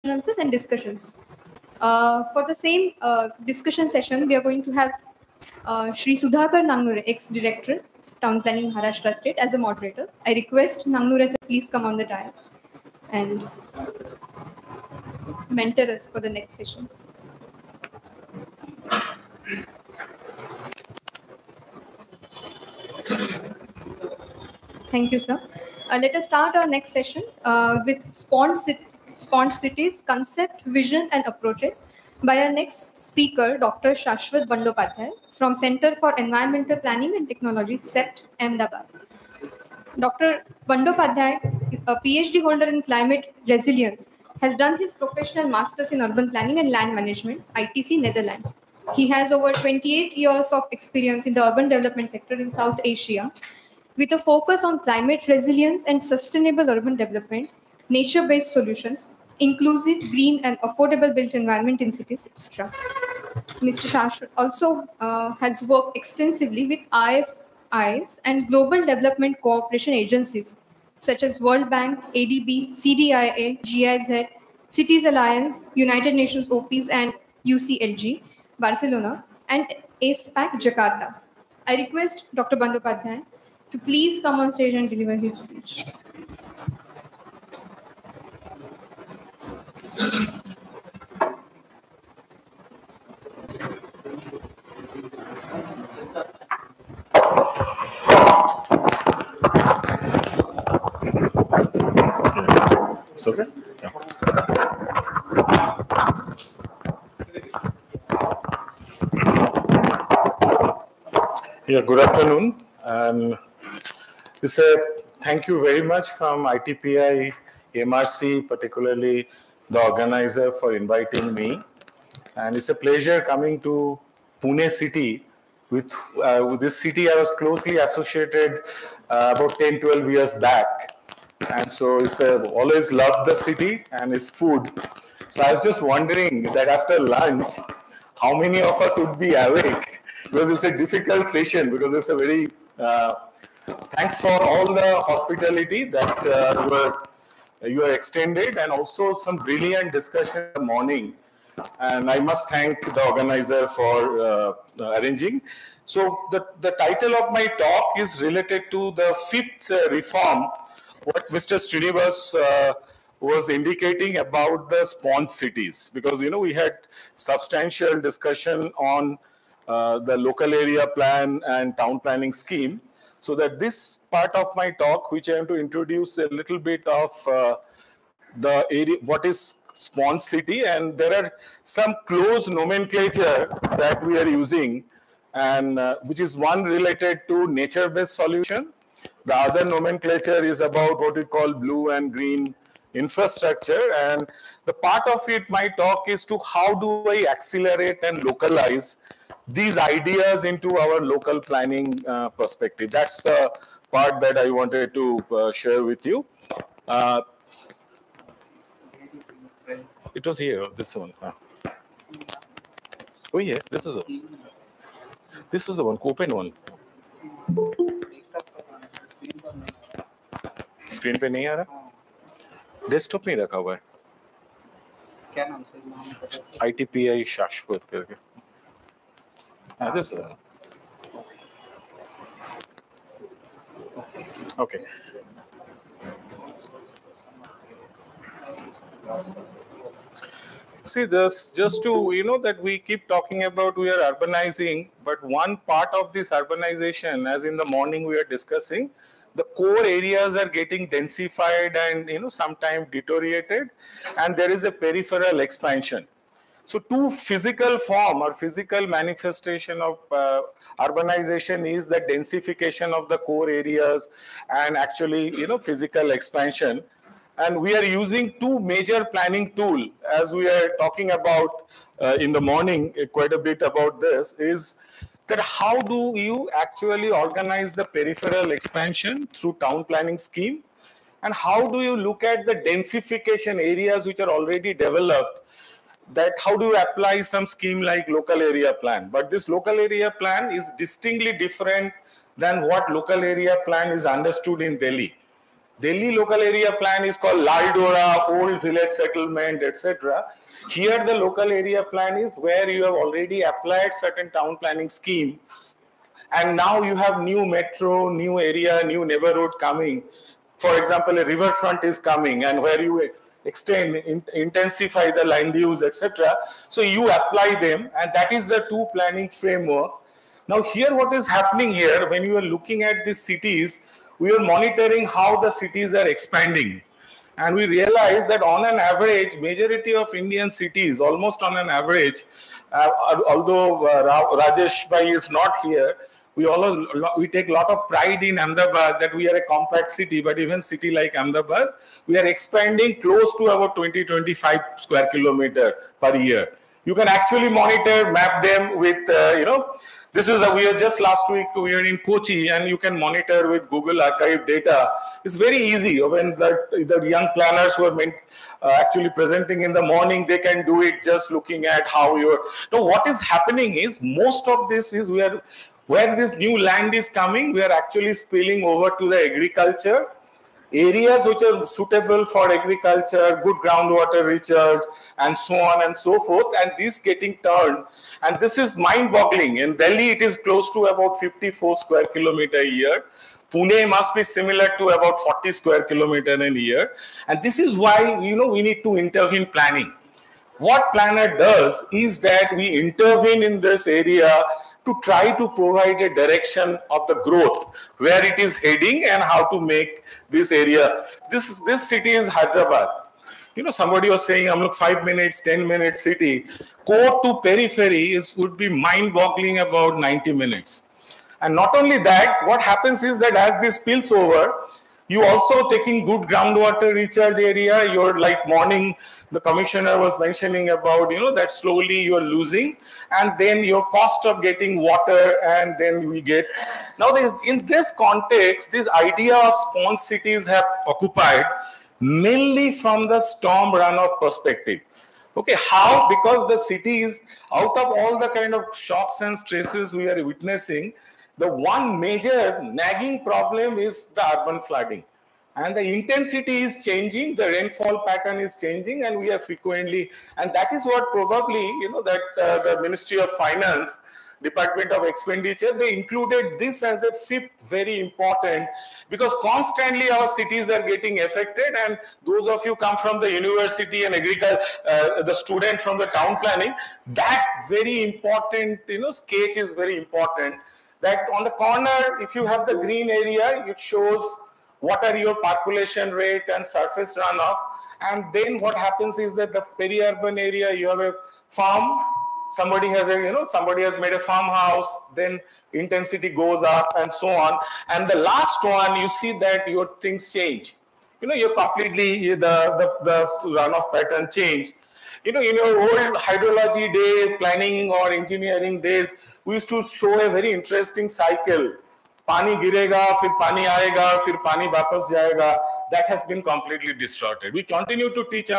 and discussions. For the same discussion session, we are going to have Shri Sudhakar Nangnure, ex-director, Town Planning Maharashtra State, as a moderator. I request Nangnure sir, please come on the dais and mentor us for the next sessions. Thank you, sir. Let us start our next session with Spawned Cities, Concept, Vision and Approaches by our next speaker, Dr. Shashwat Bandopadhyay from Center for Environmental Planning and Technology, CEPT, Ahmedabad. Dr. Bandopadhyay, a PhD holder in climate resilience, has done his professional masters in urban planning and land management, ITC, Netherlands. He has over 28 years of experience in the urban development sector in South Asia, with a focus on climate resilience and sustainable urban development, nature-based solutions, inclusive, green and affordable built environment in cities, etc. Mr. Shashwat also has worked extensively with IFIs and global development cooperation agencies such as World Bank, ADB, CDIA, GIZ, Cities Alliance, United Nations OPs and UCLG, Barcelona, and ASPAC, Jakarta. I request Dr. Bandopadhyay to please come on stage and deliver his speech. It's okay? Yeah, good afternoon. And thank you very much from ITPI, MRC, particularly the organizer, for inviting me. And it's a pleasure coming to Pune city. With this city, I was closely associated about 10, 12 years back. And so always loved the city and its food. So I was just wondering that after lunch, how many of us would be awake? Because it's a difficult session, because it's a very, thanks for all the hospitality that you are extended, and also some brilliant discussion in the morning. And I must thank the organizer for arranging. So the title of my talk is related to the fifth reform, what Mr. Srinivas was indicating about the spawned cities. Because, you know, we had substantial discussion on the local area plan and town planning scheme. So that this part of my talk, which I am to introduce a little bit of the area, what is spawned city, and there are some close nomenclature that we are using, and which is one related to nature-based solution. The other nomenclature is about what we call blue and green infrastructure, and the part of it, my talk, is to how do I accelerate and localize these ideas into our local planning perspective. That's the part that I wanted to share with you. It was here, this one. Oh yeah, this was the one, open one. Screen पे नहीं आ रहा, desktop नहीं रखा हुआ है, क्या नाम से ITPI शाश्वत करके, this one. Okay. See, this just to, you know, that we keep talking about we are urbanizing, but one part of this urbanization, as in the morning we are discussing, the core areas are getting densified and, you know, sometimes deteriorated, and there is a peripheral expansion. So two physical form or physical manifestation of urbanization is the densification of the core areas and actually, you know, physical expansion. And we are using two major planning tools, as we are talking about in the morning, quite a bit about this, is that how do you actually organize the peripheral expansion through town planning scheme, and how do you look at the densification areas which are already developed, that how do you apply some scheme like local area plan. But this local area plan is distinctly different than what local area plan is understood in Delhi. Delhi local area plan is called Laldora, old village settlement, etc. Here the local area plan is where you have already applied certain town planning scheme, and now you have new metro, new area, new neighborhood coming. For example, a riverfront is coming, and where you extend, intensify the land use, etc. So you apply them, and that is the two planning framework. Now here what is happening here, when you are looking at these cities, we are monitoring how the cities are expanding. And we realize that on an average, majority of Indian cities, almost on an average, although Rajesh Bhai is not here, we take a lot of pride in Ahmedabad that we are a compact city, but even city like Ahmedabad, we are expanding close to about 20-25 square kilometer per year. You can actually monitor, map them with, this is we are just last week we were in Kochi, and you can monitor with Google Archive data. It's very easy. When the young planners who are actually presenting in the morning, they can do it just looking at how you're. No, what is happening is most of this is where this new land is coming, we are actually spilling over to the agriculture. Areas which are suitable for agriculture, good groundwater recharge, and so on and so forth, and this getting turned. And this is mind-boggling. In Delhi, it is close to about 54 square kilometer a year. Pune must be similar to about 40 square kilometer a year. And this is why, we need to intervene planning. What planner does is that we intervene in this area to try to provide a direction of the growth, where it is heading and how to make this area. This city is Hyderabad. Somebody was saying, I'm 5 minutes, 10 minutes city. Core to periphery would be mind-boggling about 90 minutes. And not only that, what happens is that as this spills over, you also taking good groundwater recharge area. You're like morning, the commissioner was mentioning about, that slowly you're losing, and then your cost of getting water, and then we get. Now, in this context, this idea of sponge cities have occupied mainly from the storm runoff perspective. Okay, how? Because the cities, out of all the kind of shocks and stresses we are witnessing, the one major nagging problem is the urban flooding. And the intensity is changing, the rainfall pattern is changing, and we are frequently, and that is what probably, the Ministry of Finance, Department of Expenditure, they included this as a fifth very important, because constantly our cities are getting affected, and those of you come from the university and agriculture, the student from the town planning, that very important, sketch is very important. That on the corner, if you have the green area, it shows what are your percolation rate and surface runoff. And then what happens is that the peri-urban area, you have a farm, somebody has made a farmhouse, then intensity goes up and so on. And the last one, you see that your things change. You're completely, the runoff pattern changed. In your old hydrology day, planning or engineering days, we used to show a very interesting cycle. Pani girega, fir pani aayega, fir pani wapas jayega. That has been completely distorted. We continue to teach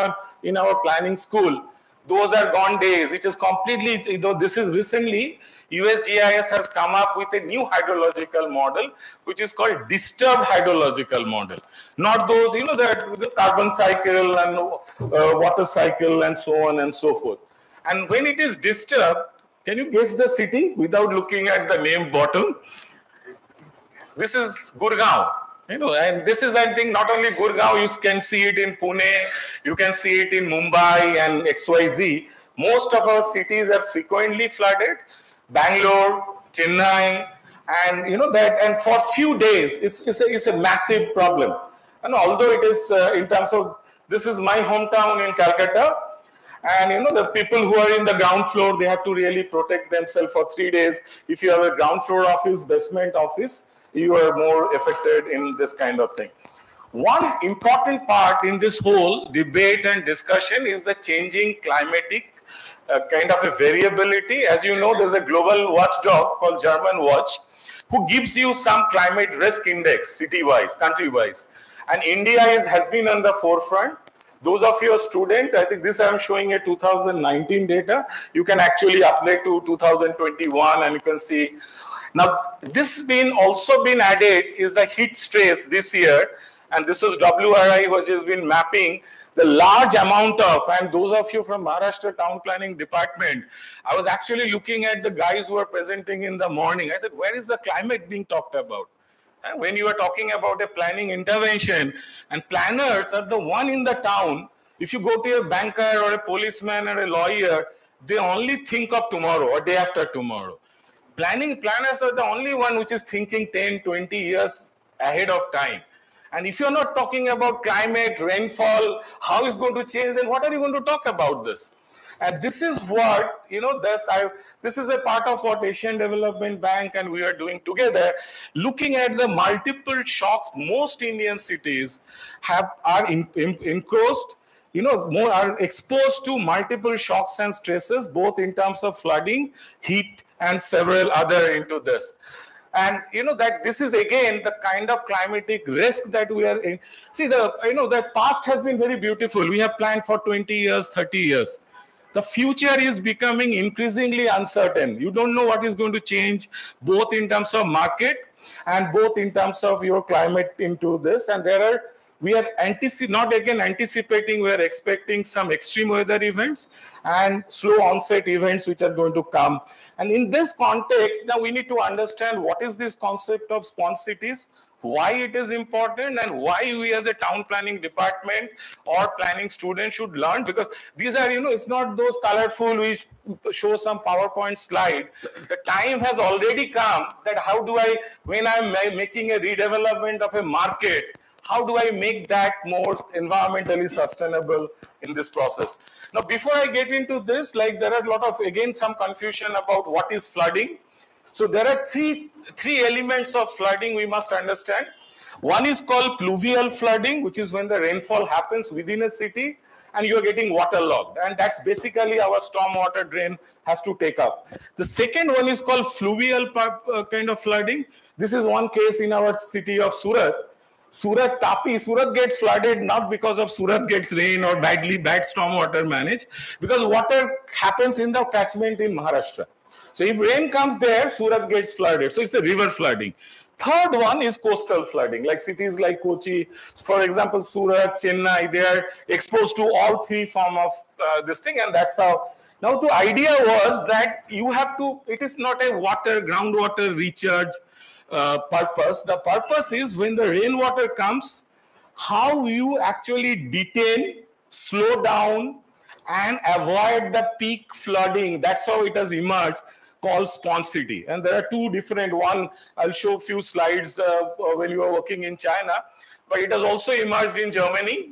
in our planning school. Those are gone days. It is completely, this is recently, USGIS has come up with a new hydrological model, which is called disturbed hydrological model. Not those, the carbon cycle and water cycle and so on and so forth. And when it is disturbed, can you guess the city without looking at the name bottom? This is Gurgaon. And this is, I think, not only Gurgaon, you can see it in Pune, you can see it in Mumbai and XYZ. Most of our cities are frequently flooded. Bangalore, Chennai, and and for few days, it's a massive problem. And although it is in terms of, this is my hometown in Calcutta, and the people who are in the ground floor, they have to really protect themselves for 3 days. If you have a ground floor office, basement office, you are more affected in this kind of thing. One important part in this whole debate and discussion is the changing climatic kind of a variability. As you know, there's a global watchdog called German Watch, who gives you some climate risk index, city-wise, country-wise. And India has been on the forefront. Those of you students, I think this I am showing a 2019 data. You can actually update to 2021 and you can see. Now, this also been added is the heat stress this year. And this was WRI, which has been mapping the large amount of, and those of you from Maharashtra Town Planning Department, I was actually looking at the guys who were presenting in the morning. I said, where is the climate being talked about? And when you are talking about a planning intervention, and planners are the one in the town, if you go to a banker or a policeman or a lawyer, they only think of tomorrow or day after tomorrow. Planners are the only one which is thinking 10, 20 years ahead of time. And if you're not talking about climate, rainfall, how it's going to change, then what are you going to talk about this? And this is what, this is a part of what Asian Development Bank and we are doing together, looking at the multiple shocks most Indian cities are encroached, are exposed to multiple shocks and stresses, both in terms of flooding, heat, and several other into this. And that this is again the kind of climatic risk that we are in. See, the past has been very beautiful. We have planned for 20 years, 30 years. The future is becoming increasingly uncertain. You don't know what is going to change, both in terms of market and both in terms of your climate into this. And we are not again anticipating, we are expecting some extreme weather events and slow onset events which are going to come. And in this context, now we need to understand what is this concept of sponge cities, why it is important, and why we as a town planning department or planning students should learn, because these are, it's not those colorful which show some PowerPoint slide. The time has already come that how do I, when I'm making a redevelopment of a market, how do I make that more environmentally sustainable in this process? Now, before I get into this, there are a lot of, again, some confusion about what is flooding. So there are three elements of flooding we must understand. One is called pluvial flooding, which is when the rainfall happens within a city and you are getting waterlogged. And that's basically our stormwater drain has to take up. The second one is called fluvial kind of flooding. This is one case in our city of Surat. Surat gets flooded not because of Surat gets rain or bad stormwater managed, because water happens in the catchment in Maharashtra. So if rain comes there, Surat gets flooded. So it's a river flooding. Third one is coastal flooding, like cities like Kochi, for example, Surat, Chennai, they are exposed to all three forms of this thing, and that's how. Now the idea was that you have to, it is not a groundwater recharge purpose. The purpose is when the rainwater comes, how you actually detain, slow down, and avoid the peak flooding. That's how it has emerged, called sponge city. And there are two different, one, I'll show a few slides when you are working in China, but it has also emerged in Germany.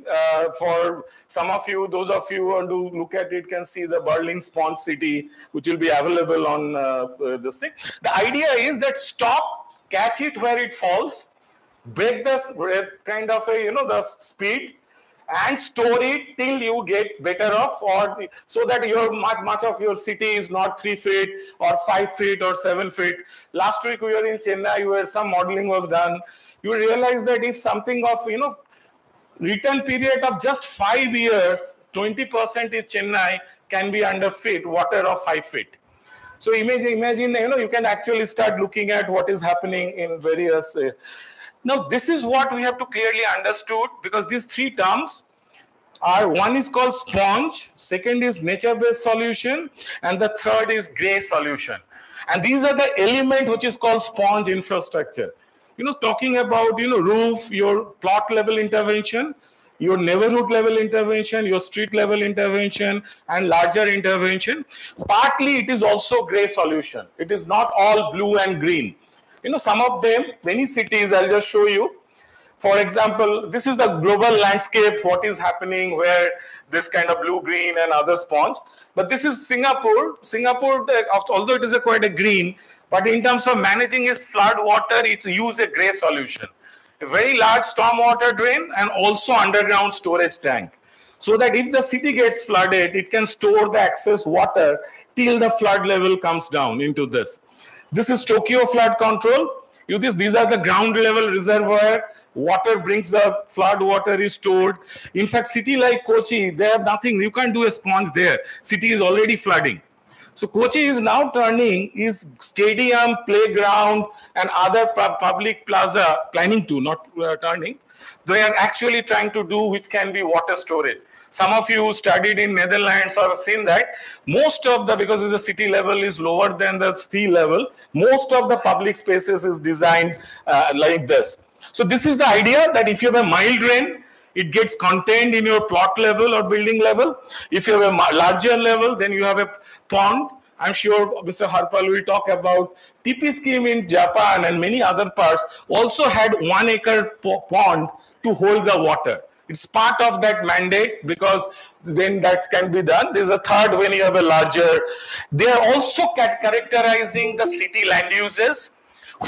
For some of you, those of you who want to look at it, can see the Berlin sponge city, which will be available on this thing. The idea is that catch it where it falls, break the kind of the speed, and store it till you get better off, or so that much of your city is not 3 feet or 5 feet or 7 feet. Last week we were in Chennai where some modeling was done. You realize that if something of return period of just 5 years, 20% is Chennai can be under water of 5 feet. So imagine, you can actually start looking at what is happening in various. Now, this is what we have to clearly understood, because these three terms are, one is called sponge, second is nature-based solution, and the third is gray solution. And these are the element which is called sponge infrastructure. Talking about, roof, your plot level intervention, your neighborhood level intervention, your street level intervention, and larger intervention. Partly it is also gray solution. It is not all blue and green. Some of them, many cities, I'll just show you. For example, this is a global landscape, what is happening where this kind of blue, green, and other sponge. But this is Singapore. Singapore, although it is quite a green, but in terms of managing its flood water, it's used a gray solution. A very large stormwater drain and also underground storage tank. So that if the city gets flooded, it can store the excess water till the flood level comes down into this. This is Tokyo flood control. These are the ground level reservoir. Water brings the flood water is stored. In fact, city like Kochi, they have nothing. You can't do a sponge there. City is already flooding. So Kochi is now turning his stadium, playground, and other public plaza, planning to, not turning, they are actually trying to do, which can be water storage. Some of you studied in Netherlands or have seen that most of the, because the city level is lower than the sea level, most of the public spaces is designed like this. So this is the idea that if you have a mild rain, it gets contained in your plot level or building level. If you have a larger level, then you have a pond. I'm sure Mr. Harpal will talk about TP scheme in Japan and many other parts also had 1 acre pond to hold the water. It's part of that mandate because then that can be done. There's a third when you have a larger. They are also characterizing the city land uses,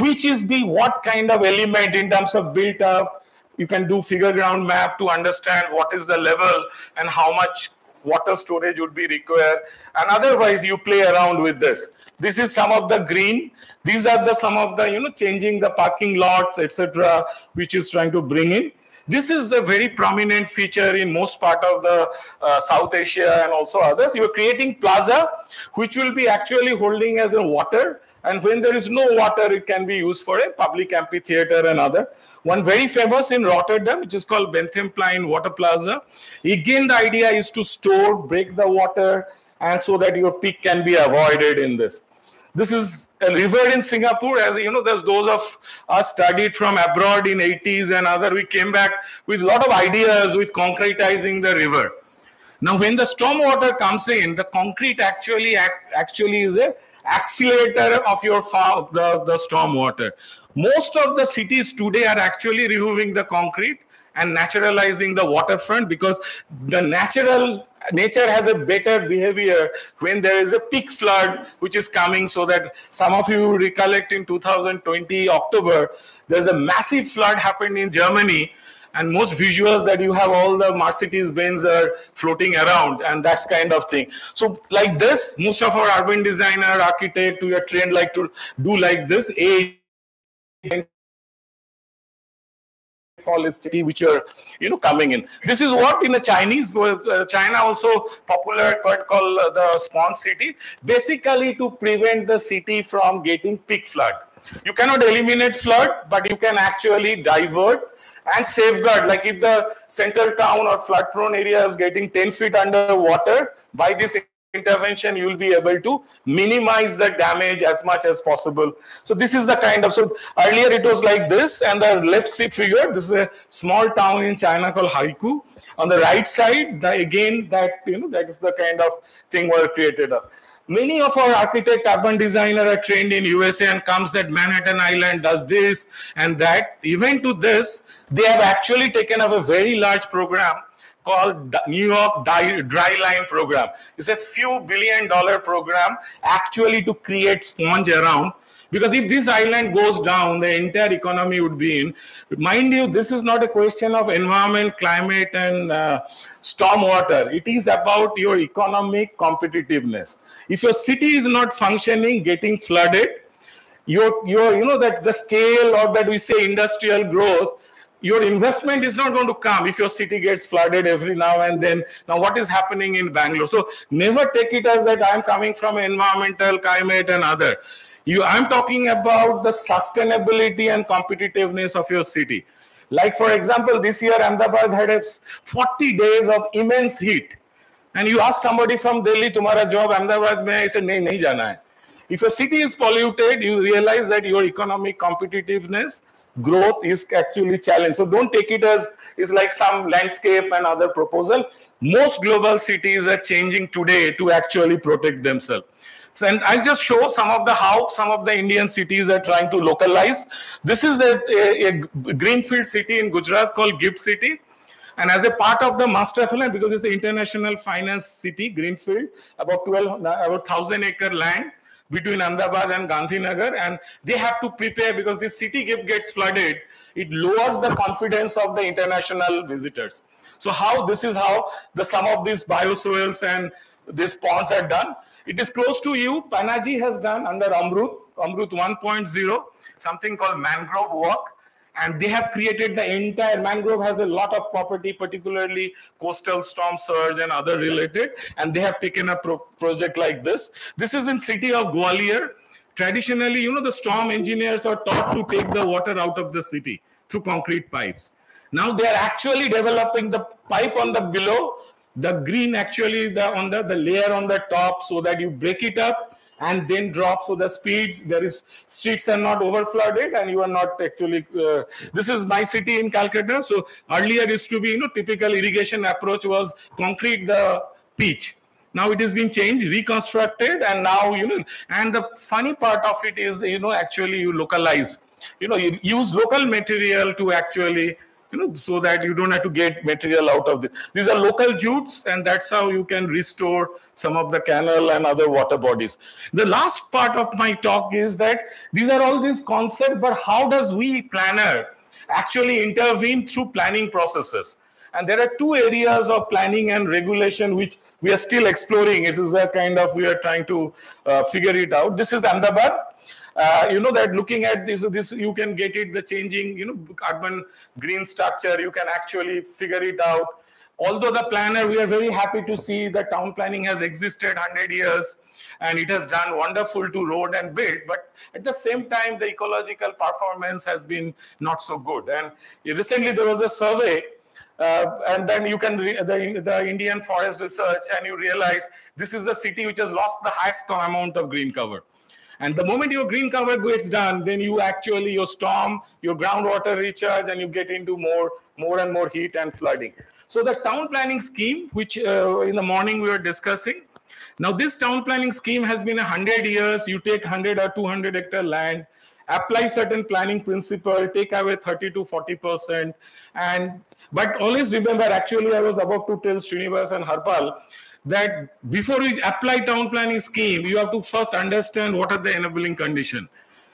which is the what kind of element in terms of built up. You can do figure ground map to understand what is the level and how much water storage would be required. And otherwise, you play around with this. This is some of the green. These are the some of the changing the parking lots, etc., which is trying to bring in. This is a very prominent feature in most part of the South Asia and also others. You are creating plaza, which will be actually holding as a water. And when there is no water, it can be used for a public amphitheater and other. One very famous in Rotterdam, which is called Benthemplein Water Plaza. Again, the idea is to store, break the water, and so that your peak can be avoided in this. This is a river in Singapore. As you know, there's those of us studied from abroad in 80s and other. We came back with a lot of ideas with concretizing the river. Now, when the stormwater comes in, the concrete actually is a accelerator of your the stormwater. Most of the cities today are actually removing the concrete and naturalizing the waterfront because the nature has a better behavior when there is a peak flood which is coming. So that some of you recollect in 2020 October, there's a massive flood happened in Germany. And most visuals that you have all the Mercedes-Benz are floating around and that's kind of thing. So like this, most of our urban designer, architect, we are trained like to do like this. City which are coming in. This is what in the Chinese, China also popular quite called the sponge city, basically to prevent the city from getting peak flood. You cannot eliminate flood, but you can actually divert and safeguard. Like if the central town or flood prone area is getting 10 feet under water, by this intervention you will be able to minimize the damage as much as possible. So this is the kind of, so earlier it was like this, and the left figure, this is a small town in China called Haiku. On the right side, again that that is the kind of thing were created up. Many of our architect, urban designer are trained in USA and comes that Manhattan Island does this and that. Even to this, they have actually taken up a very large program called New York Dry Line Program. It's a few billion-dollar program actually to create sponge around. Because if this island goes down, the entire economy would be in. Mind you, this is not a question of environment, climate, and stormwater. It is about your economic competitiveness. If your city is not functioning, getting flooded, that the scale or that we say industrial growth, your investment is not going to come if your city gets flooded every now and then. Now, what is happening in Bangalore? So never take it as that I'm coming from environmental, climate, and other. I'm talking about the sustainability and competitiveness of your city. Like, for example, this year, Ahmedabad had 40 days of immense heat. And you ask somebody from Delhi, "Tumhara job Ahmedabad mein?" I said, nahi jana hai. If a city is polluted, you realize that your economic competitiveness, growth is actually challenged. So don't take it as it's like some landscape and other proposal. Most global cities are changing today to actually protect themselves. So, and I'll just show how some of the Indian cities are trying to localize. This is a greenfield city in Gujarat called Gibb City. And as a part of the master plan, because it's an international finance city, greenfield, about 1,000-acre land between Ahmedabad and Gandhinagar, and they have to prepare because this city gets flooded. It lowers the confidence of the international visitors. So this is how some of these biosoils and these ponds are done. It is close to you. Panaji has done under Amrut 1.0, something called Mangrove Walk. And they have created the entire, mangrove has a lot of property, particularly coastal storm surge and other related. And they have taken a project like this. This is in city of Gwalior. Traditionally, the storm engineers are taught to take the water out of the city through concrete pipes. Now they are actually developing the pipe on the below, the green actually the layer on the top, so that you break it up and then drop. So the speeds, streets are not over flooded, and you are not actually, this is my city in Calcutta. So earlier it used to be, typical irrigation approach was concrete the pitch. Now it is being changed, reconstructed, and now, and the funny part of it is, actually you localize, you use local material to actually, so that you don't have to get material out of it. These are local jutes, and that's how you can restore some of the canal and other water bodies. The last part of my talk is that these are all these concepts, but how does we planner actually intervene through planning processes? And there are two areas of planning and regulation which we are still exploring. This is a kind of, we are trying to figure it out. This is Ahmedabad. That looking at this you can get it, the changing, urban green structure, you can actually figure it out. Although the planner, we are very happy to see that town planning has existed 100 years and it has done wonderful to road and build, but at the same time, the ecological performance has been not so good. And recently there was a survey, and then you can the Indian Forest Research, and you realize this is the city which has lost the highest amount of green cover. And the moment your green cover gets done, then you actually, your storm, your groundwater recharge, and you get into more and more heat and flooding. So the town planning scheme, which in the morning we were discussing, now this town planning scheme has been 100 years. You take 100 or 200 hectare land, apply certain planning principle, take away 30 to 40%. But always remember, actually I was about to tell Srinivas and Harpal, that before you apply town planning scheme, you have to first understand what are the enabling conditions.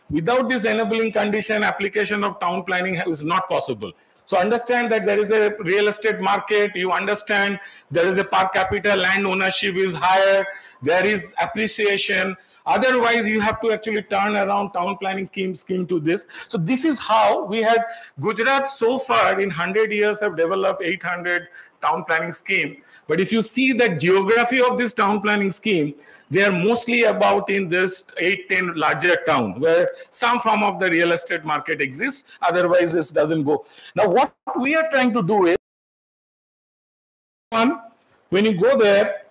Without this enabling condition, application of town planning is not possible. So understand that there is a real estate market, you understand there is a per capita land ownership is higher, there is appreciation. Otherwise, you have to actually turn around town planning scheme to this. So this is how we had Gujarat so far in 100 years have developed 800 town planning scheme. But if you see the geography of this town planning scheme, they are mostly about in this 8-10 larger town where some form of the real estate market exists. Otherwise, this doesn't go. Now, what we are trying to do is, when you go there,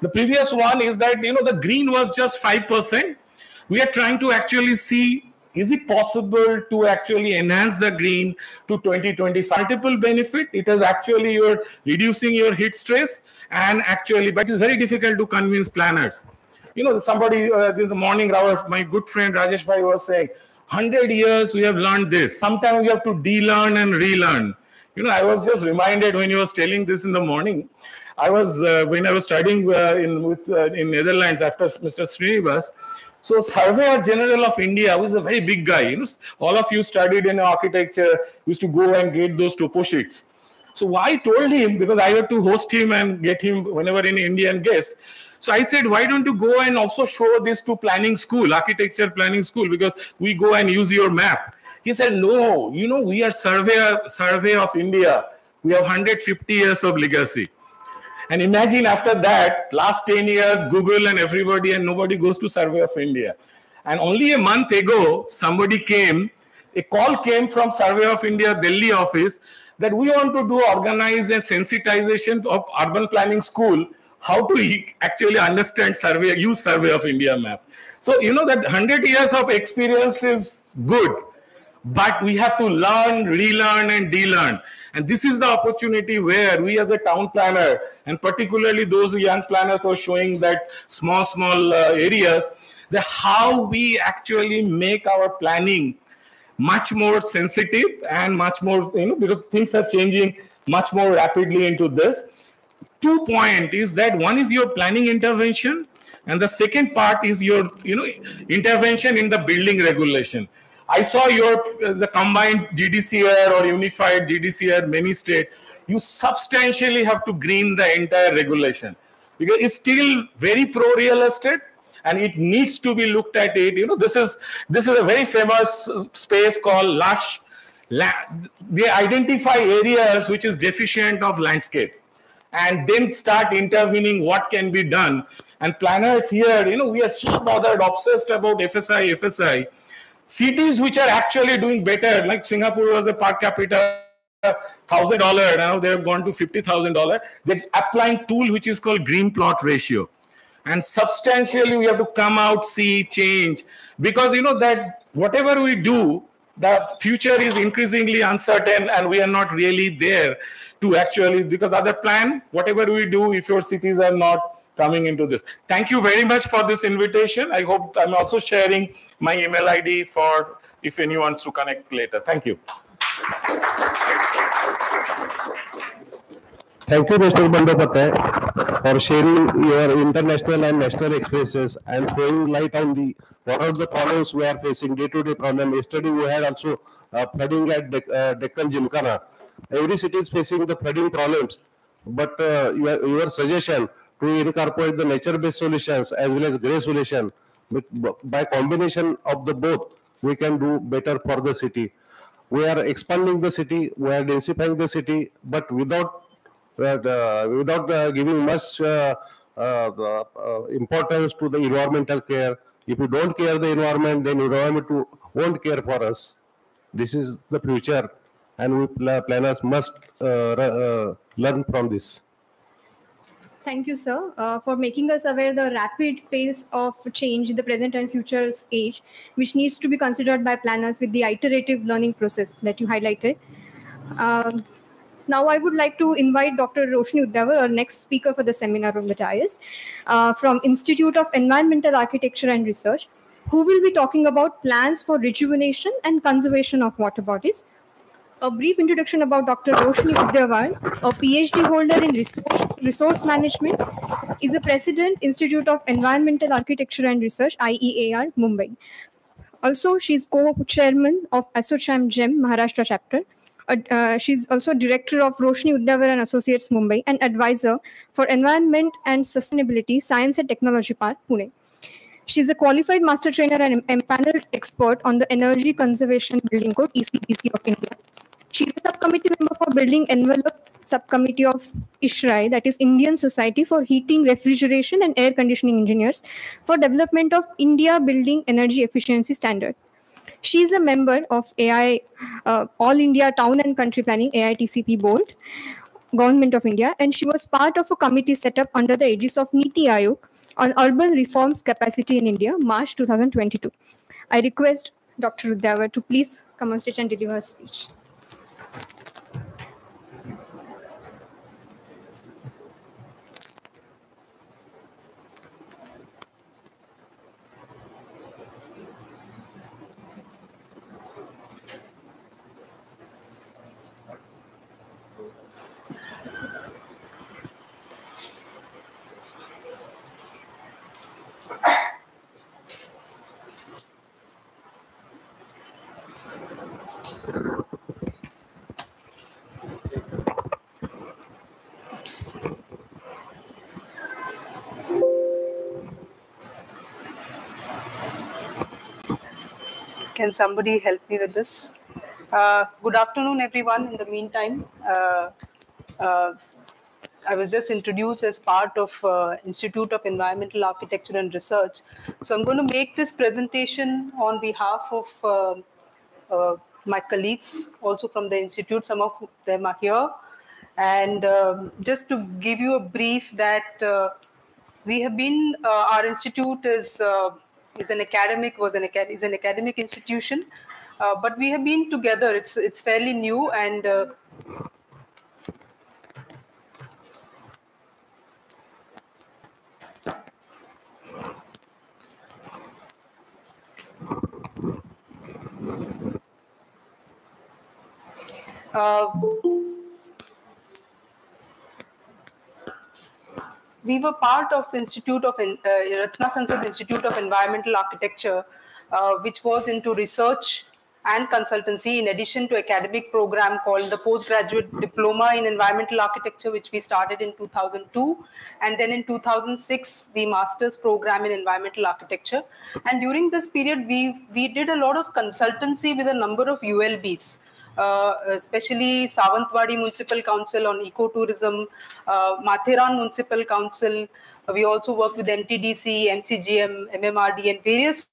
the previous one is that, the green was just 5%. We are trying to actually see, is it possible to actually enhance the green to 20-25? Multiple benefit. It is actually you're reducing your heat stress, and actually, but it's very difficult to convince planners. Somebody in the morning, my good friend Rajesh Bhai was saying, 100 years we have learned this. Sometimes we have to de-learn and relearn. I was just reminded when you was telling this in the morning. When I was studying in Netherlands after Mr. Srinivas. So Surveyor General of India, who is a very big guy, all of you studied in architecture, used to go and get those topo sheets. So I told him, because I had to host him and get him whenever any Indian guest. So I said, why don't you go and also show this to planning school, architecture planning school, because we go and use your map. He said, no, we are Survey of India. We have 150 years of legacy. And imagine after that, last 10 years, Google and everybody, and nobody goes to Survey of India. And only a month ago, a call came from Survey of India, Delhi office, that we want to organize a sensitization of urban planning school, how to actually understand use Survey of India map. So, that 100 years of experience is good, but we have to learn, relearn, and de-learn. And this is the opportunity where we as a town planner, and particularly those young planners who are showing that small areas, that how we actually make our planning much more sensitive and much more, because things are changing much more rapidly into this. 2 points is that one is your planning intervention, and the second part is your, intervention in the building regulation. I saw the combined GDCR or unified GDCR many states. You substantially have to green the entire regulation because it's still very pro real estate and it needs to be looked at it. This is a very famous space called lush. They identify areas which is deficient of landscape and then start intervening what can be done. And planners here, we are so bothered, obsessed about FSI. Cities which are actually doing better, like Singapore was a per capita $1,000, now they have gone to $50,000. They're applying tool which is called green plot ratio. And substantially we have to come out, see change, because you know that whatever we do, the future is increasingly uncertain and we are not really there to actually, because other plan, whatever we do, if your cities are not coming into this. Thank you very much for this invitation. I hope I'm also sharing my email ID for if anyone wants to connect later. Thank you. Thank you, Mr. Bandyopadhyay, for sharing your international and national experiences and throwing light on the what are the problems we are facing, day-to-day problem. Yesterday we had also flooding at Deccan Gymkhana. Every city is facing the flooding problems, but your suggestion to incorporate the nature-based solutions as well as grey solution, by combination of the both, we can do better for the city. We are expanding the city, we are densifying the city, but without giving much importance to the environmental care. If you don't care the environment, then environment won't care for us. This is the future, and we planners must learn from this. Thank you, sir, for making us aware the rapid pace of change in the present and future's age, which needs to be considered by planners with the iterative learning process that you highlighted. Now I would like to invite Dr. Roshni Udyavar, our next speaker for the seminar on the dais, from Institute of Environmental Architecture and Research, who will be talking about plans for rejuvenation and conservation of water bodies. A brief introduction about Dr. Roshni Udyavar, a PhD holder in resource management, is a president, Institute of Environmental Architecture and Research, IEAR, Mumbai. Also, she's co-chairman of ASSOCHAM GEM, Maharashtra chapter. She's also director of Roshni Udyavar and Associates, Mumbai, and advisor for Environment and Sustainability, Science and Technology Park, Pune. She's a qualified master trainer and empaneled expert on the Energy Conservation Building Code, ECBC of India. She's a subcommittee member for Building Envelope Subcommittee of ISHRAE, that is Indian Society for Heating, Refrigeration and Air Conditioning Engineers, for development of India Building Energy Efficiency Standard. She is a member of All India Town and Country Planning, AITCP Board, Government of India, and she was part of a committee set up under the aegis of Niti Aayog on Urban Reforms Capacity in India, March 2022. I request Dr. Udyavar to please come on stage and deliver a speech. Can somebody help me with this? Good afternoon, everyone. In the meantime, I was just introduced as part of Institute of Environmental Architecture and Research. So I'm going to make this presentation on behalf of my colleagues, also from the Institute. Some of them are here. And just to give you a brief that we have been, our institute is an academic institution, but we have been together. It's fairly new, and we were part of Institute of Rachna Sansad Institute of Environmental Architecture, which was into research and consultancy, in addition to academic program called the Postgraduate Diploma in Environmental Architecture, which we started in 2002, and then in 2006 the Master's Program in Environmental Architecture. And during this period, we did a lot of consultancy with a number of ULBs. Especially Savantwadi Municipal Council on ecotourism, Matheran Municipal Council. We also work with MTDC, MCGM, MMRD, and various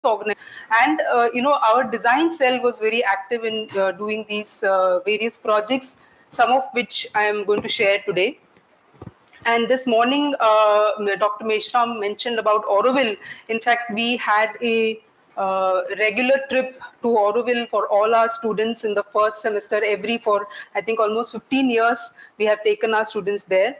organized, and our design cell was very active in doing these various projects, some of which I am going to share today. And this morning, Dr. Meshram mentioned about Auroville. In fact, we had a regular trip to Auroville for all our students in the first semester. For I think almost 15 years, we have taken our students there.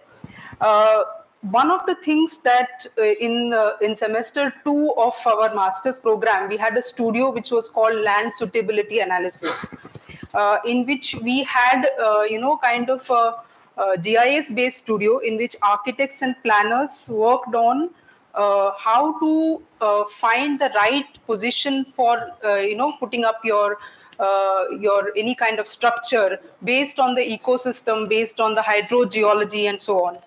One of the things that in semester 2 of our master's program, we had a studio which was called Land Suitability Analysis, in which we had kind of a GIS-based studio in which architects and planners worked on how to find the right position for putting up your any kind of structure based on the ecosystem, based on the hydrogeology and so on.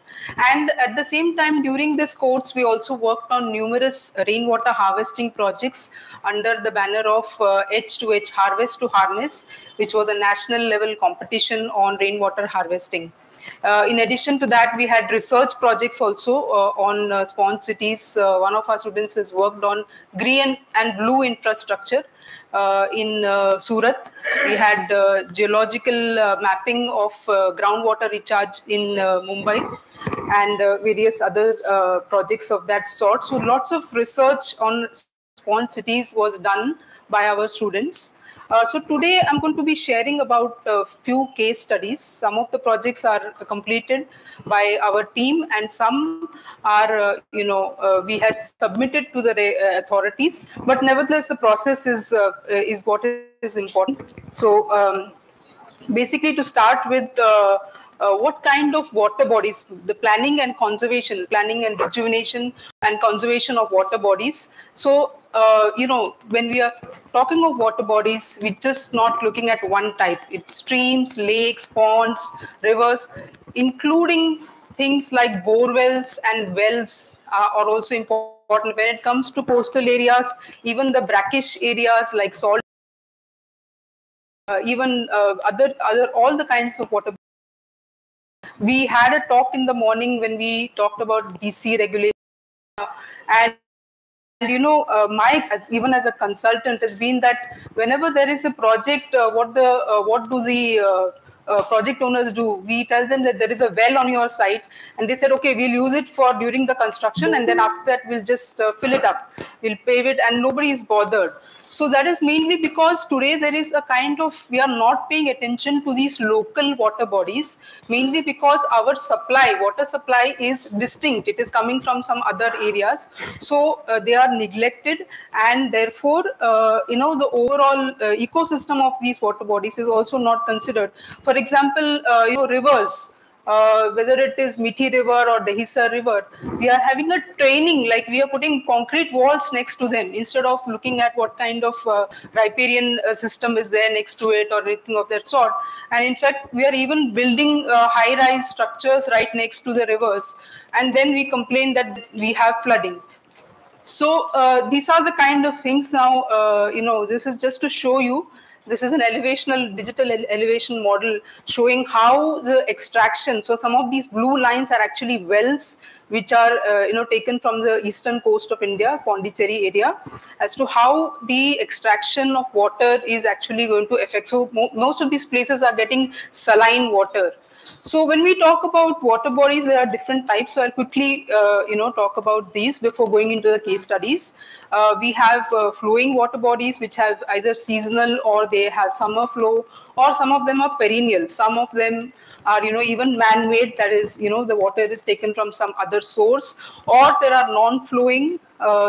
And at the same time, during this course, we also worked on numerous rainwater harvesting projects under the banner of H2H, Harvest to Harness, which was a national level competition on rainwater harvesting. In addition to that, we had research projects also on sponge cities. One of our students has worked on green and blue infrastructure in Surat. We had geological mapping of groundwater recharge in Mumbai, and various other projects of that sort. So lots of research on sponge cities was done by our students. So today I'm going to be sharing about a few case studies. Some of the projects are completed by our team, and some are, we had submitted to the authorities. But nevertheless, the process is what is important. So basically, to start with, what kind of water bodies, the planning and rejuvenation and conservation of water bodies. So, when we are talking of water bodies, we're just not looking at one type. It's streams, lakes, ponds, rivers, including things like bore wells and wells are also important. When it comes to coastal areas, even the brackish areas like salt, even other all the kinds of water. We had a talk in the morning when we talked about DC regulation, and my experience, even as a consultant, has been that whenever there is a project, what do the project owners do? We tell them that there is a well on your site, and they said, okay, we'll use it for during the construction, and then after that we'll just fill it up, we'll pave it, and nobody is bothered. So that is mainly because today there is a kind of, we are not paying attention to these local water bodies, mainly because our water supply is distinct. It is coming from some other areas. So they are neglected, and therefore, the overall ecosystem of these water bodies is also not considered. For example, rivers. Whether it is Mithi River or Dahisa River, we are having a training, like we are putting concrete walls next to them instead of looking at what kind of riparian system is there next to it or anything of that sort. And in fact, we are even building high-rise structures right next to the rivers, and then we complain that we have flooding. So these are the kind of things now, this is just to show you. This is an digital elevation model showing how the extraction. So some of these blue lines are actually wells which are taken from the eastern coast of India, Pondicherry area, as to how the extraction of water is actually going to affect. So most of these places are getting saline water. So when we talk about water bodies, there are different types. So I'll quickly, talk about these before going into the case studies. We have flowing water bodies, which have either seasonal or they have summer flow, or some of them are perennial. Some of them are, even man-made. That is, the water is taken from some other source, or there are non-flowing,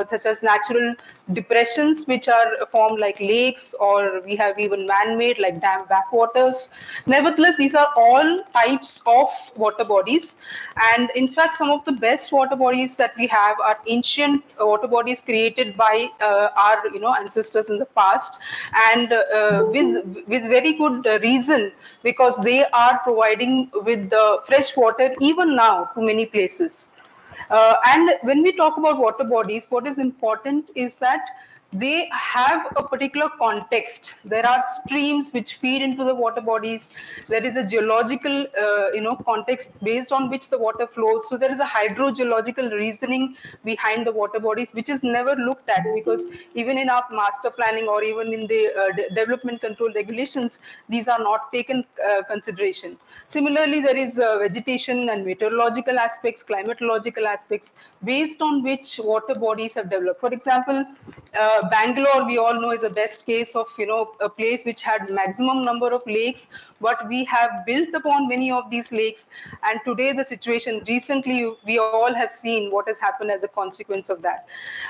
such as natural depressions, which are formed like lakes, or we have even man-made like dam backwaters. Nevertheless, these are all types of water bodies. And in fact, some of the best water bodies that we have are ancient water bodies created by our ancestors in the past, and with very good reason, because they are providing with the fresh water even now to many places. And when we talk about water bodies, what is important is that they have a particular context. There are streams which feed into the water bodies. There is a geological, context based on which the water flows. So there is a hydrogeological reasoning behind the water bodies, which is never looked at, because even in our master planning or even in the development control regulations, these are not taken consideration. Similarly, there is vegetation and meteorological aspects, climatological aspects, based on which water bodies have developed. For example, Bangalore, we all know, is a best case of a place which had maximum number of lakes, but we have built upon many of these lakes. And today, the situation recently, we all have seen what has happened as a consequence of that.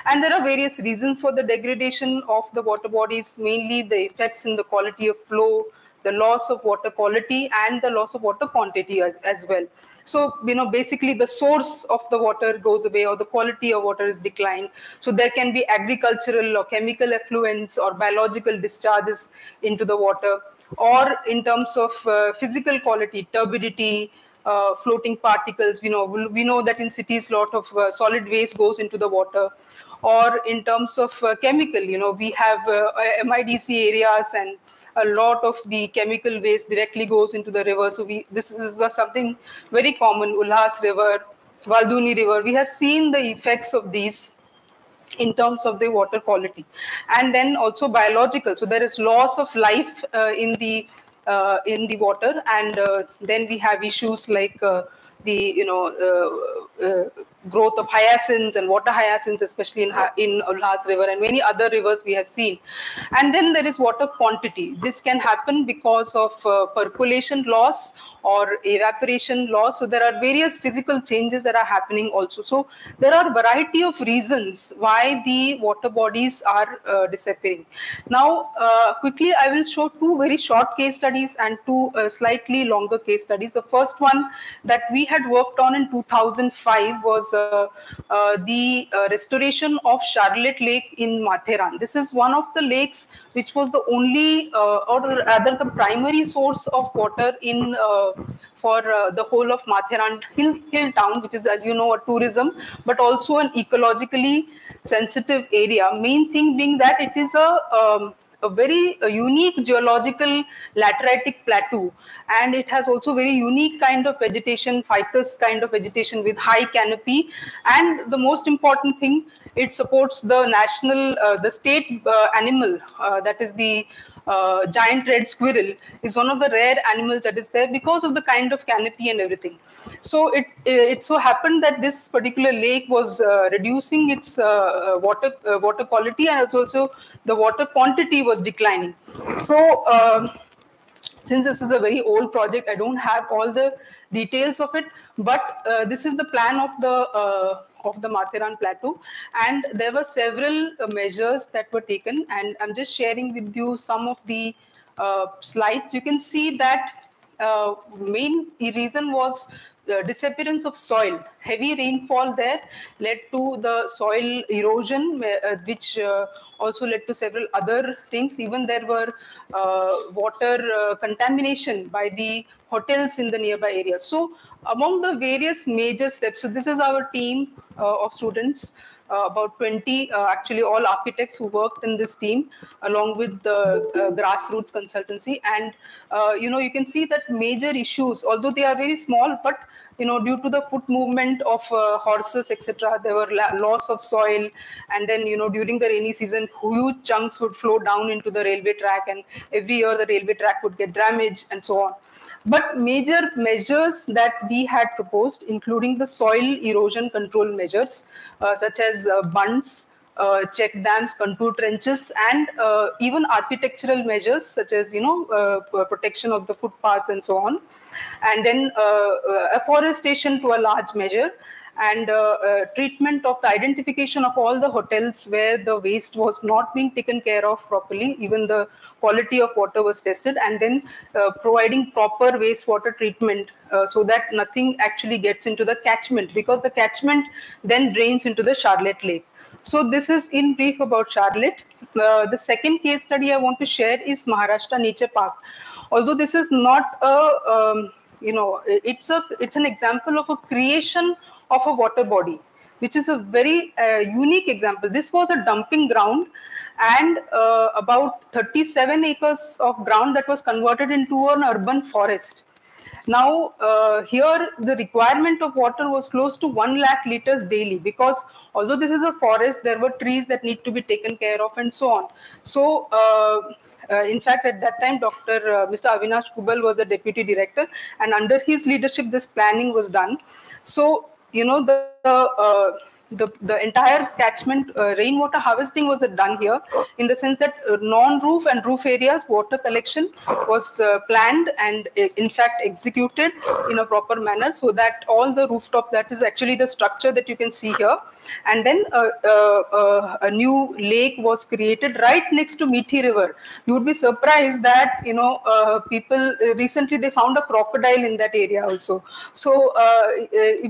And there are various reasons for the degradation of the water bodies, mainly the effects in the quality of flow, the loss of water quality, and the loss of water quantity as well. So, basically the source of the water goes away, or the quality of water is declined. So there can be agricultural or chemical effluents or biological discharges into the water, or in terms of physical quality, turbidity, floating particles. We know that in cities, a lot of solid waste goes into the water. Or in terms of chemical, we have MIDC areas, and a lot of the chemical waste directly goes into the river. So this is something very common. Ulhas River, Valduni River, we have seen the effects of these in terms of the water quality. And then also biological. So there is loss of life in the water, and then we have issues like growth of hyacinths and water hyacinths, especially in Ulhas River, and many other rivers we have seen. And then there is water quantity. This can happen because of percolation loss or evaporation loss. So there are various physical changes that are happening also. So there are a variety of reasons why the water bodies are disappearing. Now, quickly, I will show two very short case studies and two slightly longer case studies. The first one that we had worked on in 2005 was the restoration of Charlotte Lake in Matheran. This is one of the lakes which was the only, or rather the primary source of water in for the whole of Matheran hill town, which is, as you know, a tourism, but also an ecologically sensitive area. Main thing being that it is a very unique geological lateritic plateau, and it has also very unique kind of vegetation, ficus kind of vegetation with high canopy. And the most important thing, it supports the national, the state animal, that is the giant red squirrel, is one of the rare animals that is there because of the kind of canopy and everything. So it so happened that this particular lake was reducing its water quality, and also the water quantity was declining. So since this is a very old project, I don't have all the details of it, but this is the plan of the Matheran plateau, and there were several measures that were taken, and I'm just sharing with you some of the slides. You can see that main reason was disappearance of soil. Heavy rainfall there led to the soil erosion, which also led to several other things. Even there were water contamination by the hotels in the nearby area. So among the various major steps, so this is our team of students, about 20, actually all architects who worked in this team, along with the grassroots consultancy. And, you can see that major issues, although they are very small, but due to the foot movement of horses, etc., there were loss of soil. And then, during the rainy season, huge chunks would flow down into the railway track, and every year the railway track would get damaged and so on. But major measures that we had proposed, including the soil erosion control measures, such as bunds, check dams, contour trenches, and even architectural measures such as protection of the footpaths and so on. And then afforestation to a large measure, and treatment of the identification of all the hotels where the waste was not being taken care of properly. Even the quality of water was tested, and then providing proper wastewater treatment so that nothing actually gets into the catchment, because the catchment then drains into the Charlotte Lake. So this is in brief about Charlotte. The second case study I want to share is Maharashtra Nature Park. Although this is not a, it's an example of a creation of a water body, which is a very unique example. This was a dumping ground, and about 37 acres of ground that was converted into an urban forest. Now, here the requirement of water was close to 1 lakh liters daily, because although this is a forest, there were trees that need to be taken care of and so on. So, in fact, at that time, Mr. Avinash Kubal was the deputy director, and under his leadership, this planning was done. So, you know, the entire catchment rainwater harvesting was done here, in the sense that non-roof and roof areas water collection was planned and in fact executed in a proper manner, so that all the rooftop, that is actually the structure that you can see here, and then a new lake was created right next to Mithi River. You would be surprised that, you know, people recently they found a crocodile in that area also. So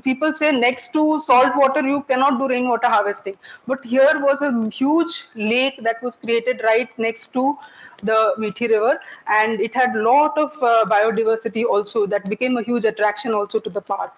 people say next to salt water you cannot do rainwater harvesting, but here was a huge lake that was created right next to the Mithi River, and it had a lot of biodiversity also that became a huge attraction also to the park.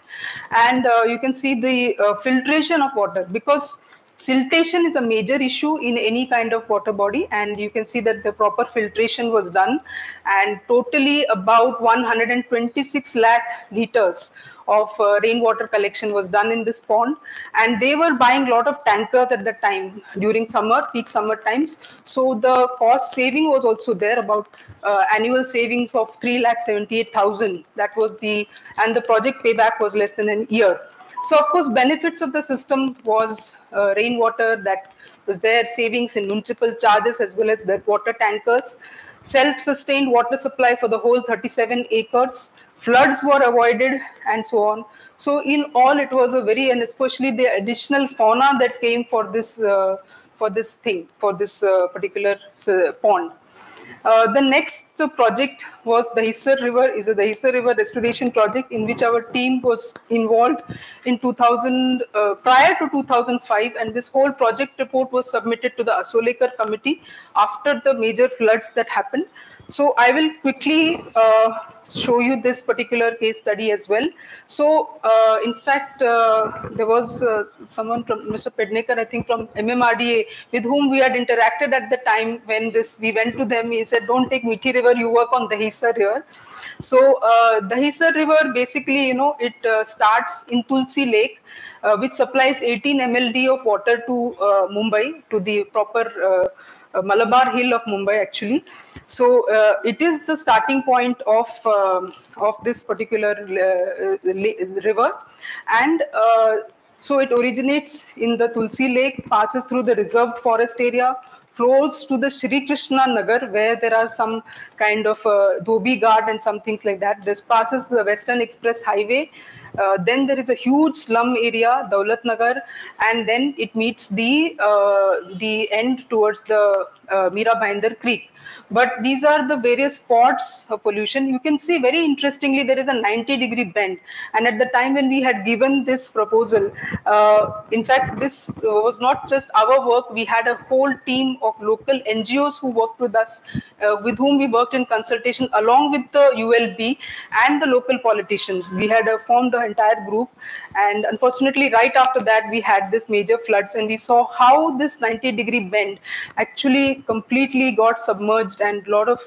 And you can see the filtration of water, because siltation is a major issue in any kind of water body, and you can see that the proper filtration was done, and totally about 126 lakh liters of rainwater collection was done in this pond, and they were buying a lot of tankers at the time during summer, peak summer times. So the cost saving was also there, about annual savings of 3,78,000. That was and the project payback was less than a year. So of course, benefits of the system was rainwater that was there, savings in municipal charges as well as the water tankers, self-sustained water supply for the whole 37 acres, floods were avoided, and so on. So in all, it was a very, and especially the additional fauna that came for this particular pond. The next project was Dahisa River, is a Dahisa River restoration project, in which our team was involved in 2000, prior to 2005, and this whole project report was submitted to the Asolekar committee after the major floods that happened. So I will quickly show you this particular case study as well. So in fact, there was someone from Mr. Pednekar, I think from MMRDA, with whom we had interacted at the time when we went to them. He said, don't take Mithi River, you work on Dahisa River. So Dahisa River, basically, you know, it starts in Tulsi Lake, which supplies 18 MLD of water to Mumbai, to the proper Malabar Hill of Mumbai, actually. So it is the starting point of this particular river, and so it originates in the Tulsi Lake, passes through the reserved forest area, flows to the Shri Krishna Nagar, where there are some kind of Dhobi Ghat and some things like that. This passes the Western Express Highway. Then there is a huge slum area, Daulat Nagar, and then it meets the end towards the Mira Bhainder Creek. But these are the various spots of pollution. You can see very interestingly, there is a 90-degree bend. And at the time when we had given this proposal, in fact, this was not just our work. We had a whole team of local NGOs who worked with us, with whom we worked in consultation along with the ULB and the local politicians. We had formed an entire group. And unfortunately, right after that, we had this major floods, and we saw how this 90-degree bend actually completely got submerged, and a lot of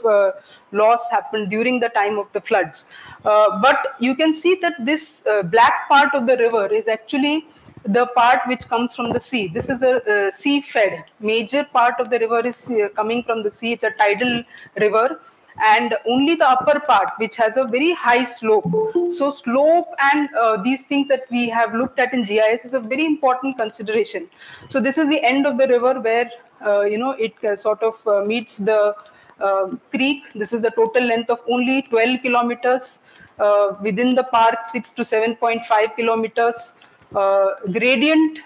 loss happened during the time of the floods. But you can see that this black part of the river is actually the part which comes from the sea. This is a sea-fed. Major part of the river is coming from the sea. It's a tidal river. And only the upper part, which has a very high slope. So slope and these things that we have looked at in GIS is a very important consideration. So this is the end of the river where you know, it sort of meets the creek. This is the total length of only 12 kilometers. Within the park, 6 to 7.5 kilometers. Gradient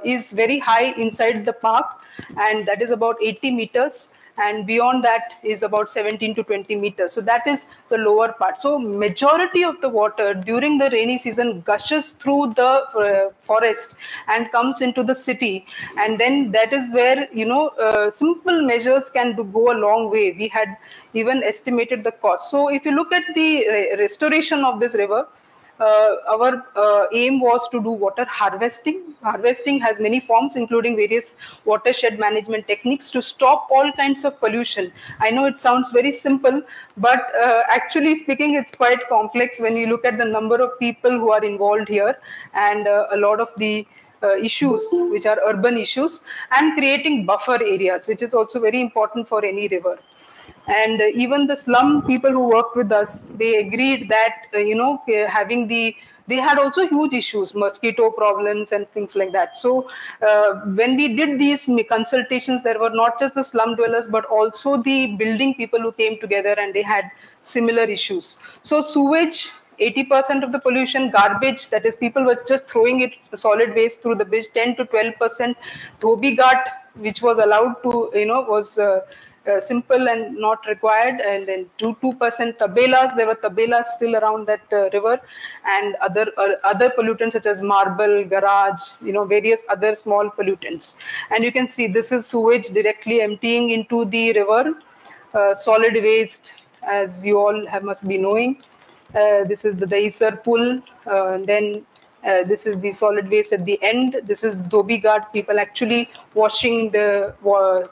is very high inside the park, and that is about 80 meters. And beyond that is about 17 to 20 meters. So that is the lower part. So majority of the water during the rainy season gushes through the forest and comes into the city. And then that is where, you know, simple measures can go a long way. We had even estimated the cost. So if you look at the restoration of this river, our aim was to do water harvesting. Harvesting has many forms, including various watershed management techniques to stop all kinds of pollution. I know it sounds very simple, but actually speaking, it's quite complex when you look at the number of people who are involved here and a lot of the issues which are urban issues, and creating buffer areas, which is also very important for any river. And even the slum people who worked with us, they agreed that they had also huge issues, mosquito problems and things like that. So when we did these consultations, there were not just the slum dwellers but also the building people who came together, and they had similar issues. So sewage, 80% of the pollution, garbage, that is people were just throwing it, solid waste through the bridge, 10 to 12%, dhobi ghat, which was allowed to, was simple and not required, and then 2% tabelas, there were tabelas still around that river, and other pollutants such as marble, garage, various other small pollutants. And you can see this is sewage directly emptying into the river, solid waste, as you all must be knowing. This is the Dahisa pool, then this is the solid waste at the end. This is dhobi ghat, people actually washing the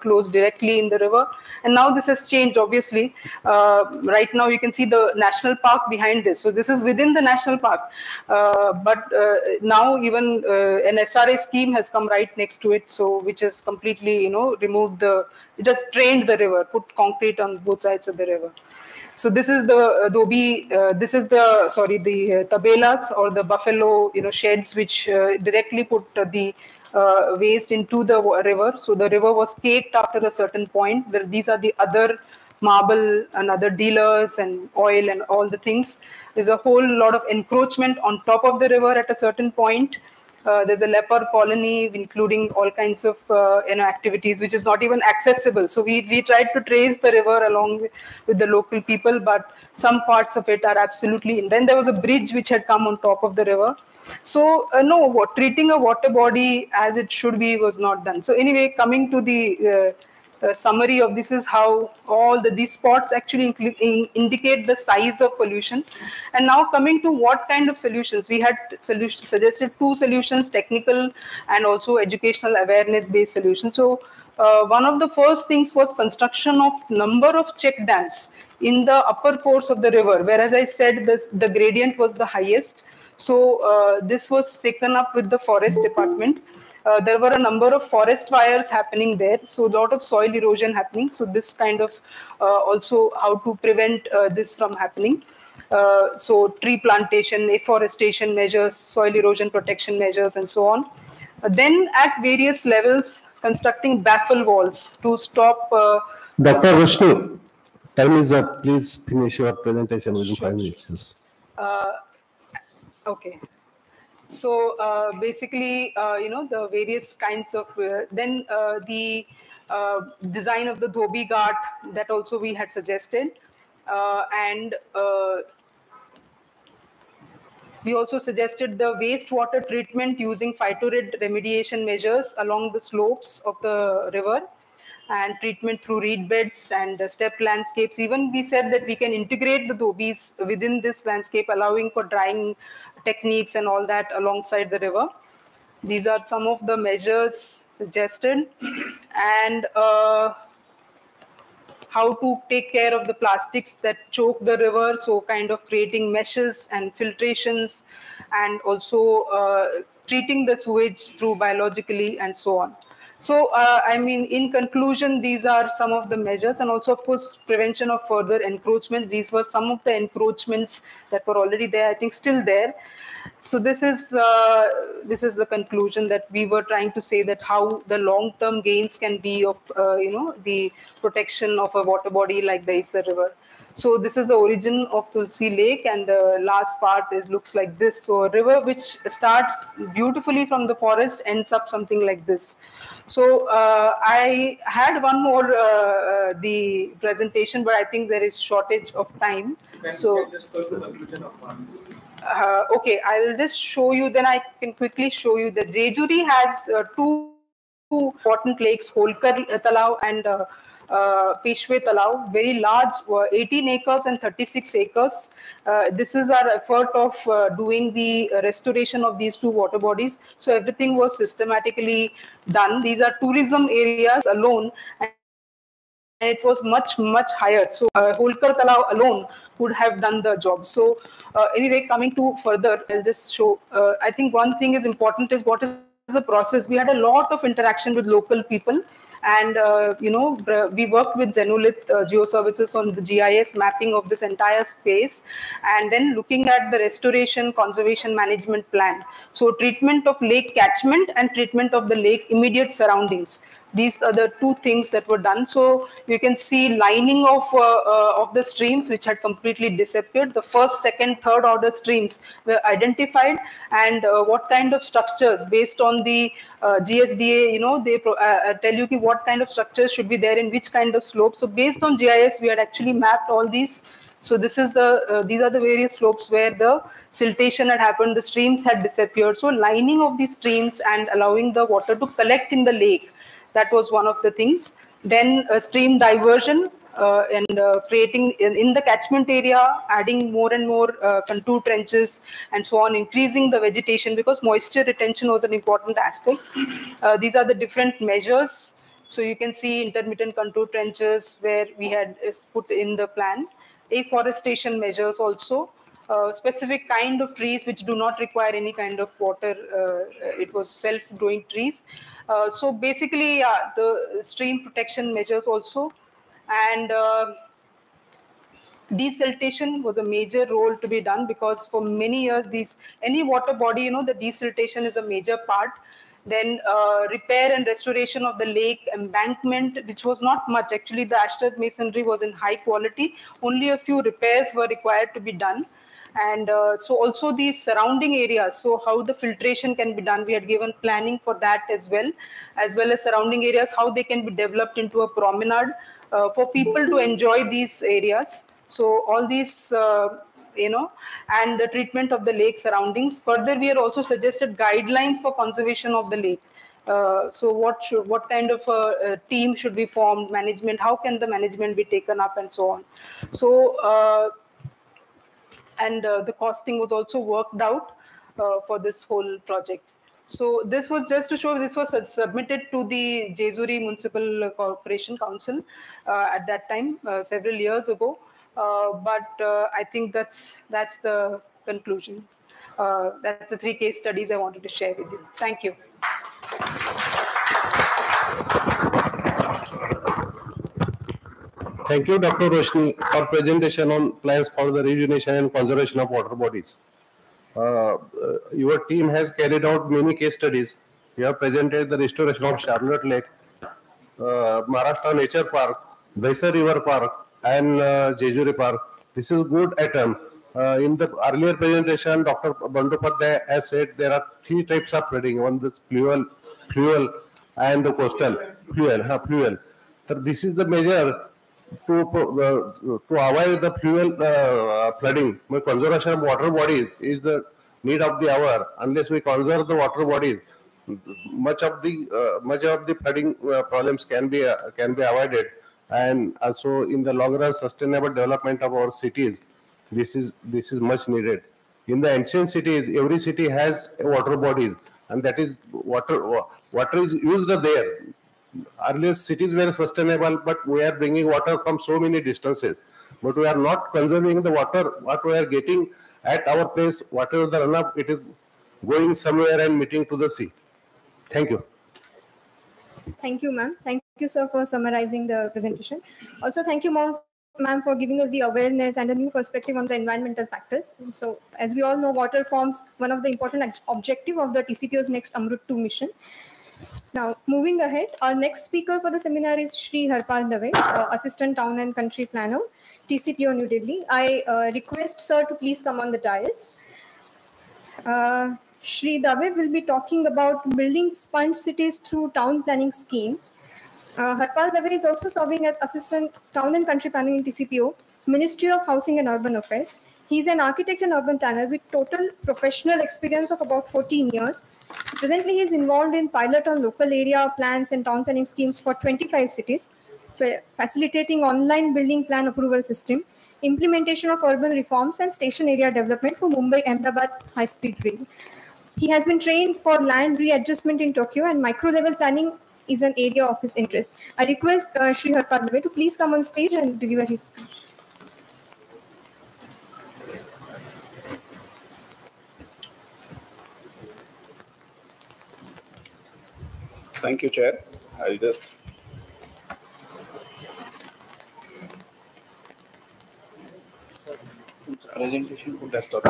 clothes directly in the river. And now this has changed, obviously. Right now you can see the national park behind this. So this is within the national park. But now even an SRA scheme has come right next to it, so which has completely, removed it has drained the river, put concrete on both sides of the river. So this is the the tabelas or the buffalo, sheds, which directly put the waste into the river. So the river was caked after a certain point. These are the other marble and other dealers and oil and all the things. There's a whole lot of encroachment on top of the river at a certain point. There's a leper colony, including all kinds of activities, which is not even accessible. So we tried to trace the river along with the local people, but some parts of it are absolutely. And then there was a bridge which had come on top of the river. So no, treating a water body as it should be was not done. So anyway, coming to the summary of this is how all these spots actually indicate the size of pollution. And now coming to what kind of solutions, we had suggested two solutions, technical and also educational awareness based solutions. So one of the first things was construction of number of check dams in the upper course of the river, where, as I said, the gradient was the highest. So this was taken up with the forest department. There were a number of forest fires happening there, so a lot of soil erosion happening. So this kind of also how to prevent this from happening. So tree plantation, afforestation measures, soil erosion protection measures, and so on. Then at various levels, constructing baffle walls to stop. Dr. Vishnu, time is up. Please finish your presentation within 5 minutes. Okay. So basically, the various kinds of, then the design of the dhobi ghat, that also we had suggested. And we also suggested the wastewater treatment using phytorid remediation measures along the slopes of the river, and treatment through reed beds and step landscapes. Even we said that we can integrate the dhobis within this landscape, allowing for drying techniques and all that alongside the river. These are some of the measures suggested. And how to take care of the plastics that choke the river, so kind of creating meshes and filtrations, and also treating the sewage through biologically, and so on. So, I mean, in conclusion, these are some of the measures, and also, of course, prevention of further encroachment. These were some of the encroachments that were already there, I think still there. So this is the conclusion that we were trying to say, that how the long-term gains can be of, the protection of a water body like the Dahisa River. So this is the origin of Tulsi Lake, and the last part looks like this. So a river which starts beautifully from the forest ends up something like this. So I had one more the presentation, but I think there is shortage of time. So just go to the conclusion of one. Okay, I will just show you. Then I can quickly show you that Jejuri has two important lakes, Holkar Talav and Peshwe Talao, very large, 18 acres and 36 acres. This is our effort of doing the restoration of these two water bodies. So everything was systematically done. These are tourism areas alone, and it was much, much higher. So Holkar Talao alone would have done the job. So anyway, coming to further, I'll just show, I think one thing is important is what is the process. We had a lot of interaction with local people. And, we worked with Zenolith Geoservices on the GIS mapping of this entire space, and then looking at the restoration conservation management plan. So treatment of lake catchment and treatment of the lake immediate surroundings. These are the two things that were done. So you can see lining of the streams which had completely disappeared. The first, second, third order streams were identified, and what kind of structures based on the GSDA, they tell you what kind of structures should be there in which kind of slope. So based on GIS, we had actually mapped all these. So this is these are the various slopes where the siltation had happened, the streams had disappeared. So lining of these streams and allowing the water to collect in the lake. That was one of the things. Then stream diversion and creating in the catchment area, adding more and more contour trenches and so on, increasing the vegetation because moisture retention was an important aspect. These are the different measures. So you can see intermittent contour trenches where we had put in the plan. Afforestation measures also. Specific kind of trees which do not require any kind of water. It was self-growing trees. So basically, the stream protection measures also, and desiltation was a major role to be done because for many years, any water body, the desiltation is a major part. Then repair and restoration of the lake embankment, which was not much. Actually, the ashtray masonry was in high quality. Only a few repairs were required to be done. And so also these surrounding areas, so how the filtration can be done, we had given planning for that as well as surrounding areas, how they can be developed into a promenade for people to enjoy these areas. So all these, and the treatment of the lake surroundings. Further, we had also suggested guidelines for conservation of the lake. So what kind of a team should be formed, management, how can the management be taken up and so on. So, and the costing was also worked out for this whole project. So this was just to show this was submitted to the Jejuri Municipal Corporation Council at that time, several years ago. But I think that's the conclusion. That's the 3 case studies I wanted to share with you. Thank you. Thank you, Dr. Roshni, for presentation on plans for the rejuvenation and conservation of water bodies. Your team has carried out many case studies. You have presented the restoration of Charlotte Lake, Maharashtra Nature Park, Dahisa River Park, and Jejuri Park. This is good attempt. In the earlier presentation, Dr. Bandyopadhyay has said there are 3 types of flooding. One is fluvial, and the coastal fluvial. So this is the measure to avoid the fluvial flooding. Conservation of water bodies is the need of the hour. Unless we conserve the water bodies, much of the flooding problems can be avoided, and also in the long run sustainable development of our cities. This is much needed. In the ancient cities, every city has water bodies, and that is water is used there. Earlier cities were sustainable, but we are bringing water from so many distances. But we are not conserving the water. What we are getting at our place, whatever the runoff, it is going somewhere and meeting to the sea. Thank you. Thank you, ma'am. Thank you, sir, for summarizing the presentation. Also, thank you, ma'am, for giving us the awareness and a new perspective on the environmental factors. And so, as we all know, water forms one of the important objective of the TCPO's next Amrut 2 mission. Now, moving ahead, our next speaker for the seminar is Shri Harpal Dave, Assistant Town and Country Planner, TCPO New Delhi. I request sir to please come on the dais. Shri Dave will be talking about building sponge cities through town planning schemes. Harpal Dave is also serving as Assistant Town and Country Planning in TCPO, Ministry of Housing and Urban Affairs. He is an architect and urban planner with total professional experience of about 14 years. Presently, he is involved in pilot on local area plans and town planning schemes for 25 cities. facilitating online building plan approval system, implementation of urban reforms, and station area development for Mumbai-Ahmedabad high-speed rail. He has been trained for land readjustment in Tokyo, and micro-level planning is an area of his interest. I request Shri Harpal Dubey to please come on stage and deliver his speech. Thank you, Chair. I'll just presentation को desktop.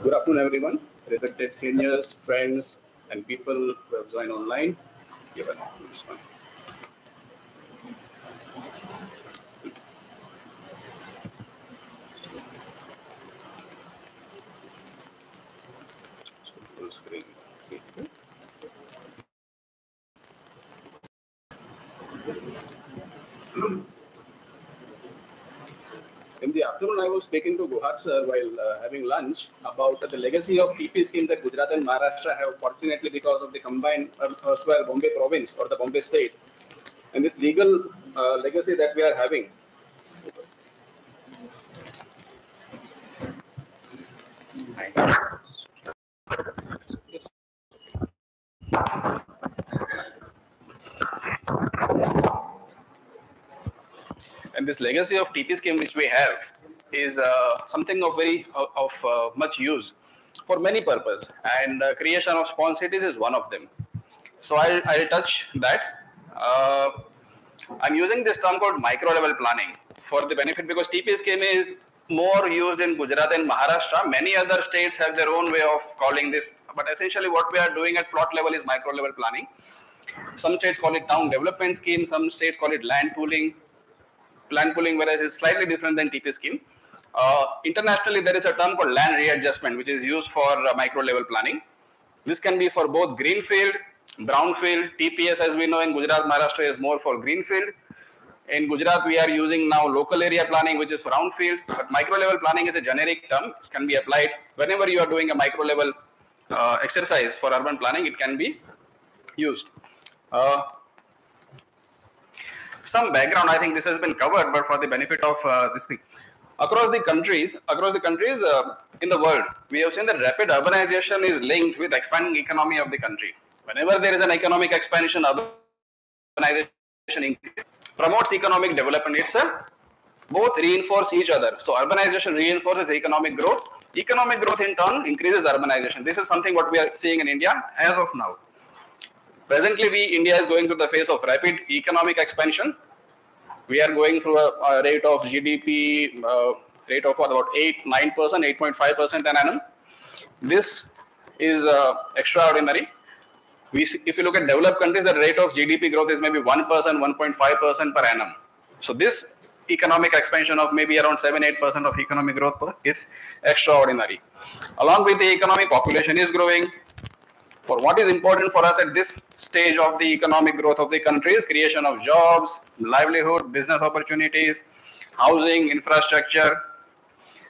Good afternoon, everyone. Respected seniors, friends, and people who have joined online. Given this one. So full screen. In the afternoon, I was speaking to Guhar sir while having lunch about the legacy of TP scheme that Gujarat and Maharashtra have, fortunately because of the combined Bombay province or the Bombay state, and this legal legacy that we are having. And this legacy of TP scheme which we have is something of much use for many purposes, and creation of spawn cities is one of them. So I'll touch that. I'm using this term called micro level planning for the benefit because TP scheme is more used in Gujarat and Maharashtra. Many other states have their own way of calling this, but essentially what we are doing at plot level is micro level planning. Some states call it town development scheme, some states call it land pooling, whereas it's slightly different than TP scheme. Internationally, there is a term called land readjustment, which is used for micro level planning. This can be for both greenfield, brownfield. TPS, as we know, in Gujarat, Maharashtra is more for greenfield. In Gujarat, we are using now local area planning, which is for brownfield. But micro level planning is a generic term. It can be applied whenever you are doing a micro level exercise for urban planning. It can be used. Some background, I think this has been covered, but for the benefit of this thing. Across the countries in the world, we have seen that rapid urbanization is linked with expanding economy of the country. Whenever there is an economic expansion, urbanization promotes economic development. It's both reinforce each other. So urbanization reinforces economic growth. Economic growth in turn increases urbanization. This is something what we are seeing in India as of now. Presently, India is going through the phase of rapid economic expansion. We are going through a rate of GDP rate of about 8-9%, 8.5% an annum. This is extraordinary. If you look at developed countries, the rate of GDP growth is maybe 1%, 1.5% per annum. So this economic expansion of maybe around 7-8% of economic growth is extraordinary. Along with the economy, population is growing. For what is important for us at this stage of the economic growth of the country is creation of jobs, livelihood, business opportunities, housing, infrastructure.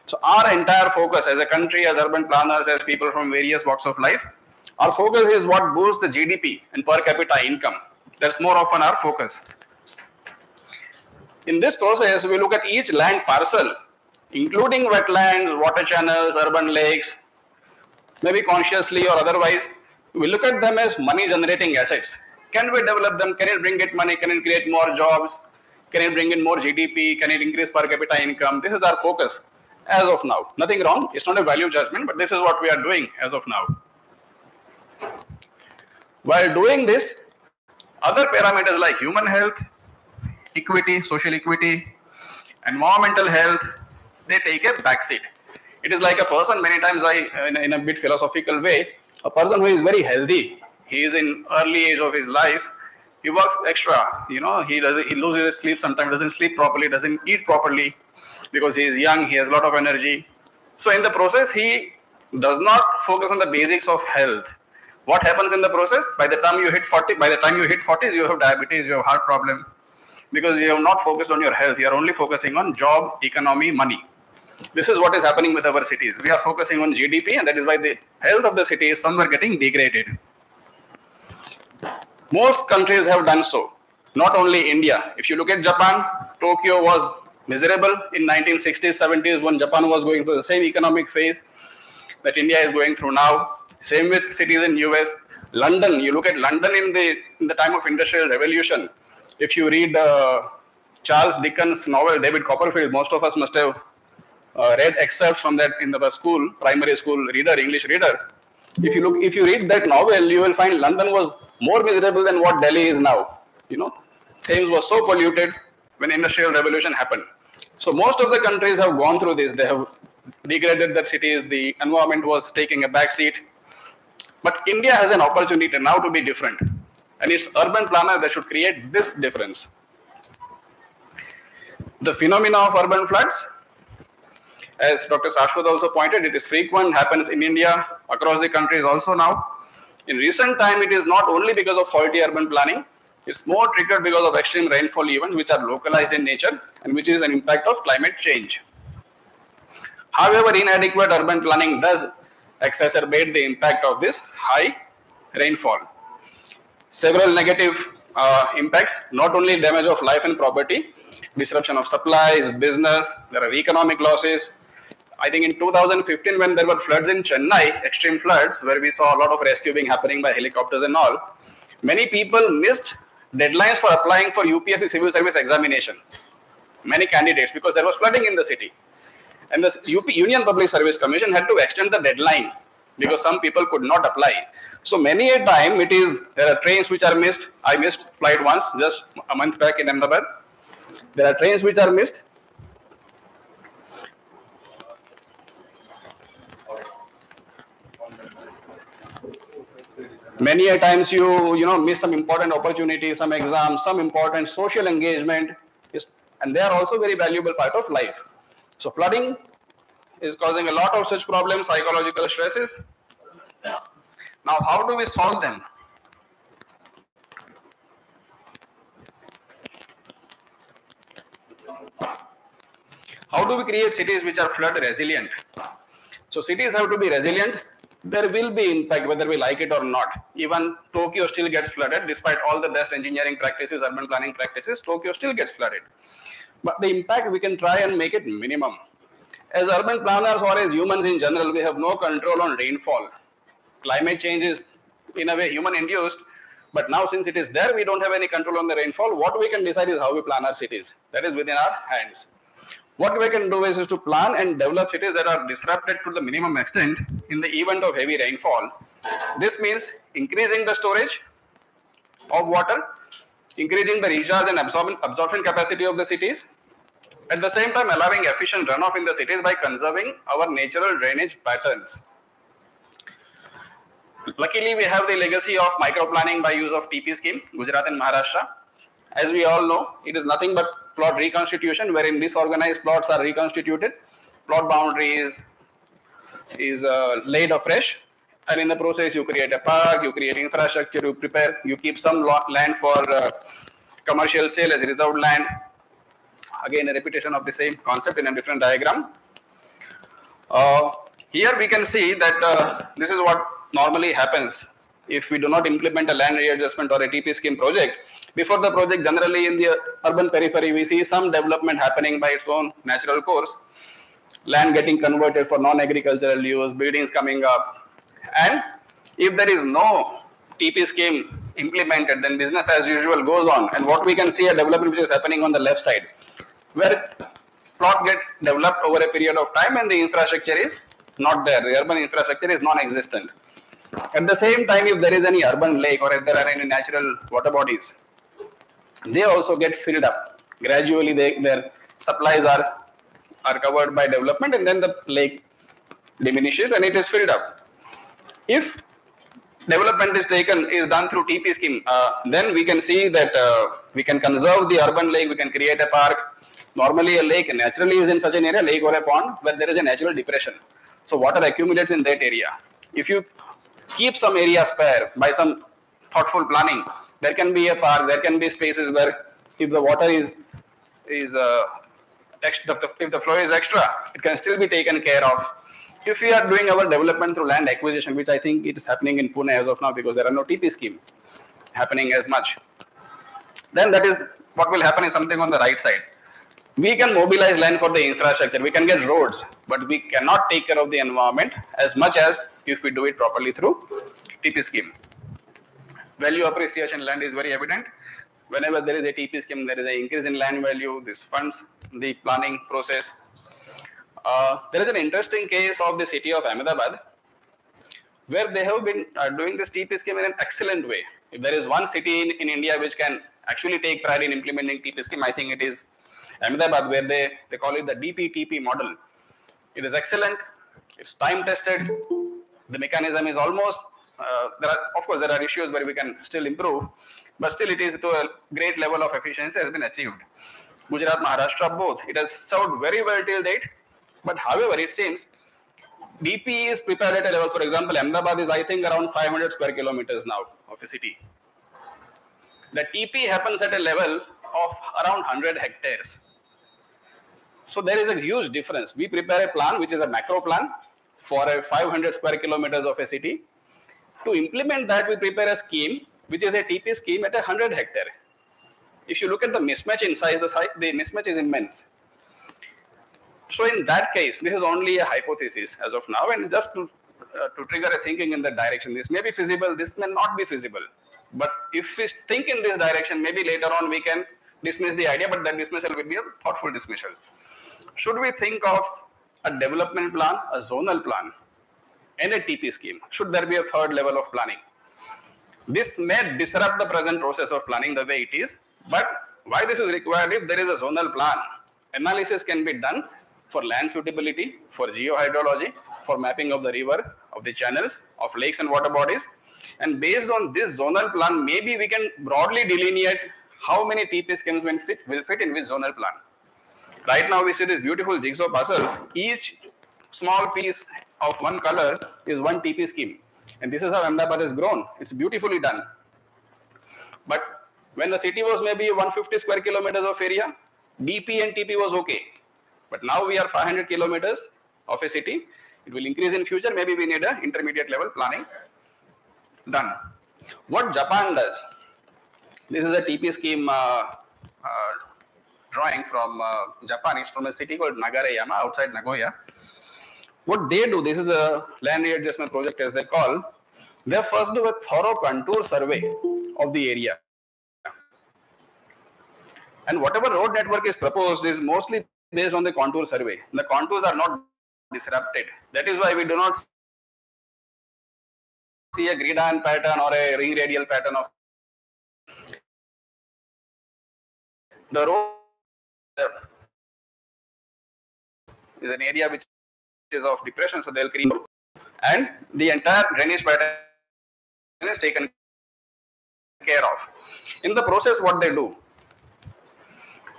So our entire focus as a country, as urban planners, as people from various walks of life, our focus is what boosts the GDP and per capita income. That's more often our focus. In this process, we look at each land parcel, including wetlands, water channels, urban lakes, maybe consciously or otherwise. We look at them as money generating assets. Can we develop them? Can it bring in money? Can it create more jobs? Can it bring in more GDP? Can it increase per capita income? This is our focus as of now. Nothing wrong. It's not a value judgment, but this is what we are doing as of now. While doing this, other parameters like human health, equity, social equity, environmental health, they take a backseat. It is like a person, many times in a bit philosophical way, a person who is very healthy, he is in early age of his life, he works extra, he loses his sleep sometimes, doesn't sleep properly, doesn't eat properly because he is young, he has a lot of energy. So in the process, he does not focus on the basics of health. What happens in the process? By the time you hit 40s, you have diabetes, you have heart problem, because you have not focused on your health. You are only focusing on job, economy, money. This is what is happening with our cities. We are focusing on GDP, and that is why the health of the city is somewhere getting degraded. Most countries have done so, not only India. If you look at Japan, Tokyo was miserable in 1960s, 70s when Japan was going through the same economic phase that India is going through now. Same with cities in US. London, you look at London in the time of Industrial Revolution. If you read Charles Dickens' novel, David Copperfield, most of us must have read excerpts from that in the school, primary school reader, English reader. If you read that novel, you will find London was more miserable than what Delhi is now. You know, Thames was so polluted when Industrial Revolution happened. So most of the countries have gone through this. They have degraded their cities. The environment was taking a back seat. But India has an opportunity now to be different. And it's urban planners that should create this difference. The phenomena of urban floods, as Dr. Shashwat also pointed, it is frequent, happens in India, across the countries also now. In recent time, it is not only because of faulty urban planning, it's more triggered because of extreme rainfall events which are localized in nature and which is an impact of climate change. However, inadequate urban planning does exacerbate the impact of this high rainfall. Several negative impacts, not only damage of life and property, disruption of supplies, business, there are economic losses. I think in 2015 when there were floods in Chennai, extreme floods, where we saw a lot of rescuing happening by helicopters and all, many people missed deadlines for applying for UPSC civil service examination. Many candidates, because there was flooding in the city. And the UP Union Public Service Commission had to extend the deadline because some people could not apply. So many a time there are trains which are missed. I missed flight once, just a month back in Ahmedabad. There are trains which are missed. Many a times you miss some important opportunities, some exams, some important social engagement, and they are also very valuable part of life. So flooding is causing a lot of such problems, psychological stresses. Now, how do we solve them? How do we create cities which are flood resilient? So cities have to be resilient. There will be impact whether we like it or not. Even Tokyo still gets flooded despite all the best engineering practices, urban planning practices, Tokyo still gets flooded. But the impact we can try and make it minimum. As urban planners or as humans in general, we have no control on rainfall. Climate change is in a way human induced, but now since it is there, we don't have any control on the rainfall. What we can decide is how we plan our cities. That is within our hands. What we can do is to plan and develop cities that are disrupted to the minimum extent in the event of heavy rainfall. This means increasing the storage of water, increasing the recharge and absorption capacity of the cities, at the same time allowing efficient runoff in the cities by conserving our natural drainage patterns. Luckily, we have the legacy of micro-planning by use of TP scheme, Gujarat and Maharashtra. As we all know, it is nothing but plot reconstitution, wherein disorganized plots are reconstituted, plot boundaries is laid afresh, and in the process you create a park, you create infrastructure, you keep some land for commercial sale as reserved land. Again, a repetition of the same concept in a different diagram. Here we can see that this is what normally happens if we do not implement a land readjustment or a TP scheme project. Before the project, generally in the urban periphery, we see some development happening by its own natural course. Land getting converted for non-agricultural use, buildings coming up. And if there is no TP scheme implemented, then business as usual goes on. And what we can see a development which is happening on the left side, where plots get developed over a period of time and the infrastructure is not there. The urban infrastructure is non-existent. At the same time, if there is any urban lake or if there are any natural water bodies, they also get filled up. Gradually, their supplies are covered by development, and then the lake diminishes and it is filled up. If development is done through TP scheme, then we can see that we can conserve the urban lake, we can create a park. Normally, a lake naturally is in such an area, lake or a pond, where there is a natural depression. So water accumulates in that area. If you keep some area spare by some thoughtful planning, there can be a park, there can be spaces where if the water if the flow is extra, it can still be taken care of. If we are doing our development through land acquisition, which I think it is happening in Pune as of now because there are no TP scheme, happening as much. Then that is what will happen is something on the right side. We can mobilize land for the infrastructure, we can get roads, but we cannot take care of the environment as much as if we do it properly through TP scheme. Value appreciation land is very evident. Whenever there is a TP scheme, there is an increase in land value. This funds the planning process. There is an interesting case of the city of Ahmedabad, where they have been doing this TP scheme in an excellent way. If there is one city in India which can actually take pride in implementing TP scheme, I think it is Ahmedabad, where they call it the DPTP model. It is excellent. It's time tested. The mechanism is almost, of course, there are issues where we can still improve, but still it is to a great level of efficiency has been achieved. Gujarat, Maharashtra, both. It has served very well till date, but however, it seems DP is prepared at a level, for example, Ahmedabad is I think around 500 square kilometers now of a city. The TP happens at a level of around 100 hectares. So there is a huge difference. We prepare a plan which is a macro plan for a 500 square kilometers of a city. To implement that, we prepare a scheme which is a TP scheme at 100 hectare. If you look at the mismatch in size, the mismatch is immense. So in that case, this is only a hypothesis as of now, and just to trigger a thinking in that direction. This may be feasible, this may not be feasible. But if we think in this direction, maybe later on we can dismiss the idea, but that dismissal will be a thoughtful dismissal. Should we think of a development plan, a zonal plan, and a TP scheme? Should there be a third level of planning? This may disrupt the present process of planning the way it is, but why this is required? If there is a zonal plan, analysis can be done for land suitability, for geohydrology, for mapping of the river, of the channels, of lakes and water bodies. And based on this zonal plan, maybe we can broadly delineate how many TP schemes will fit in which zonal plan. Right now we see this beautiful jigsaw puzzle. Each small piece of one color is one TP scheme. And this is how Ahmedabad has grown. It's beautifully done. But when the city was maybe 150 square kilometers of area, DP and TP was okay. But now we are 500 kilometers of a city. It will increase in future. Maybe we need an intermediate level planning done. What Japan does, this is a TP scheme drawing from Japan. It's from a city called Nagareyama outside Nagoya. What they do, this is a land readjustment project as they call. They first do a thorough contour survey of the area. And whatever road network is proposed is mostly based on the contour survey. The contours are not disrupted. That is why we do not see a gridiron pattern or a ring radial pattern of the road is an area which is of depression, so they'll create, and the entire drainage pattern is taken care of. In the process, what they do,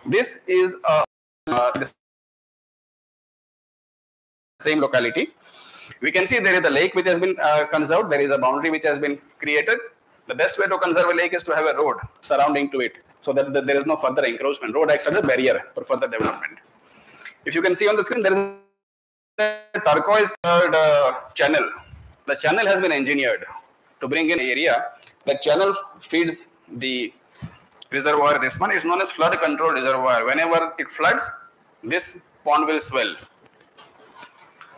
this is the same locality. We can see there is a lake which has been conserved. There is a boundary which has been created. The best way to conserve a lake is to have a road surrounding to it, so that there is no further encroachment. Road acts as a barrier for further development. If you can see on the screen, there is a turquoise channel. The channel has been engineered to bring in area. The channel feeds the reservoir. This one is known as flood control reservoir. Whenever it floods, this pond will swell.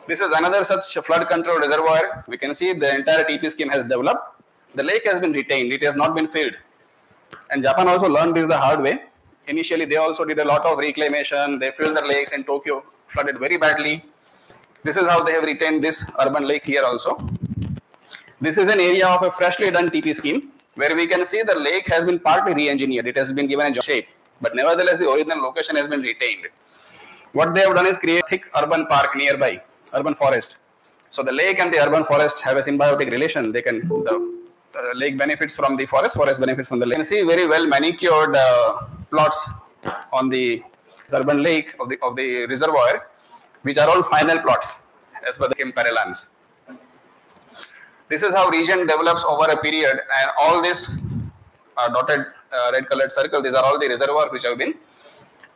This is another such flood control reservoir. We can see the entire TP scheme has developed. The lake has been retained. It has not been filled. And Japan also learned this the hard way. Initially, they also did a lot of reclamation. They filled the lakes in Tokyo, flooded very badly. This is how they have retained this urban lake here also. This is an area of a freshly done TP scheme, where we can see the lake has been partly re-engineered. It has been given a shape, but nevertheless, the original location has been retained. What they have done is create a thick urban park nearby, urban forest. So the lake and the urban forest have a symbiotic relation. They can, the lake benefits from the forest, forest benefits from the lake. You can see very well manicured plots on the urban lake of the reservoir, which are all final plots as per the parallels. This is how region develops over a period, and all this dotted red colored circle, these are all the reservoirs which have been.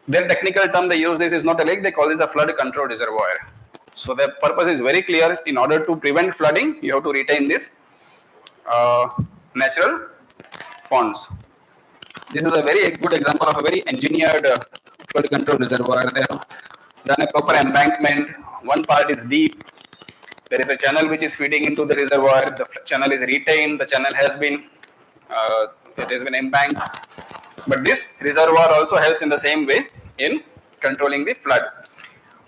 Their technical term they use this is not a lake, they call this a flood control reservoir. So the purpose is very clear. In order to prevent flooding, you have to retain this natural ponds. This is a very good example of a very engineered flood control reservoir. They have done a proper embankment. One part is deep. There is a channel which is feeding into the reservoir. The channel is retained. The channel has been embanked. But this reservoir also helps in the same way in controlling the flood.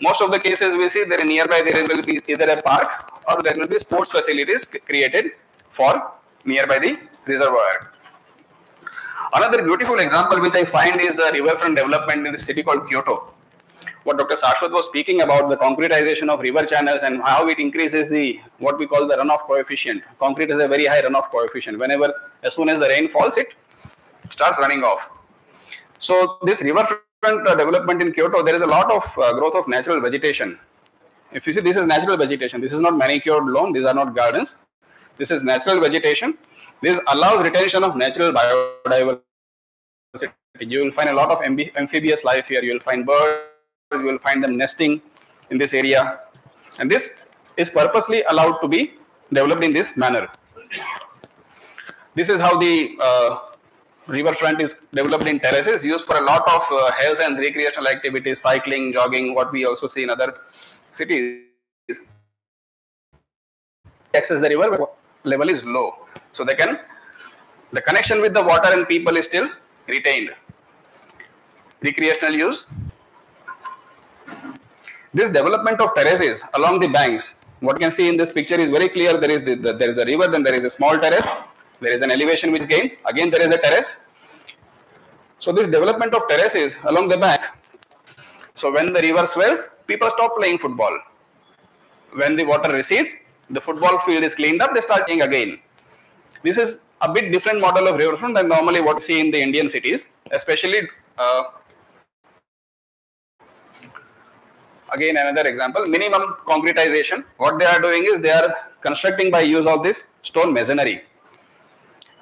Most of the cases we see there nearby there will be either a park or there will be sports facilities created for nearby the reservoir. Another beautiful example which I find is the riverfront development in the city called Kyoto. What Dr. Shashwat was speaking about, the concretization of river channels and how it increases the what we call the runoff coefficient. Concrete has a very high runoff coefficient. As soon as the rain falls, it starts running off. So this riverfront development in Kyoto, there is a lot of growth of natural vegetation. If you see, this is natural vegetation. This is not manicured lawn. These are not gardens. This is natural vegetation. This allows retention of natural biodiversity. You will find a lot of amphibious life here. You will find birds. You will find them nesting in this area. And this is purposely allowed to be developed in this manner. This is how the riverfront is developed in terraces, used for a lot of health and recreational activities, cycling, jogging, what we also see in other cities. Access the river level is low. So the connection with the water and people is still retained. Recreational use. This development of terraces along the banks, what you can see in this picture is very clear. There is a river, then there is a small terrace. There is an elevation which is gained. Again, there is a terrace. So this development of terraces along the bank. So when the river swells, people stop playing football. When the water recedes, the football field is cleaned up, they start playing again. This is a bit different model of riverfront than normally what we see in the Indian cities, especially again another example, minimum concretization. What they are doing is they are constructing by use of this stone masonry.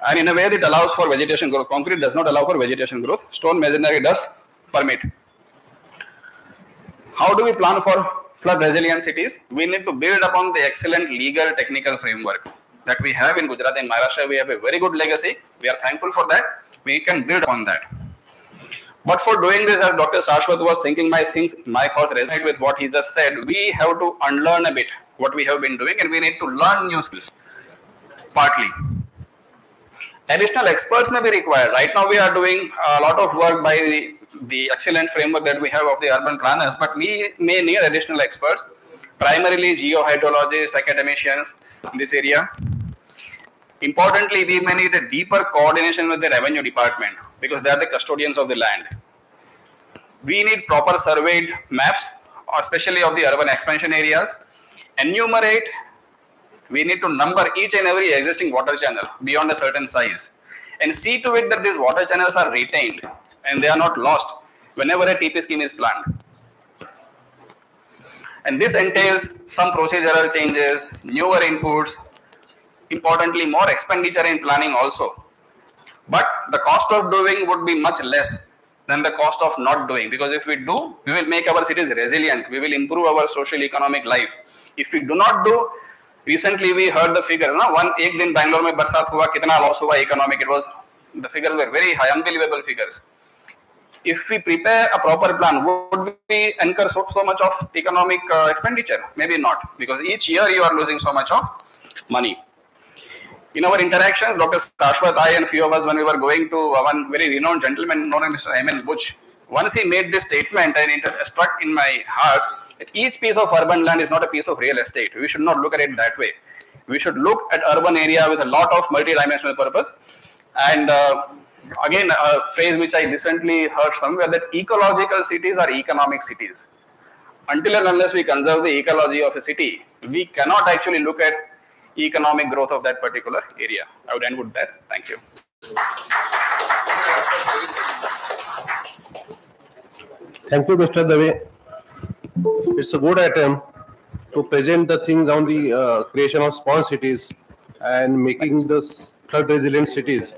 And in a way that allows for vegetation growth. Concrete does not allow for vegetation growth. Stone masonry does permit. How do we plan for flood resilient cities? We need to build upon the excellent legal technical framework that we have in Gujarat and Maharashtra. We have a very good legacy. We are thankful for that. We can build on that. But for doing this, as Dr. Shashwat was thinking, my thoughts resonate with what he just said. We have to unlearn a bit what we have been doing, and we need to learn new skills, partly. Additional experts may be required. Right now we are doing a lot of work by the excellent framework that we have of the urban planners, but we may need additional experts, primarily geohydrologists, academicians in this area. Importantly, we may need a deeper coordination with the revenue department because they are the custodians of the land. We need proper surveyed maps, especially of the urban expansion areas. Enumerate. We need to number each and every existing water channel beyond a certain size and see to it that these water channels are retained and they are not lost whenever a TP scheme is planned. And this entails some procedural changes, newer inputs, importantly more expenditure in planning also. But the cost of doing would be much less than the cost of not doing, because if we do, we will make our cities resilient, we will improve our social economic life. If we do not do, recently we heard the figures, na? Ek din Bangalore mein barsat hua, kitna loss hua economic, the figures were very high, unbelievable figures. If we prepare a proper plan, would we incur so much of economic expenditure? Maybe not, because each year you are losing so much of money. In our interactions, Dr. Shashwat, I and few of us, when we were going to one very renowned gentleman known as Mr. M.N. Bush, once he made this statement and it struck in my heart that each piece of urban land is not a piece of real estate. We should not look at it that way. We should look at urban area with a lot of multidimensional purpose. And again, a phrase which I recently heard somewhere, that ecological cities are economic cities. Until and unless we conserve the ecology of a city, we cannot actually look at economic growth of that particular area. I would end with that. Thank you. Thank you, Mr. Dave. It's a good attempt to present the things on the creation of small cities and making the flood resilient cities.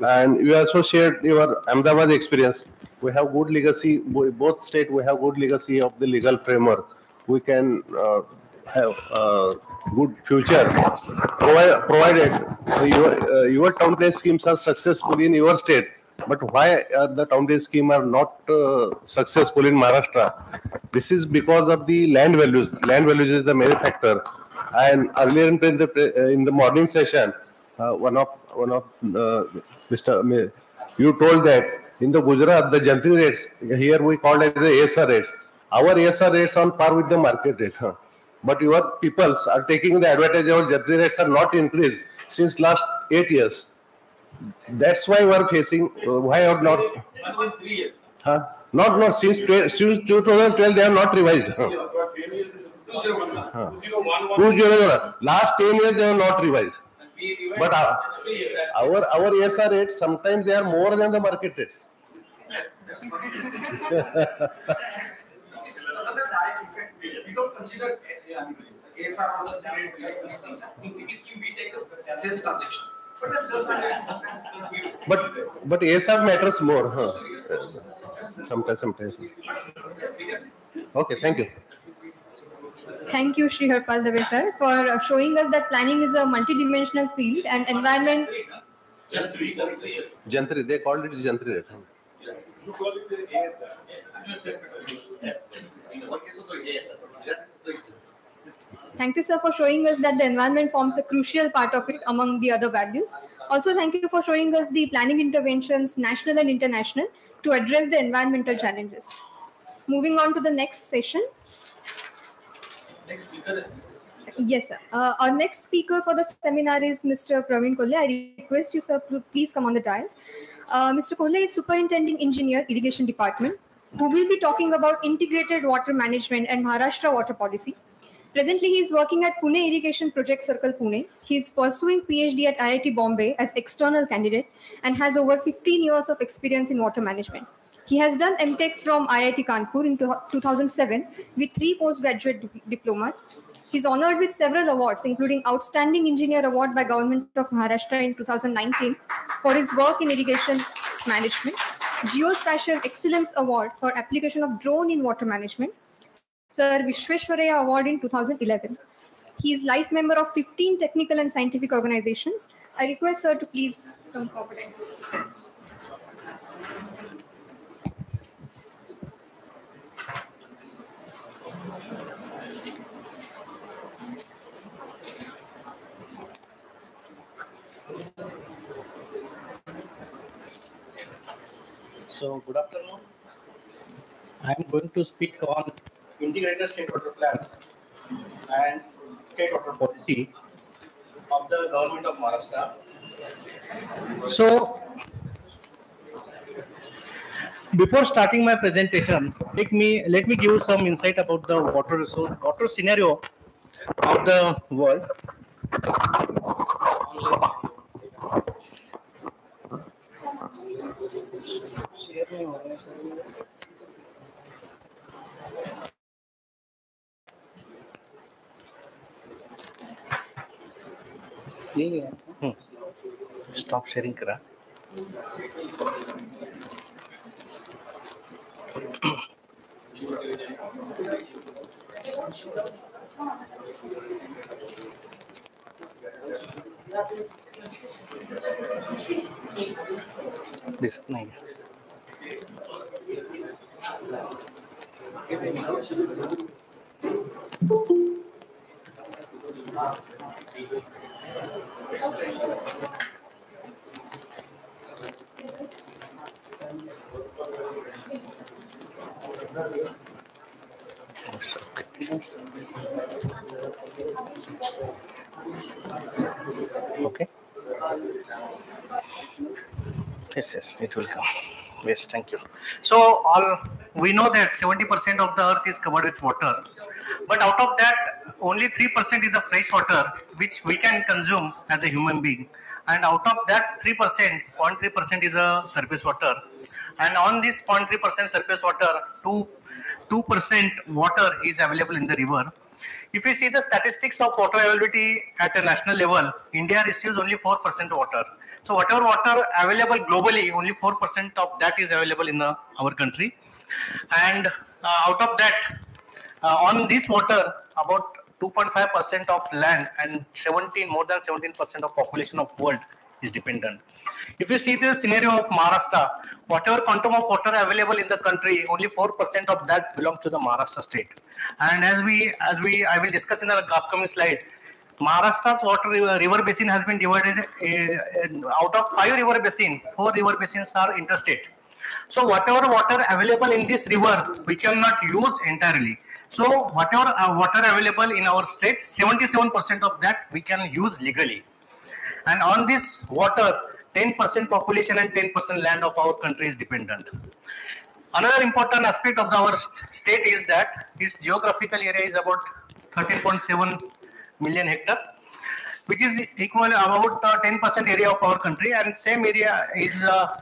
And you also shared your Ahmedabad experience. We have good legacy, both states we have good legacy of the legal framework. We can have good future, provided your town place schemes are successful in your state. But why the town place scheme are not successful in Maharashtra? This is because of the land values. Land values is the main factor. And earlier in the morning session, one of Mr. You told that in the Gujarat the Jantri rates, here we call it the ASR rates. Our ASR rates on par with the market rate. But your peoples are taking the advantage of Jantri rates are not increased since last 8 years. That's why we are facing. Why or not? Not since 2012 they have not revised. 2011. Last 10 years they have not revised. But our ASR rates sometimes they are more than the market rates. We don't consider ASR on the direct scheme. In the scheme we take the sales transaction. But ASR matters more. Sometimes. Okay, thank you. Thank you, Shri Harpal Dave sir, for showing us that planning is a multidimensional field and environment. Jantri, they called it Jantri rate. You call it the ASR. Thank you, sir, for showing us that the environment forms a crucial part of it among the other values. Also, thank you for showing us the planning interventions, national and international, to address the environmental challenges. Moving on to the next session. Next speaker. Yes, sir. Our next speaker for the seminar is Mr. Praveen Kolle. I request you, sir, to please come on the dais. Mr. Kolle is Superintending Engineer, Irrigation Department, who will be talking about integrated water management and Maharashtra water policy. Presently, he is working at Pune Irrigation Project Circle, Pune. He is pursuing PhD at IIT Bombay as external candidate and has over 15 years of experience in water management. He has done MTech from IIT Kanpur in 2007 with 3 postgraduate diplomas. He is honored with several awards, including Outstanding Engineer Award by Government of Maharashtra in 2019 for his work in irrigation management, Geospatial Excellence Award for application of drone in water management, Sir Vishweshwaraya Award in 2011. He is life member of 15 technical and scientific organizations. I request sir to please come forward. So, good afternoon. I am going to speak on integrated state water plan and state water policy of the government of Maharashtra. So, before starting my presentation, let me give you some insight about the water scenario of the world. Stop sharing kara. This nahi. Okay. Yes, it will come. Yes, thank you. So, we know that 70% of the earth is covered with water, but out of that, only 3% is the fresh water which we can consume as a human being, and out of that 3%, 0.3% is a surface water, and on this 0.3% surface water, 2% water is available in the river. If you see the statistics of water availability at a national level, India receives only 4% water. So whatever water available globally, only 4% of that is available in our country. And out of that, on this water, about 2.5% of land and more than 17% of population of world is dependent. If you see the scenario of Maharashtra, whatever quantum of water available in the country, only 4% of that belongs to the Maharashtra state. And I will discuss in the upcoming slide, Maharashtra's river basin has been divided out of 5 river basins. 4 river basins are interstate. So whatever water available in this river, we cannot use entirely. So whatever water available in our state, 77% of that we can use legally. And on this water, 10% population and 10% land of our country is dependent. Another important aspect of our state is that its geographical area is about 13.7 million hectare, which is equal about 10% area of our country, and same area is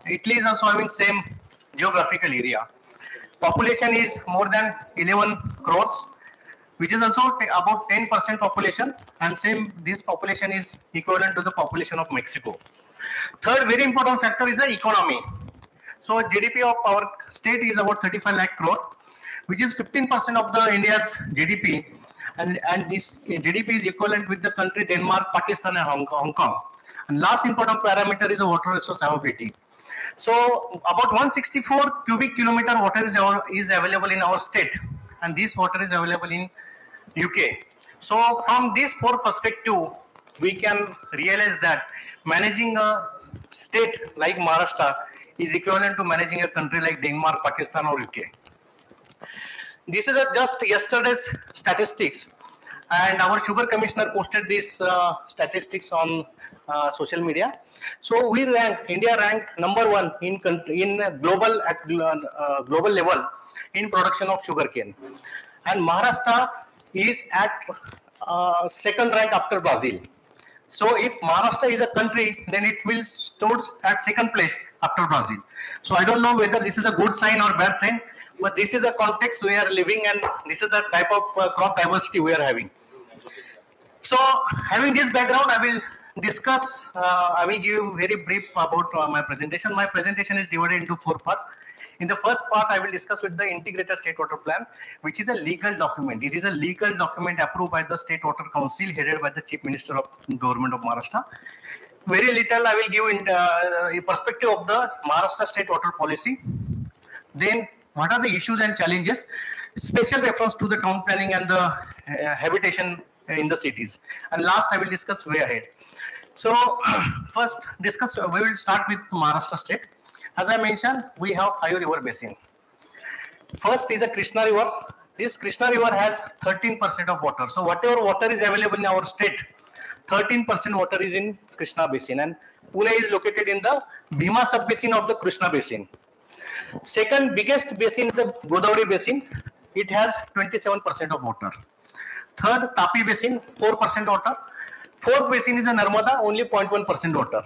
Italy is also having same geographical area. Population is more than 11 crores, which is also about 10% population, and same this population is equivalent to the population of Mexico. Third very important factor is the economy. So GDP of our state is about 35 lakh crore, which is 15% of the India's GDP, and this GDP is equivalent with the country Denmark, Pakistan and Hong Kong. And last important parameter is the water resource availability. So about 164 cubic kilometer water is available in our state, and this water is available in UK. So from these 4 perspectives, we can realize that managing a state like Maharashtra is equivalent to managing a country like Denmark, Pakistan or UK. This is just yesterday's statistics, and our sugar commissioner posted these statistics on social media. So India ranked #1 in global at global level in production of sugarcane, and Maharashtra is at second rank after Brazil. So if Maharashtra is a country, then it will stood at second place after Brazil. So I don't know whether this is a good sign or bad sign, but this is a context we are living, and this is the type of crop diversity we are having. So having this background, I will discuss, I will give very brief about my presentation. My presentation is divided into 4 parts. In the first part, I will discuss with the Integrated State Water Plan, which is a legal document. It is a legal document approved by the State Water Council, headed by the Chief Minister of the Government of Maharashtra. Very little I will give in a perspective of the Maharashtra State Water Policy. Then, what are the issues and challenges? Special reference to the town planning and the habitation in the cities. And last, I will discuss way ahead. So, first, we will start with Maharashtra State. As I mentioned, we have 5 river basins. First is the Krishna River. This Krishna River has 13% of water. So whatever water is available in our state, 13% water is in Krishna Basin, and Pune is located in the Bhima sub-basin of the Krishna Basin. Second biggest basin is the Godavari Basin. It has 27% of water. Third, Tapi Basin, 4% water. Fourth basin is the Narmada, only 0.1% water.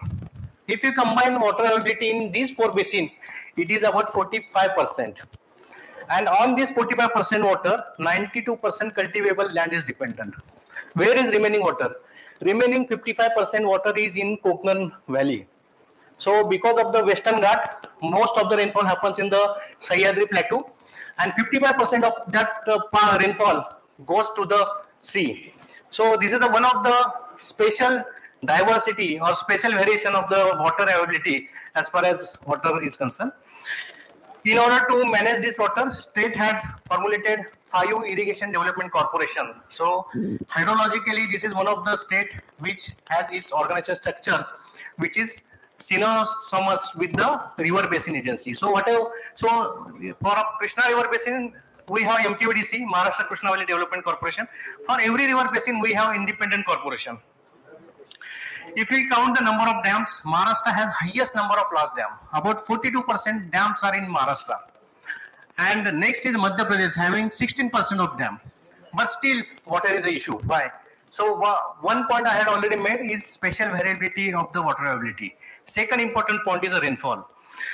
If you combine water availability in these 4 basins, it is about 45%. And on this 45% water, 92% cultivable land is dependent. Where is remaining water? Remaining 55% water is in Konkan Valley. So because of the Western Ghat, most of the rainfall happens in the Sahyadri Plateau, and 55% of that rainfall goes to the sea. So this is one of the special diversity or special variation of the water availability as far as water is concerned. In order to manage this water, state had formulated 5 irrigation development corporation. So hydrologically, this is one of the state which has its organization structure, which is synonymous with the river basin agency. So for Krishna River Basin, we have MKVDC, Maharashtra Krishna Valley Development Corporation. For every river basin, we have independent corporation. If we count the number of dams, Maharashtra has highest number of large dams. About 42% dams are in Maharashtra. And the next is Madhya Pradesh, having 16% of dam. But still, water is the issue. Why? So one point I had already made is special variability of the water availability. Second important point is the rainfall.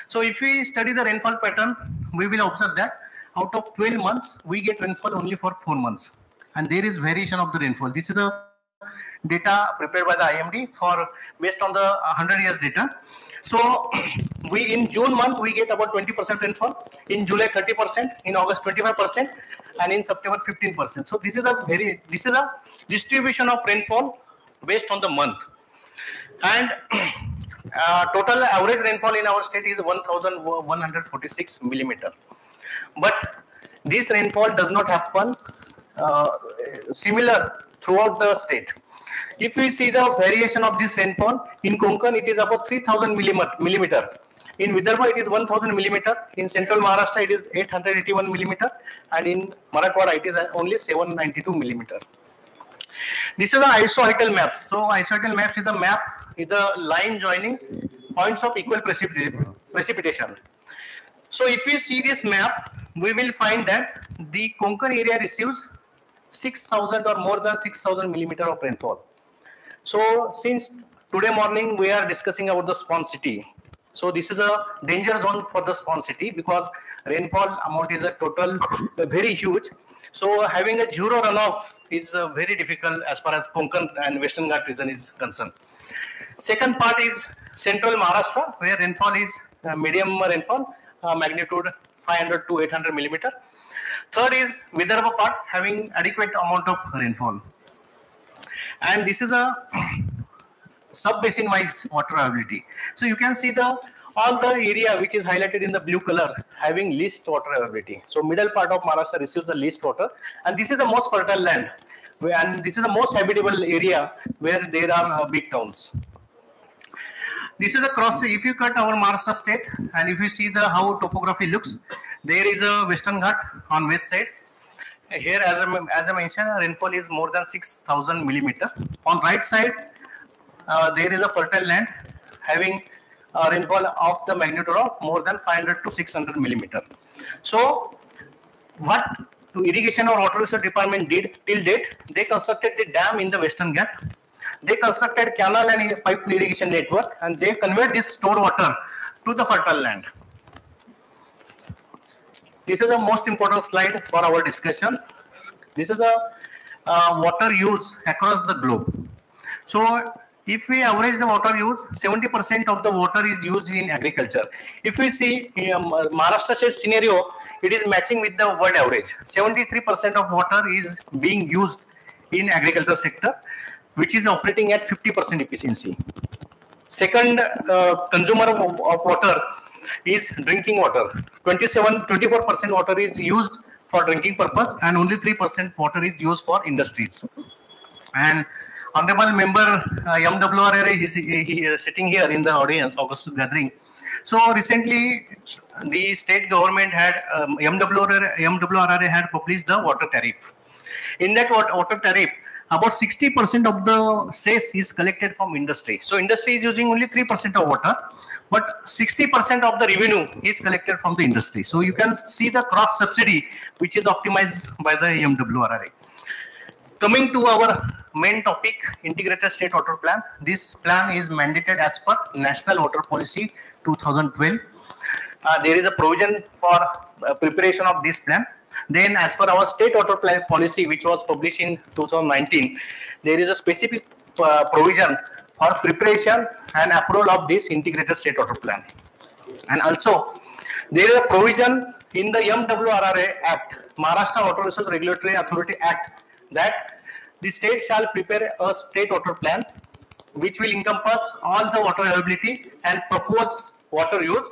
So if we study the rainfall pattern, we will observe that out of 12 months, we get rainfall only for 4 months. And there is variation of the rainfall. This is the data prepared by the IMD based on the 100 years data. So in June month, we get about 20% rainfall. In July, 30%. In August, 25%. and in September 15%. So this is a distribution of rainfall based on the month. And total average rainfall in our state is 1,146 millimeter. But this rainfall does not happen similar throughout the state. If we see the variation of this rainfall, in Konkan it is about 3,000 millimeter. In Vidarbha it is 1,000 millimeter. In central Maharashtra it is 881 millimeter. And in Marathwada it is only 792 millimeter. This is the isoidal map. So isoidal map is a map with a line joining points of equal precipitation. So if we see this map, we will find that the Konkan area receives 6,000 or more than 6,000 millimeter of rainfall. So since today morning we are discussing about the spawn city. So this is a danger zone for the spawn city because rainfall amount is a total very huge. So having a zero runoff is very difficult as far as Konkan and Western Ghat region is concerned. Second part is central Maharashtra, where rainfall is medium rainfall, magnitude 500 to 800 millimeter. Third is Vidarbha part, having adequate amount of rainfall. And this is a sub-basin wise water availability. So you can see all the area which is highlighted in the blue color having least water availability. So middle part of Maharashtra receives the least water, and this is the most fertile land, and this is the most habitable area where there are big towns. This is a cross. If you cut our Maharashtra state and if you see how topography looks, there is a Western Ghat on west side. Here, as I mentioned, rainfall is more than 6,000 millimeter. On right side, there is a fertile land having rainfall of the magnitude of more than 500 to 600 millimeter. So, what irrigation or water resource department did till date? They constructed the dam in the Western Ghat. They constructed canal and pipe irrigation network, and they convert this stored water to the fertile land. This is the most important slide for our discussion. This is the water use across the globe. So, if we average the water use, 70% of the water is used in agriculture. If we see Maharashtra state scenario, it is matching with the world average. 73% of water is being used in agriculture sector, which is operating at 50% efficiency. Second consumer of water is drinking water. 24% water is used for drinking purpose, and only 3% water is used for industries. And honorable member MWRA is sitting here in the audience, August gathering. So recently, the state government had MWRA had published the water tariff. In that water tariff, about 60% of the cess is collected from industry. So industry is using only 3% of water, but 60% of the revenue is collected from the industry. So you can see the cross subsidy, which is optimized by the MWRA. Coming to our main topic, Integrated State Water Plan. This plan is mandated as per National Water Policy 2012. There is a provision for preparation of this plan. Then as per our state water plan policy, which was published in 2019, there is a specific provision for preparation and approval of this integrated state water plan. And also there is a provision in the MWRA Act, Maharashtra Water Resource Regulatory Authority Act, that the state shall prepare a state water plan which will encompass all the water availability and propose water use,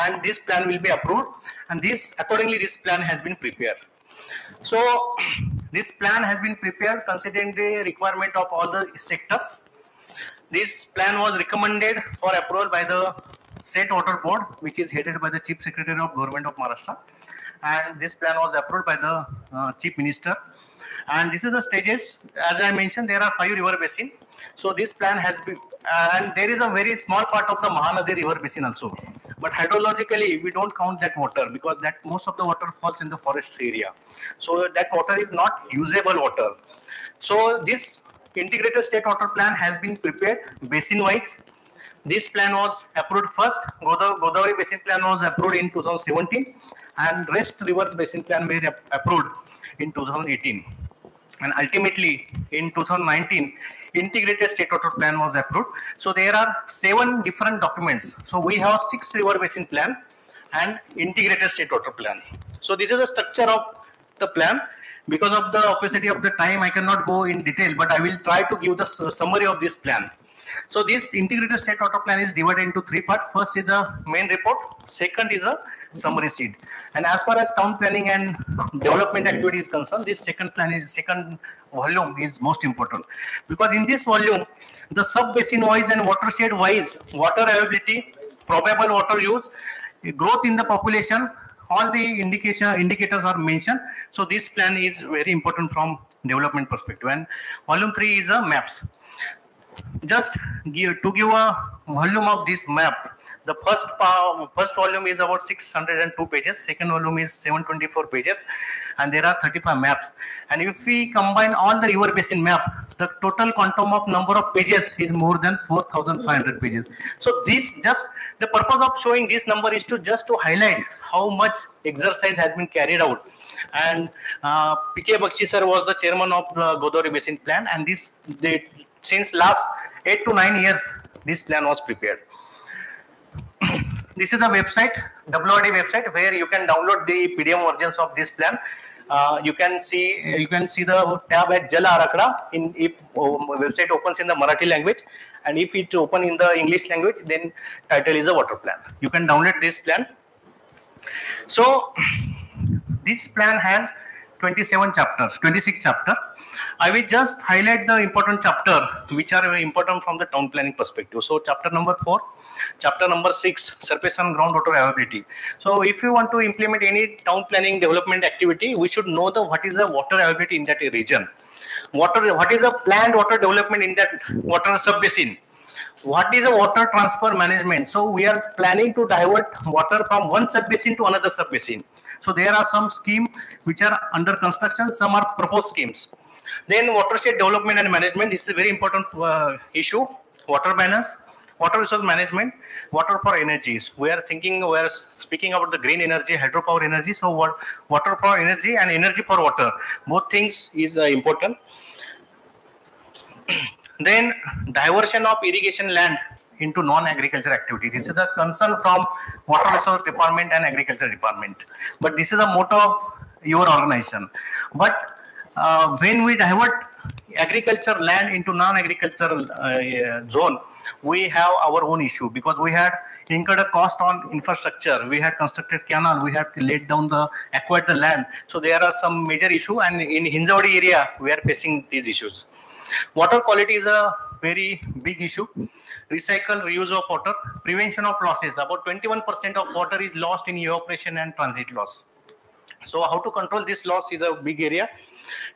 and this plan will be approved, and accordingly this plan has been prepared. So this plan has been prepared considering the requirement of all the sectors. This plan was recommended for approval by the State Water Board, which is headed by the Chief Secretary of Government of Maharashtra, and this plan was approved by the Chief Minister. And this is the stages. As I mentioned, there are 5 river basins. So this plan has been, and there is a very small part of the Mahanadi river basin also. But hydrologically, we don't count that water because that most of the water falls in the forest area. So that water is not usable water. So this integrated state water plan has been prepared basin-wise. This plan was approved first. Godavari basin plan was approved in 2017, and rest river basin plan were approved in 2018. And ultimately, in 2019, integrated state water plan was approved. So there are 7 different documents. So we have 6 river basin plan and integrated state water plan. So this is the structure of the plan. Because of the opacity of the time, I cannot go in detail, but I will try to give the summary of this plan. So this integrated state water plan is divided into three parts. First is the main report, second is a summary sheet. And as far as town planning and development activity is concerned, this second volume is most important. Because in this volume, the sub-basin wise and watershed wise, water availability, probable water use, growth in the population, all the indicators are mentioned. So this plan is very important from development perspective. And volume 3 is a maps. Just to give a volume of this map, the first volume is about 602 pages, second volume is 724 pages, and there are 35 maps. And if we combine all the river basin map, the total quantum of number of pages is more than 4,500 pages. So this just the purpose of showing this number is to highlight how much exercise has been carried out. And P.K. Bakshi sir was the chairman of Godavari Basin Plan, and since last 8 to 9 years, this plan was prepared. This is a website, WRD website, where you can download the PDF versions of this plan. You can see the tab at Jal Arakda if website opens in the Marathi language, and if it open in the English language, then title is a water plan. You can download this plan. So this plan has 26 chapters. I will just highlight the important chapter which are very important from the town planning perspective. So chapter number 4, chapter number 6, surface and groundwater availability. So if you want to implement any town planning development activity, we should know what is the water availability in that region. What is the planned water development in that water sub-basin? What is a water transfer management? So we are planning to divert water from one sub-basin to another sub-basin. So there are some schemes which are under construction, some are proposed schemes. Then watershed development and management is a very important issue. Water balance, water resource management, water for energies. We are speaking about the green energy, hydropower energy. So water for energy and energy for water, both things is important. Then diversion of irrigation land into non-agriculture activities. This is a concern from Water Resource Department and Agriculture Department. But this is a motto of your organization. But when we divert agriculture land into non-agricultural zone, we have our own issue, because we had incurred a cost on infrastructure. We had constructed canal, we had acquired the land. So there are some major issue, and in Hinjawadi area, we are facing these issues. Water quality is a very big issue. Recycle, reuse of water, prevention of losses. About 21% of water is lost in evaporation and transit loss. So how to control this loss is a big area.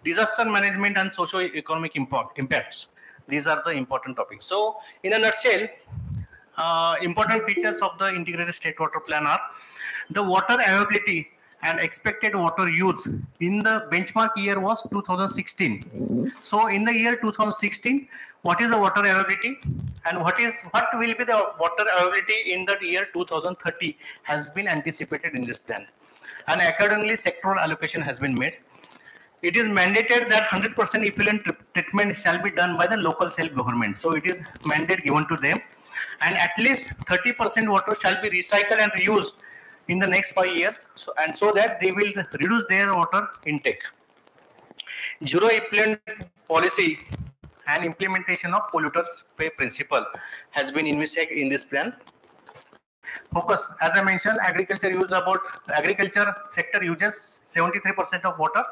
Disaster management and socio-economic impacts. These are the important topics. So in a nutshell, important features of the integrated state water plan are the water availability and expected water use in the benchmark year was 2016. So in the year 2016, what is the water availability and what will be the water availability in the year 2030 has been anticipated in this plan. And accordingly, sectoral allocation has been made. It is mandated that 100% effluent treatment shall be done by the local self-government. So it is mandate given to them. And at least 30% water shall be recycled and reused in the next 5 years, so that they will reduce their water intake. Zero effluent policy and implementation of polluters pay principle has been investigated in this plan. Focus, as I mentioned, agriculture sector uses 73% of water,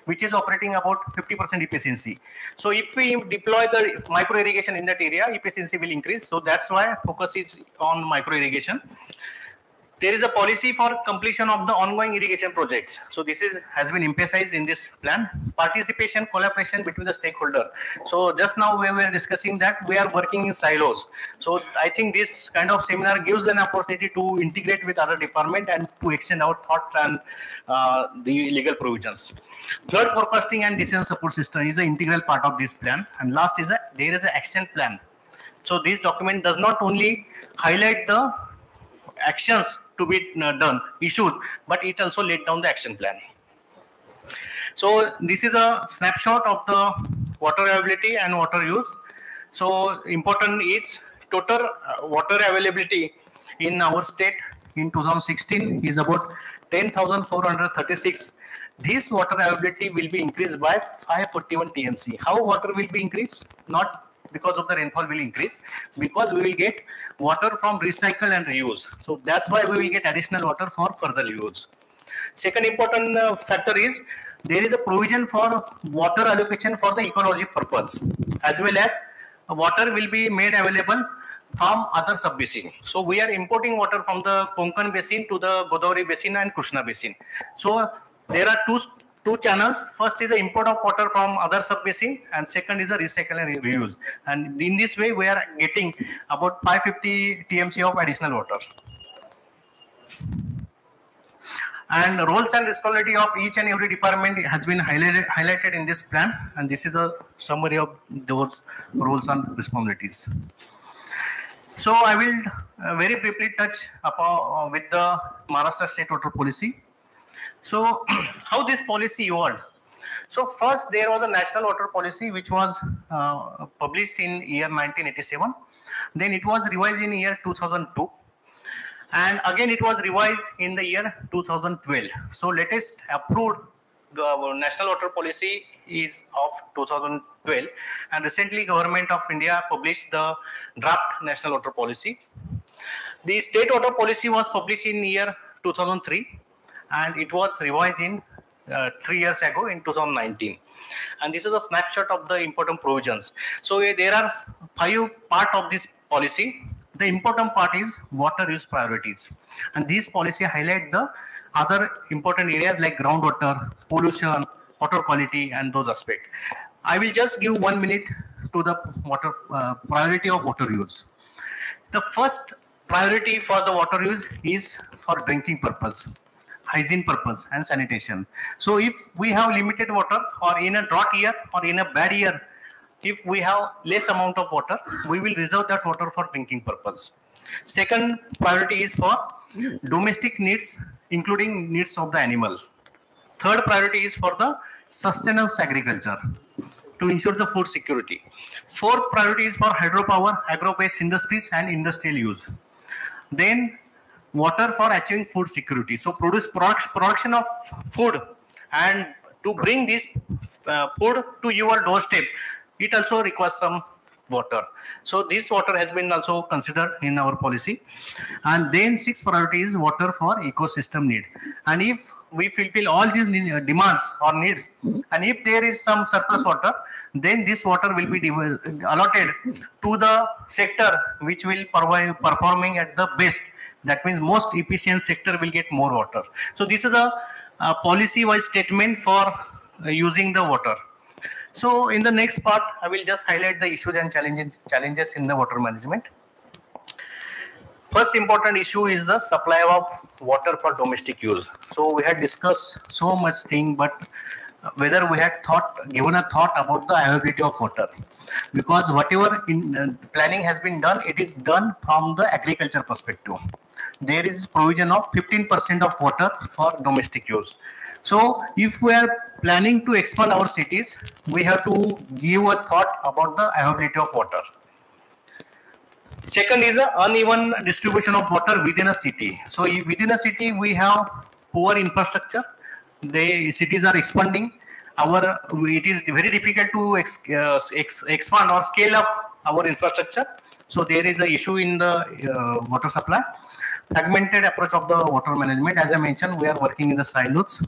which is operating about 50% efficiency. So if we deploy the micro irrigation in that area, efficiency will increase. So that's why focus is on micro irrigation. There is a policy for completion of the ongoing irrigation projects. So this has been emphasized in this plan. Participation, collaboration between the stakeholder. So just now we were discussing that we are working in silos. So I think this kind of seminar gives an opportunity to integrate with other department and to extend our thought and the legal provisions. Flood forecasting and decision support system is an integral part of this plan. And last is there is an action plan. So this document does not only highlight the actions to be done, issued, but it also laid down the action plan. So this is a snapshot of the water availability and water use. So important is total water availability in our state in 2016 is about 10,436. this water availability will be increased by 541 TMC. How water will be increased? Not because of the rainfall will increase, because we will get water from recycle and reuse. So that's why we will get additional water for further use. Second important factor is there is a provision for water allocation for the ecology purpose, as well as water will be made available from other sub-basin. So we are importing water from the Konkan basin to the Godavari basin and Krishna basin. So there are two channels. First is the import of water from other sub-basin, and second is the recycle and reuse. And in this way, we are getting about 550 TMC of additional water. And roles and responsibility of each and every department has been highlighted in this plan, and this is a summary of those roles and responsibilities. So I will very briefly touch upon with the Maharashtra State Water Policy. So how this policy evolved? So first there was a National Water Policy which was published in year 1987. Then it was revised in year 2002. And again it was revised in the year 2012. So latest approved National Water Policy is of 2012, and recently Government of India published the draft National Water Policy. The State Water Policy was published in year 2003, and it was revised in 3 years ago in 2019. And this is a snapshot of the important provisions. So there are 5 parts of this policy. The important part is water use priorities, and these policy highlight the other important areas like groundwater, pollution, water quality, and those aspects. I will just give 1 minute to the water priority of water use. The first priority for the water use is for drinking purpose, hygiene purpose, and sanitation. So if we have limited water, or in a drought year or in a bad year, if we have less amount of water, we will reserve that water for drinking purpose. Second priority is for domestic needs, including needs of the animal. Third priority is for the sustenance agriculture to ensure the food security. Fourth priority is for hydropower, agro-based industries, and industrial use. Then water for achieving food security. So production of food, and to bring this food to your doorstep, it also requires some water. So this water has been also considered in our policy. And then 6th priority is water for ecosystem need. And if we fulfill all these demands or needs, and if there is some surplus water, then this water will be allotted to the sector which will performing at the best. That means most efficient sector will get more water. So this is a policy-wise statement for using the water. So in the next part, I will just highlight the issues and challenges in the water management. First important issue is the supply of water for domestic use. So we had discussed so much thing, but whether we had given a thought about the availability of water, because whatever planning has been done, it is done from the agriculture perspective. There is provision of 15% of water for domestic use. So if we are planning to expand our cities, we have to give a thought about the availability of water. Second is the uneven distribution of water within a city. So within a city, we have poor infrastructure. The cities are expanding. It is very difficult to expand or scale up our infrastructure. So there is an issue in the water supply. Fragmented approach of the water management. As I mentioned, we are working in the silos.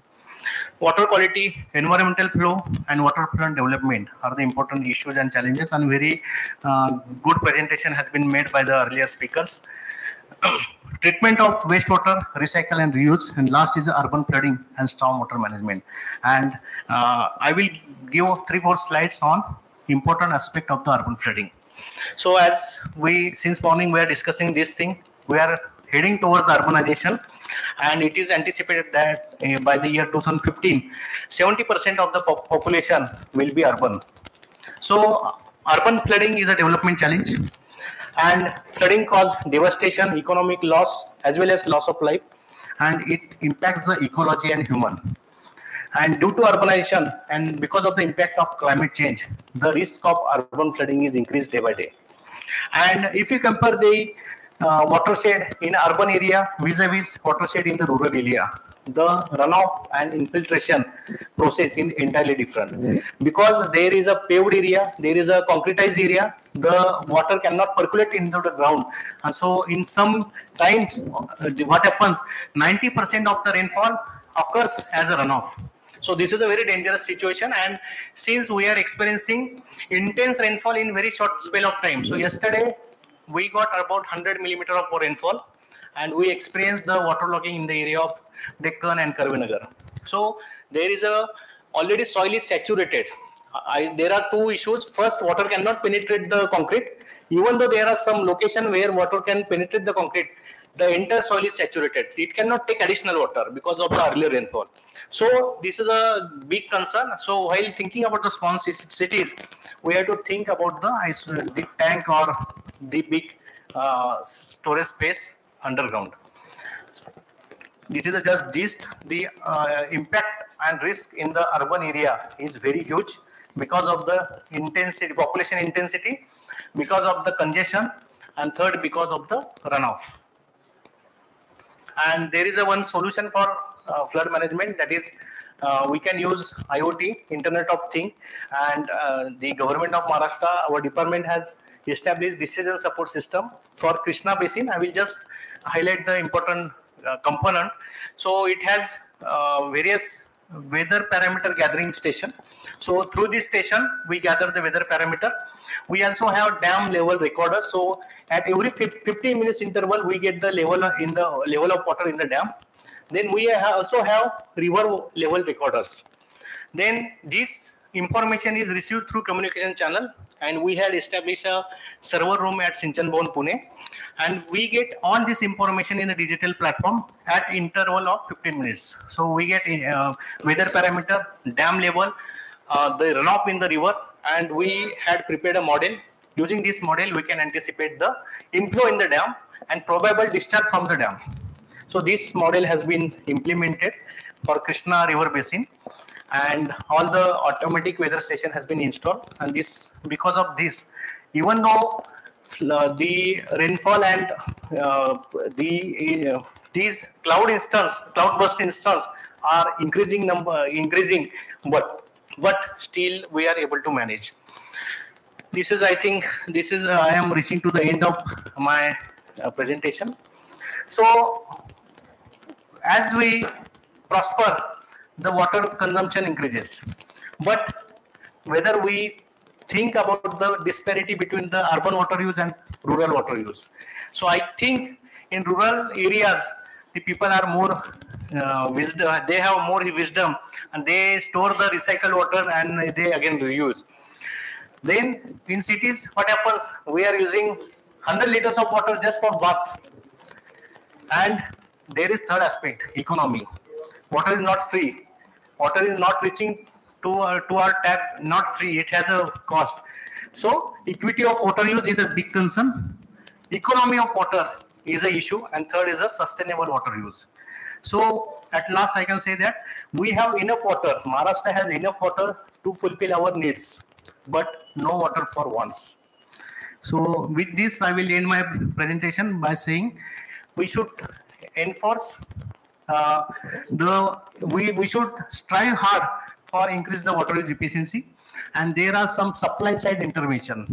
Water quality, environmental flow, and waterfront development are the important issues and challenges, and very good presentation has been made by the earlier speakers. Treatment of wastewater, recycle and reuse, and last is urban flooding and stormwater management. And I will give 3-4 slides on important aspect of the urban flooding. So as since morning we are discussing this thing, we are heading towards the urbanization, and it is anticipated that by the year 2015, 70% of the population will be urban. So urban flooding is a development challenge, and flooding causes devastation, economic loss, as well as loss of life, and it impacts the ecology and human. And due to urbanization and because of the impact of climate change, the risk of urban flooding is increased day by day. And if you compare the watershed in urban area vis-a-vis watershed in the rural area, the runoff and infiltration process is entirely different. Because there is a paved area, there is a concretized area, the water cannot percolate into the ground. And so in some times, what happens, 90% of the rainfall occurs as a runoff. So this is a very dangerous situation, and since we are experiencing intense rainfall in very short spell of time. So yesterday we got about 100 millimeter of rainfall, and we experienced the waterlogging in the area of Deccan and Karvinagar. So there is a already soil is saturated. There are two issues. First, water cannot penetrate the concrete. Even though there are some locations where water can penetrate the concrete, the entire soil is saturated. It cannot take additional water because of the earlier rainfall. So this is a big concern. So while thinking about the small cities, we have to think about the tank or the big storage space underground. This is just gist. The impact and risk in the urban area is very huge because of the intensity, population intensity, because of the congestion, and third, because of the runoff. And there is one solution for flood management, that is we can use IoT, Internet of Things, and the government of Maharashtra, our department has established decision support system for Krishna Basin. I will just highlight the important component. So it has various weather parameter gathering station. So through this station, we gather the weather parameter. We also have dam level recorder. So at every 15 minutes interval, we get the level of water in the dam. Then we also have river level recorders. Then this information is received through communication channel, and we had established a server room at Sinchan Bhavan, Pune, and we get all this information in a digital platform at interval of 15 minutes. So we get weather parameter, dam level, the runoff in the river, and we had prepared a model. Using this model, we can anticipate the inflow in the dam and probable discharge from the dam. So this model has been implemented for Krishna River Basin, and all the automatic weather station has been installed. And this, because of this, even though the rainfall and these cloud burst instance are increasing, but still we are able to manage. This is, I think, I am reaching to the end of my presentation. So as we prosper, the water consumption increases. But whether we think about the disparity between the urban water use and rural water use. So I think in rural areas, the people are more they have more wisdom, and they store the recycled water and they again reuse. Then in cities, what happens? We are using 100 liters of water just for bath. And there is third aspect, economy. Water is not free. Water is not reaching to our tap, not free. It has a cost. So equity of water use is a big concern. Economy of water is an issue, and third is a sustainable water use. So at last, I can say that we have enough water. Maharashtra has enough water to fulfill our needs, but no water for wants. So with this, I will end my presentation by saying we should enforce we should strive hard for increase the water use efficiency, and there are some supply side intervention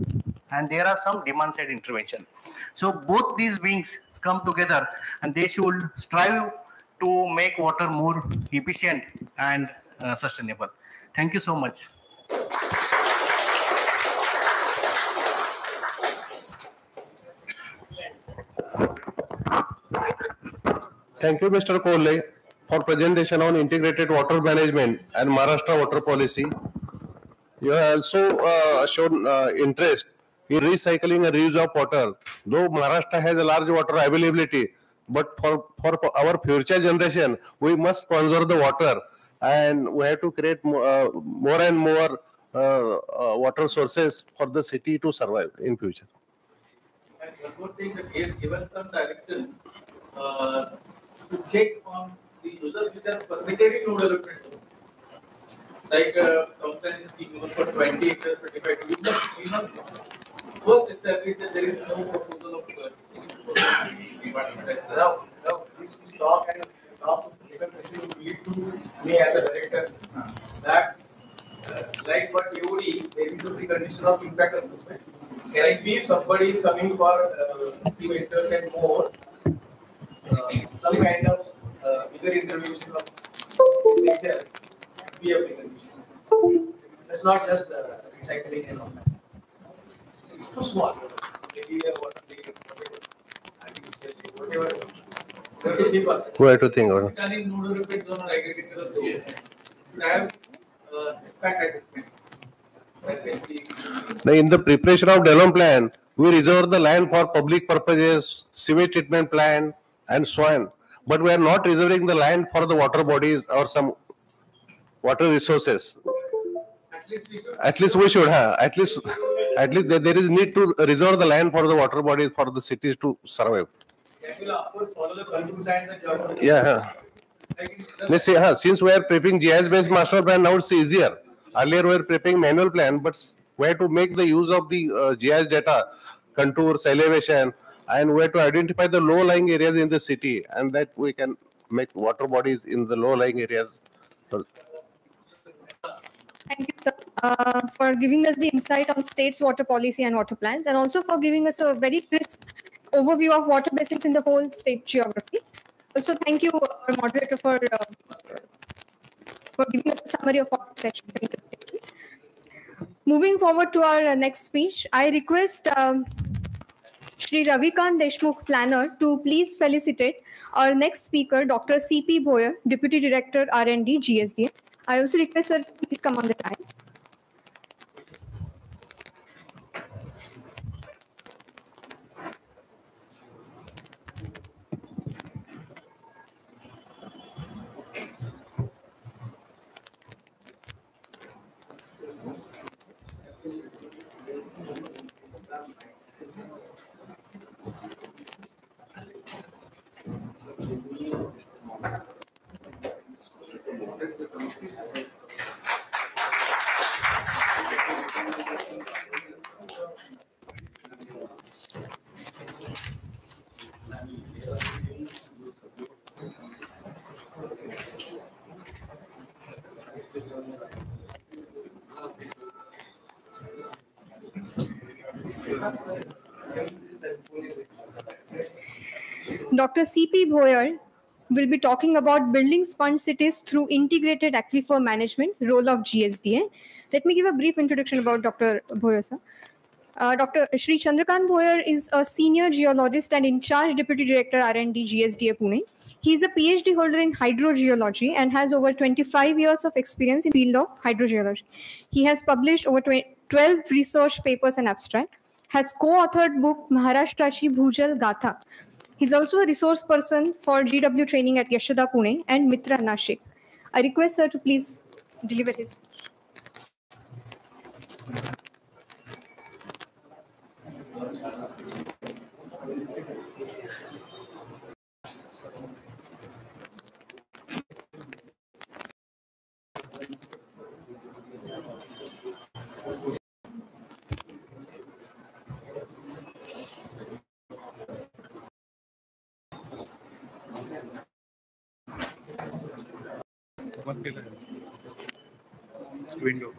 and there are some demand side intervention. So both these wings come together, and they should strive to make water more efficient and sustainable. Thank you so much. Thank you, Mr. Kohli, for presentation on integrated water management and Maharashtra water policy. You have also shown interest in recycling and reuse of water. Though Maharashtra has a large water availability, but for our future generation, we must conserve the water, and we have to create more and more water sources for the city to survive in future. And one more thing, that he has given some direction to check on the users which are permitted in node development. Like Thompson is scheme for 20 acres, 25 acres. We must first establish that there is no proposal of department. No, this is talk and talks of the technical session would lead to me as a director that, like for TOD, there is a precondition of impact assessment. Can it be if somebody is coming for 50 acres and more, some kind of bigger intervention of this nature be a precondition? It's not just recycling and all that. It's too small. Maybe a water leak, whatever. Where to think about it? Now, in the preparation of development plan, we reserve the land for public purposes, sewage treatment plant, and so on. But we are not reserving the land for the water bodies or some water resources. At least we should have. At least there is need to reserve the land for the water bodies for the cities to survive. That will of course follow the contours and the geography. Yeah. Since we are prepping GIS-based master plan, now it's easier. Earlier we were prepping manual plan, but we have to make the use of the GIS data, contours, elevation, and we have to identify the low-lying areas in the city, and that we can make water bodies in the low-lying areas. Thank you, sir, for giving us the insight on state's water policy and water plans, and also for giving us a very crisp overview of water basins in the whole state geography. Also, thank you, our moderator, for giving us a summary of our session. Thank you. Moving forward to our next speech, I request Shri Ravikant Deshmukh, planner, to please felicitate our next speaker, Dr. C.P. Bhoyer, Deputy Director, R&D, GSDA. I also request sir to please come on the dais. Dr. C.P. Bhoyer will be talking about building sponge cities through integrated aquifer management, role of GSDA. Let me give a brief introduction about Dr. Bhoyer, sir. Dr. Shri Chandrakant Bhoyer is a senior geologist and in charge deputy director R&D GSDA Pune. He is a PhD holder in hydrogeology and has over 25 years of experience in the field of hydrogeology. He has published over 12 research papers and abstract, has co-authored book Maharashtrachi Bhujal Gatha. He's also a resource person for GW training at Yashoda Pune and Mitra Nashik. I request sir to please deliver his. Window.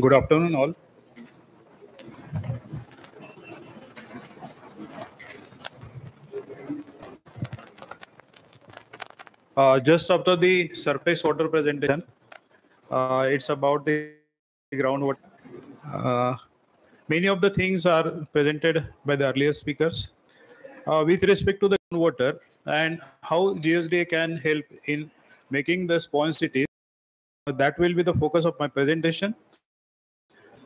Good afternoon, all. Just after the surface water presentation, it's about the groundwater. Uh, Many of the things are presented by the earlier speakers. With respect to the groundwater and how GSDA can help in making the sponge cities, that will be the focus of my presentation.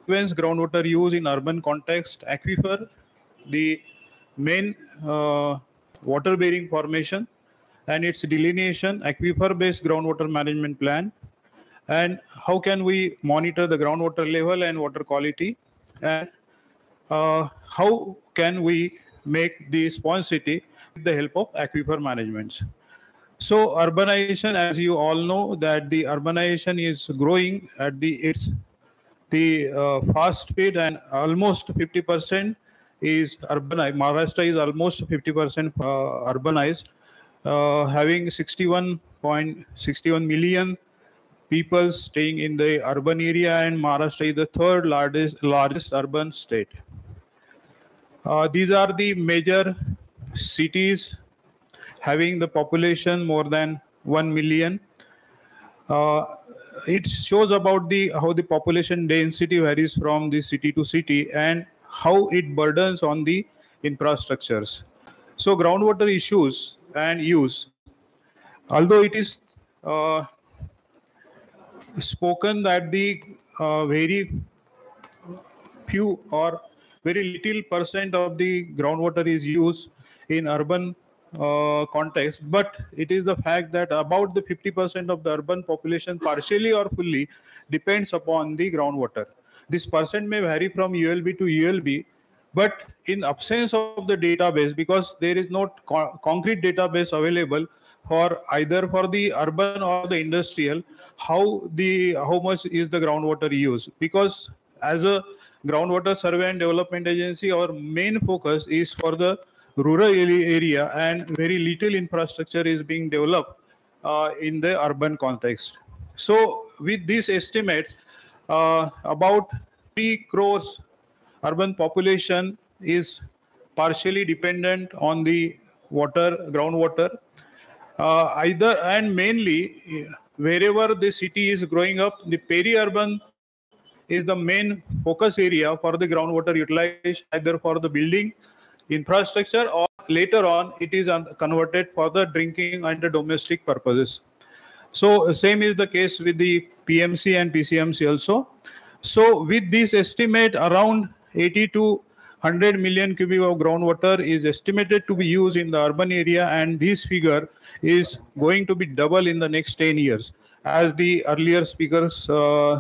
Sequence groundwater use in urban context, aquifer, the main water-bearing formation and its delineation, aquifer-based groundwater management plan, and how can we monitor the groundwater level and water quality, and how can we make the sponge city with the help of aquifer management. So urbanization, as you all know, that the urbanization is growing at the fast speed, and almost 50% is urbanized. Maharashtra is almost 50% urbanized, having 61.61 million people staying in the urban area, and Maharashtra is the third largest urban state. These are the major cities having the population more than 1 million. It shows about how the population density varies from the city to city and how it burdens on the infrastructures. So groundwater issues and use, although it is spoken that the very few or very little percent of the groundwater is used in urban context, but it is the fact that about the 50% of the urban population partially or fully depends upon the groundwater. This percent may vary from ULB to ULB, but in absence of the database, because there is no concrete database available for either for the urban or the industrial, how much is the groundwater used? Because as a groundwater survey and development agency, our main focus is for the rural area, and very little infrastructure is being developed in the urban context. So with these estimates, about 3 crores urban population is partially dependent on the groundwater, either and mainly wherever the city is growing up, the peri-urban is the main focus area for the groundwater utilization, either for the building infrastructure or later on it is converted for the drinking and the domestic purposes. So same is the case with the PMC and PCMC also. So with this estimate, around 80 to 100 million cubic of groundwater is estimated to be used in the urban area, and this figure is going to be double in the next 10 years. As the earlier speakers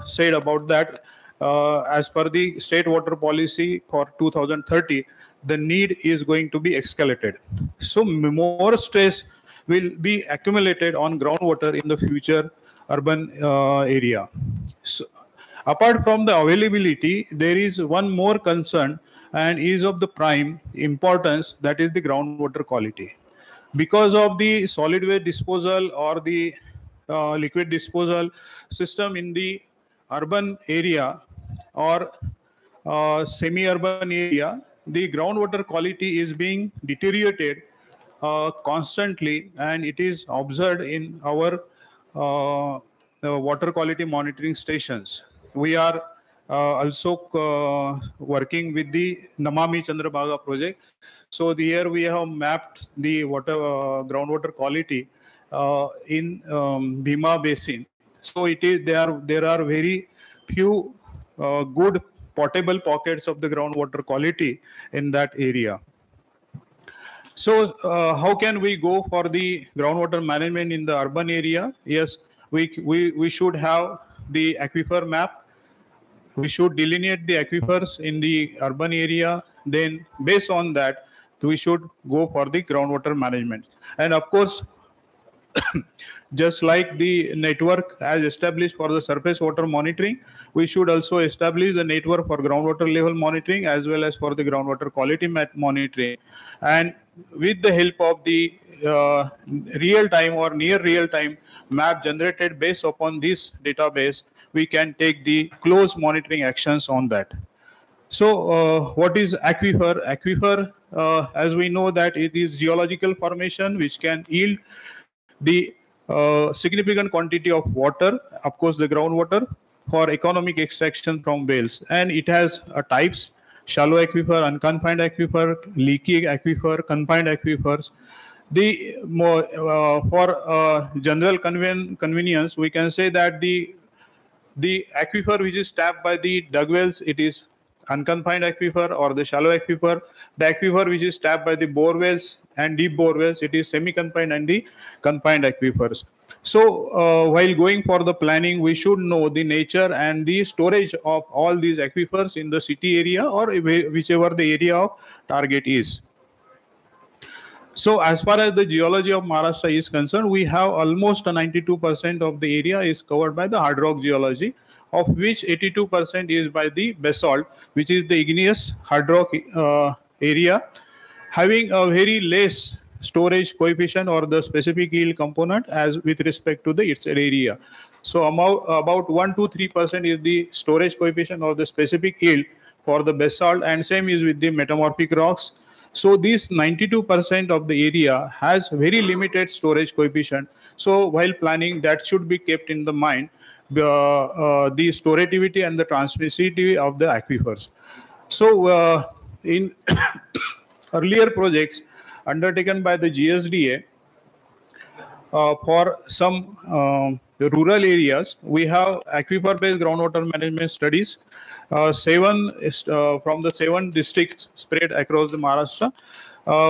said about that, as per the state water policy for 2030, the need is going to be escalated. So more stress will be accumulated on groundwater in the future urban area. So, apart from the availability, there is one more concern and is of the prime importance, that is the groundwater quality. Because of the solid waste disposal or the liquid disposal system in the urban area or semi-urban area, the groundwater quality is being deteriorated constantly, and it is observed in our water quality monitoring stations. We are also working with the Namami Chandrabhaga project. So here we have mapped the groundwater quality in Bhima Basin. So there are very few good potable pockets of the groundwater quality in that area. So how can we go for the groundwater management in the urban area? Yes, we should have the aquifer map. We should delineate the aquifers in the urban area. Then based on that, we should go for the groundwater management. And of course, just like the network as established for the surface water monitoring, we should also establish the network for groundwater level monitoring as well as for the groundwater quality monitoring. And with the help of the real-time or near real-time map generated based upon this database, we can take the close monitoring actions on that. So what is aquifer? Aquifer, as we know, that it is geological formation which can yield the significant quantity of water, of course the groundwater, for economic extraction from wells. And it has types: shallow aquifer, unconfined aquifer, leaky aquifer, confined aquifers. The more for general convenience, we can say that the aquifer which is tapped by the dug wells, it is unconfined aquifer or the shallow aquifer. The aquifer which is tapped by the bore wells and deep bore wells, it is semi-confined and the confined aquifers. So while going for the planning, we should know the nature and the storage of all these aquifers in the city area or whichever the area of target is. So as far as the geology of Maharashtra is concerned, we have almost 92% of the area is covered by the hard rock geology, of which 82% is by the basalt, which is the igneous hard rock area, having a very less storage coefficient or the specific yield component as with respect to the its area. So about 1 to 3% is the storage coefficient or the specific yield for the basalt, and same is with the metamorphic rocks. So this 92% of the area has very limited storage coefficient. So while planning, that should be kept in the mind, the storativity and the transmissivity of the aquifers. So in earlier projects undertaken by the GSDA for some rural areas, we have aquifer-based groundwater management studies. From the 7 districts spread across the Maharashtra,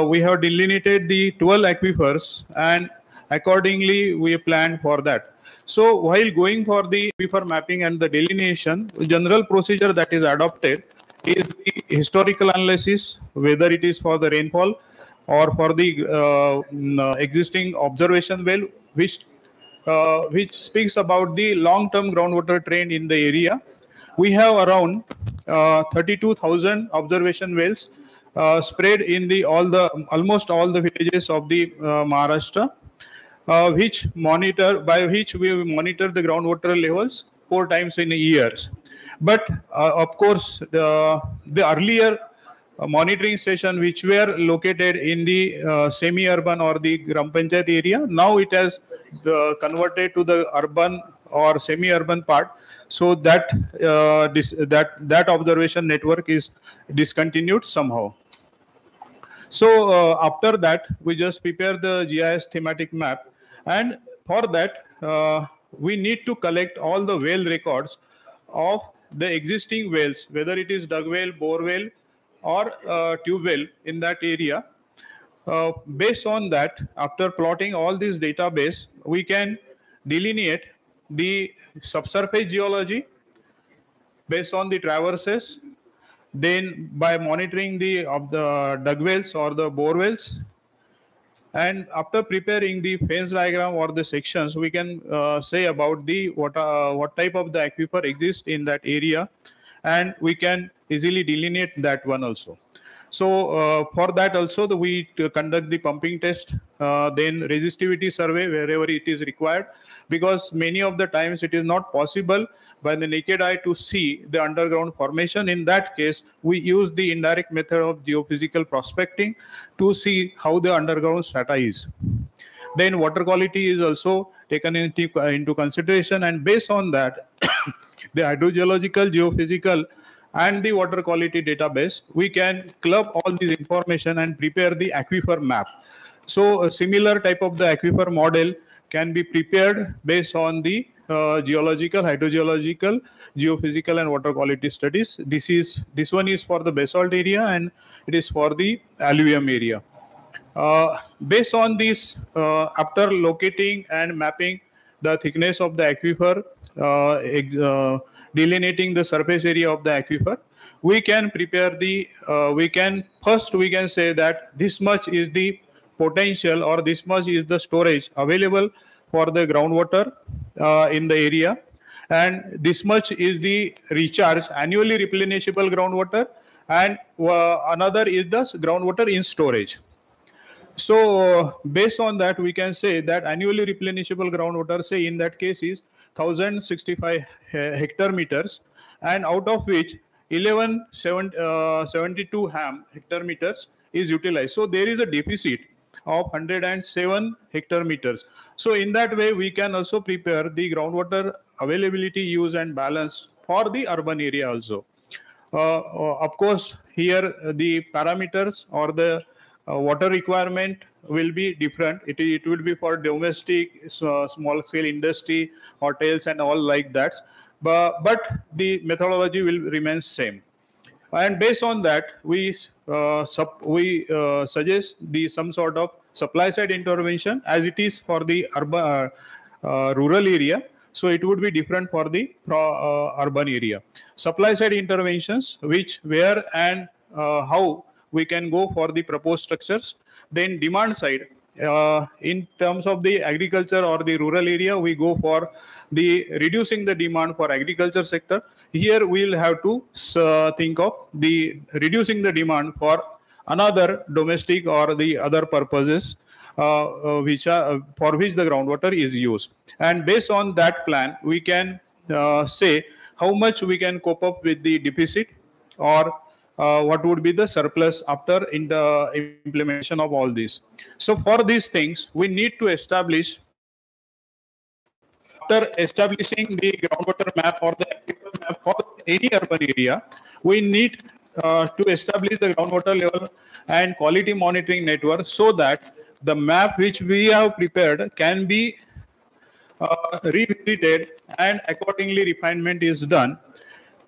we have delineated the 12 aquifers, and accordingly we planned for that. So while going for the aquifer mapping and the delineation, the general procedure that is adopted is the historical analysis, whether it is for the rainfall or for the existing observation well, which speaks about the long-term groundwater trend in the area. We have around 32,000 observation wells spread in the almost all the villages of the Maharashtra, which we monitor the groundwater levels 4 times in a year. But of course, the earlier monitoring station which were located in the semi-urban or the Gram Panchayat area, now it has converted to the urban or semi-urban part. So that that observation network is discontinued somehow. So after that, we just prepare the GIS thematic map, and for that we need to collect all the well records of the existing wells, whether it is dug well, bore well, or tube well in that area. Based on that, after plotting all this database, we can delineate the subsurface geology based on the traverses, then by monitoring the dug wells or the bore wells, and after preparing the phase diagram or the sections, we can say about the what type of the aquifer exists in that area, and we can easily delineate that one also. So for that also, we conduct the pumping test, then resistivity survey wherever it is required, because many of the times it is not possible by the naked eye to see the underground formation. In that case, we use the indirect method of geophysical prospecting to see how the underground strata is. Then water quality is also taken into consideration, and based on that, the hydrogeological, geophysical, and the water quality database, we can club all this information and prepare the aquifer map. So a similar type of the aquifer model can be prepared based on the geological, hydrogeological, geophysical, and water quality studies. This one is for the basalt area, and it is for the alluvium area. Based on this, after locating and mapping the thickness of the aquifer, delineating the surface area of the aquifer, we can prepare the, we can say that this much is the potential or this much is the storage available for the groundwater in the area, and this much is the recharge, annually replenishable groundwater, and another is the groundwater in storage. So based on that, we can say that annually replenishable groundwater, say in that case, is 1065 hectare meters, and out of which 1172 hectare meters is utilized. So there is a deficit of 107 hectare meters. So in that way, we can also prepare the groundwater availability, use and balance for the urban area also. Of course, here the parameters or the water requirement will be different. It will be for domestic, small scale industry, hotels and all like that. But the methodology will remain same. And based on that, we suggest some sort of supply side intervention as it is for the urban rural area. So it would be different for the urban area. Supply side interventions, where and how we can go for the proposed structures. Then demand side, in terms of the agriculture or the rural area, we go for the reducing the demand for agriculture sector. Here we will have to think of the reducing the demand for another domestic or the other purposes which are for which the groundwater is used. And based on that plan, we can say how much we can cope up with the deficit or what would be the surplus after in the implementation of all this. So for these things, we need to establish, after establishing the groundwater map or the aquifer map for any urban area, we need to establish the groundwater level and quality monitoring network so that the map which we have prepared can be revisited and accordingly refinement is done.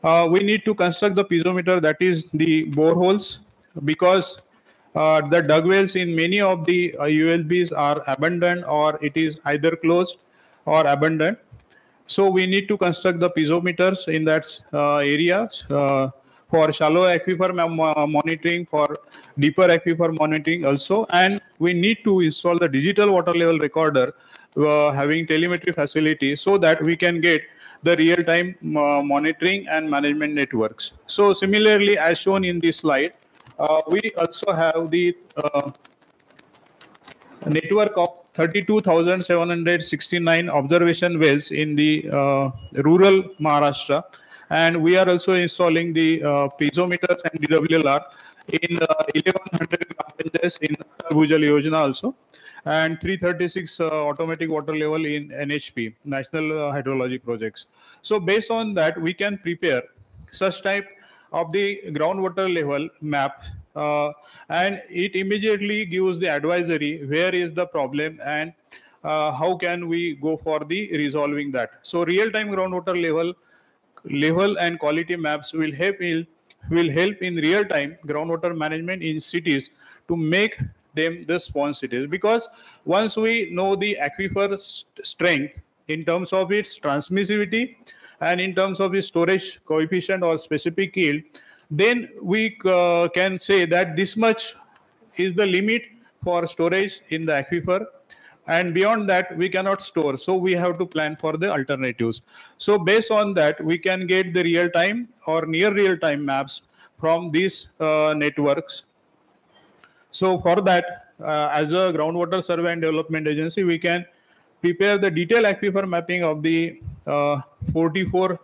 We need to construct the piezometer, that is the boreholes, because the dug wells in many of the ULBs are abandoned or it is either closed or abandoned. So we need to construct the piezometers in that area for shallow aquifer monitoring, for deeper aquifer monitoring also. And we need to install the digital water level recorder having telemetry facility so that we can get the real-time monitoring and management networks. So similarly, as shown in this slide, we also have the network of 32,769 observation wells in the rural Maharashtra, and we are also installing the piezometers and DWLR in 1100 panchayats in Bhujal Yojana also, and 336 automatic water level in NHP, National Hydrology Projects. So based on that, we can prepare such type of the groundwater level map, and it immediately gives the advisory where is the problem and how can we go for the resolving that. So real-time groundwater level and quality maps will help in real-time groundwater management in cities to make them the sponge cities, because once we know the aquifer strength in terms of its transmissivity and in terms of its storage coefficient or specific yield, then we can say that this much is the limit for storage in the aquifer, and beyond that we cannot store. So we have to plan for the alternatives. So based on that, we can get the real-time or near real-time maps from these networks. So for that, as a groundwater survey and development agency, we can prepare the detailed aquifer mapping of the 44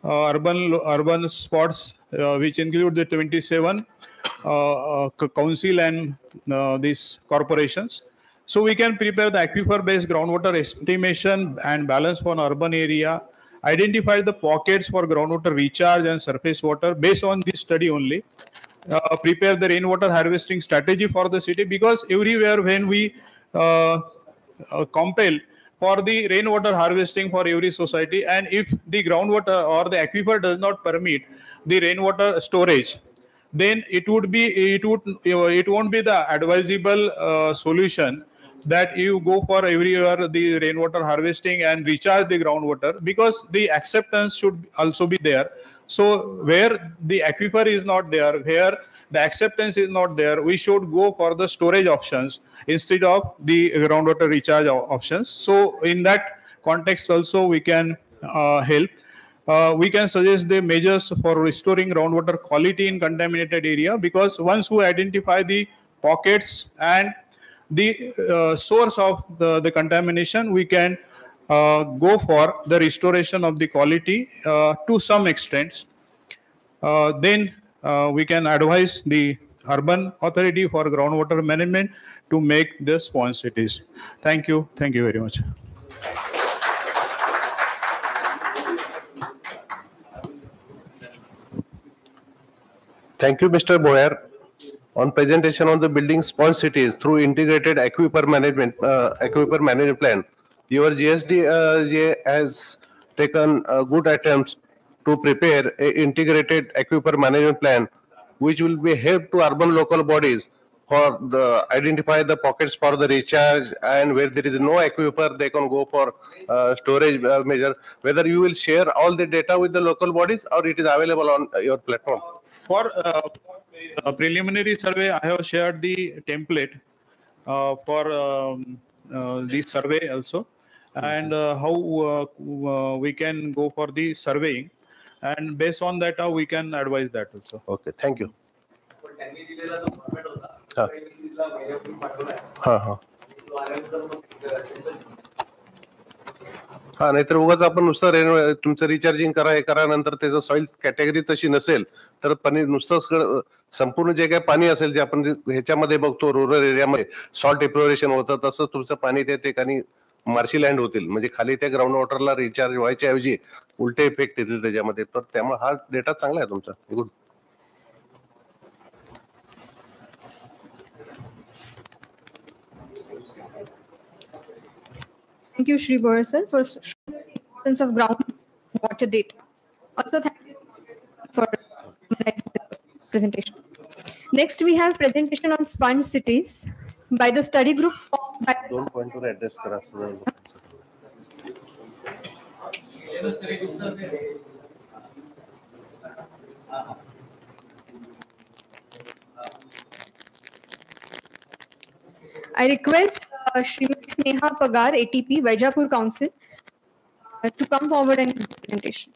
urban spots, which include the 27 council and these corporations. So we can prepare the aquifer-based groundwater estimation and balance for an urban area, identify the pockets for groundwater recharge and surface water based on this study only. Prepare the rainwater harvesting strategy for the city, because everywhere when we compel for the rainwater harvesting for every society, and if the groundwater or the aquifer does not permit the rainwater storage, then it won't be the advisable solution that you go for everywhere the rainwater harvesting and recharge the groundwater, because the acceptance should also be there. So where the aquifer is not there, where the acceptance is not there, we should go for the storage options instead of the groundwater recharge options. So in that context also we can help. We can suggest the measures for restoring groundwater quality in contaminated area, because once we identify the pockets and the source of the contamination, we can go for the restoration of the quality to some extent. Then we can advise the urban authority for groundwater management to make the sponge cities. Thank you. Thank you very much. Thank you, Mr. Boyer. On presentation on the building sponge cities through integrated aquifer management plan, your GSD has taken good attempts to prepare a integrated aquifer management plan, which will be help to urban local bodies for the identify the pockets for the recharge, and where there is no aquifer, they can go for storage measure. Whether you will share all the data with the local bodies or it is available on your platform. For preliminary survey, I have shared the template for the survey also, and how we can go for the surveying, and based on that, we can advise that also. Okay, thank you. त्यांनी दिलेला जो format होता हा. दिलेला महिन्यापूर्वी पाठवलाय हा हा तो आल्यानंतर मग हा, नाहीतर उगाच आपण नुसतं तुमचं रिचार्जिंग करा, हे करा, नंतर त्याचं सॉइल कॅटेगरी तशी नसेल तर पाणी नुसतं संपूर्ण जे काही पाणी असेल जे आपण ह्याच्यामध्ये बघतो रुरल एरियामध्ये सॉल्ट एक्सप्लोरेशन होतं, तसं तुमचं पाणी त्या ठिकाणी मार्शी लँड होतील, म्हणजे खाली त्या ग्राउंड वॉटरला रिचार्ज व्हायच्या ऐवजी उलटे इफेक्ट येतील त्याच्यामध्ये. तर त्यामुळे हा डेटा चांगला आहे तुमचा. Good. Thank you, Shri Boyer sir, for showing the importance of groundwater data. Also, thank you for the presentation. Next, we have presentation on sponge cities by the study group formed by. दोन पॉइंटवर address करा. I request Srimati Sneha Pagar, ATP, Vaijapur Council, to come forward and give the presentation.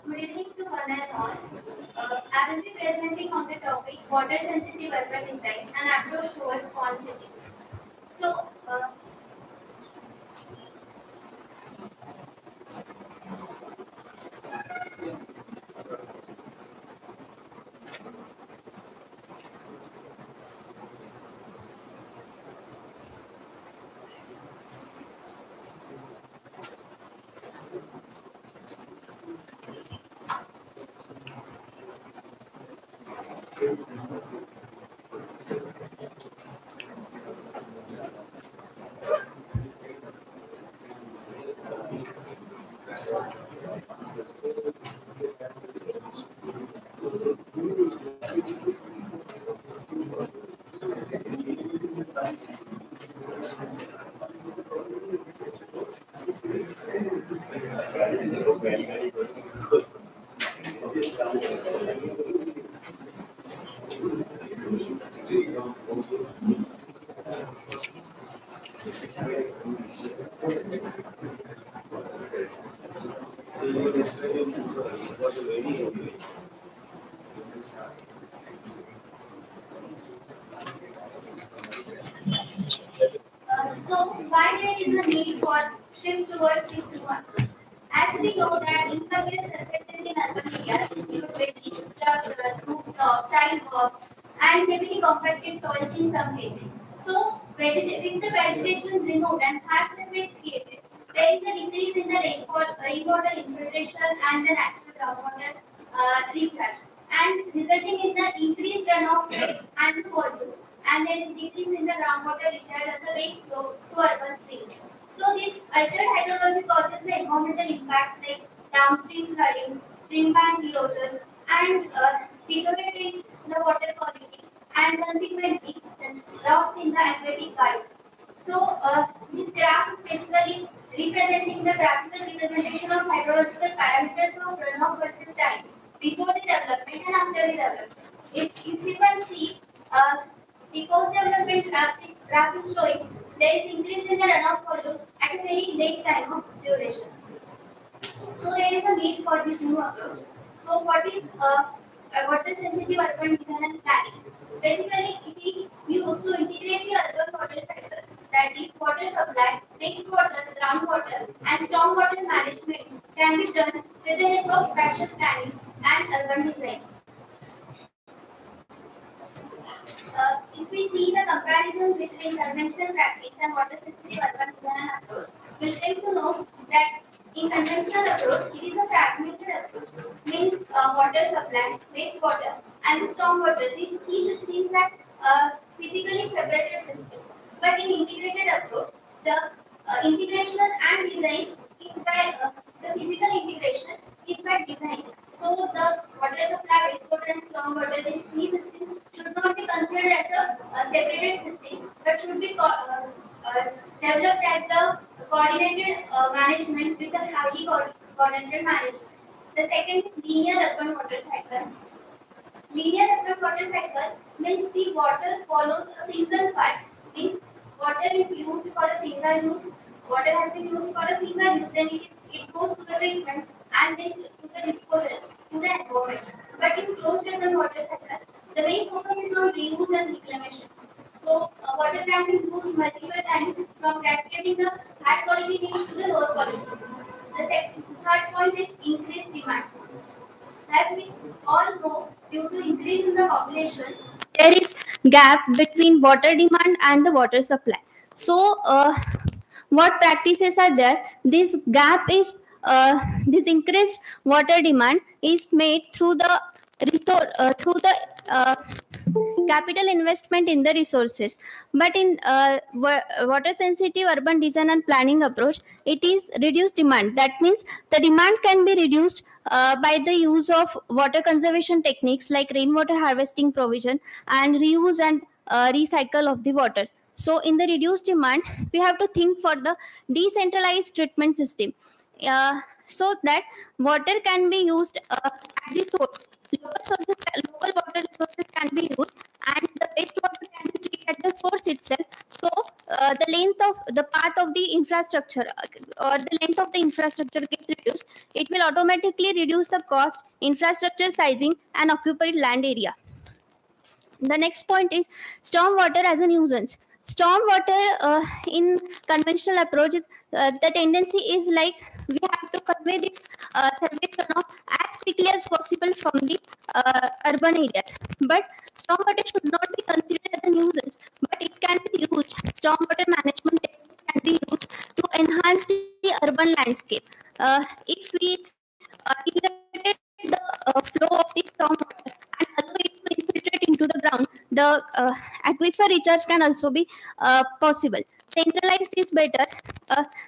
Good evening to one and all. I will be presenting on the topic water sensitive urban design and approach towards small cities. So, So why there is a need for shift towards this new approach? As we know that impervious surfaces in urban areas include buildings, structures, rooftops, sidewalks, and heavily compacted soils in some cases. So with the vegetation removed and hard surface created, there is a decrease in the rainwater infiltration and the natural groundwater recharge, and resulting in the increased runoff rates and the volume, and there is decrease in the groundwater recharge at the waste flow to urban streams. So this altered hydrology causes the environmental impacts like downstream flooding, stream bank erosion, and deteriorating the water quality, and consequently loss in the aquatic biome. So this graph is basically representing the graphical representation of hydrological parameters of runoff versus time before the development and after the development. If you can see, the post-development graph is showing there is increase in the runoff volume at a very late time of duration. So there is a need for this new approach. So what is a water-sensitive urban design and planning? Basically, it is used to integrate the urban water cycle, that is, water supply, wastewater, groundwater, and stormwater management can be done with the help of spatial planning and urban design. If we see the comparison between conventional practice and water-sensitive urban design approach, we'll take to know that in conventional approach, it is a fragmented approach, means water supply, wastewater, and the stormwater. These three systems are physically separated systems. But in integrated approach, the integration and design is by the physical integration is by design. So the water supply, wastewater, and stormwater, these three systems should not be considered as a separated system, but should be developed as the coordinated management with a highly coordinated management. The second is linear urban water cycle. Linear urban water cycle means the water follows a single path. Means water is used for a single use. Water has been used for a single use, then it goes to the treatment and then to the disposal to the environment. But in closed urban water cycle, the main focus is on reuse and reclamation. So water can be used multiple times from cascading the high quality needs to the lower quality needs. The third point is increased demand. As we all know, due to increase in the population, there is gap between water demand and the water supply. So what practices are there? This gap is this increased water demand is made through the capital investment in the resources. But in water sensitive urban design and planning approach, it is reduced demand. That means the demand can be reduced by the use of water conservation techniques like rainwater harvesting provision and reuse and recycle of the water. So in the reduced demand, we have to think for the decentralized treatment system, so that water can be used at the source. Local water resources can be used, and the wastewater can be treated at the source itself. So the length of the path of the infrastructure or the length of the infrastructure gets reduced. It will automatically reduce the cost, infrastructure sizing, and occupied land area. The next point is stormwater as a nuisance. Stormwater in conventional approaches, the tendency is like we have to convey this surface runoff as quickly as possible from the urban areas. But stormwater should not be considered as a nuisance, but it can be used. Stormwater management techniques can be used to enhance the urban landscape. If we inverted the flow of the stormwater and allow it to infiltrate the aquifer recharge can also be possible. Centralized is better.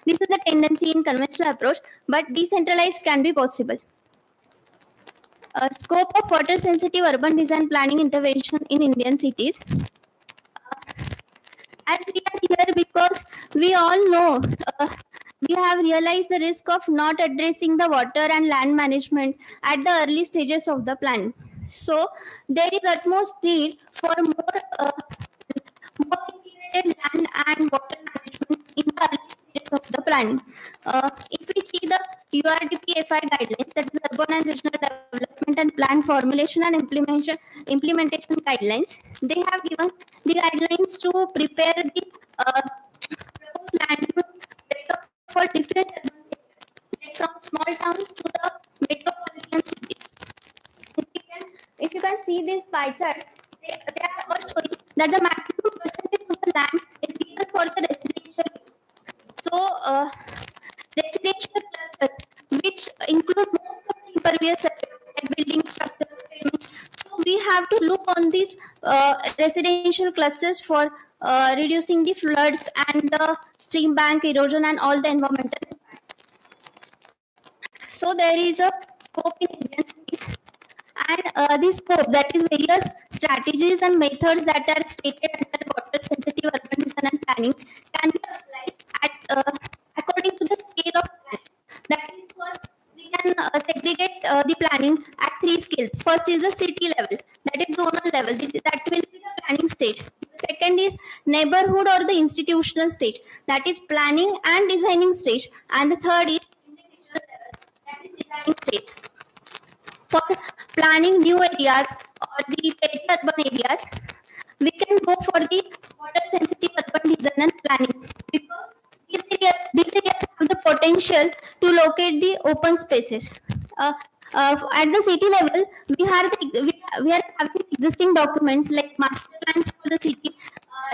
This is the tendency in conventional approach, but decentralized can be possible. Scope of water sensitive urban design planning intervention in Indian cities. As we are here because we all know we have realized the risk of not addressing the water and land management at the early stages of the plan. So there is utmost need for more integrated land and water management in the early stages of the planning. If we see the URDP FI guidelines, that is Urban and Regional Development and Plan Formulation and Implementation Guidelines, they have given the guidelines to prepare the land to break up for different urban sectors, like from small towns to the metropolitan cities. If you can see this pie chart, they are all showing that the maximum percentage of the land is given for the residential use. So, residential clusters, which include most of the impervious sectors, like building structures, payments. So, we have to look on these residential clusters for reducing the floods and the stream bank erosion and all the environmental impacts. So, there is a scope in Indian cities. And this scope, that is various strategies and methods that are stated under water sensitive urban design and planning, can be applied at according to the scale of planning. That is, first we can segregate the planning at 3 scales. First is the city level, that is zonal level, that will be the planning stage. The second is neighborhood or the institutional stage, that is planning and designing stage. And the third is individual level, that is designing stage. For planning new areas or the peri-urban areas, we can go for the water sensitive urban design and planning, because these areas have the potential to locate the open spaces. At the city level, we are having existing documents like master plans for the city,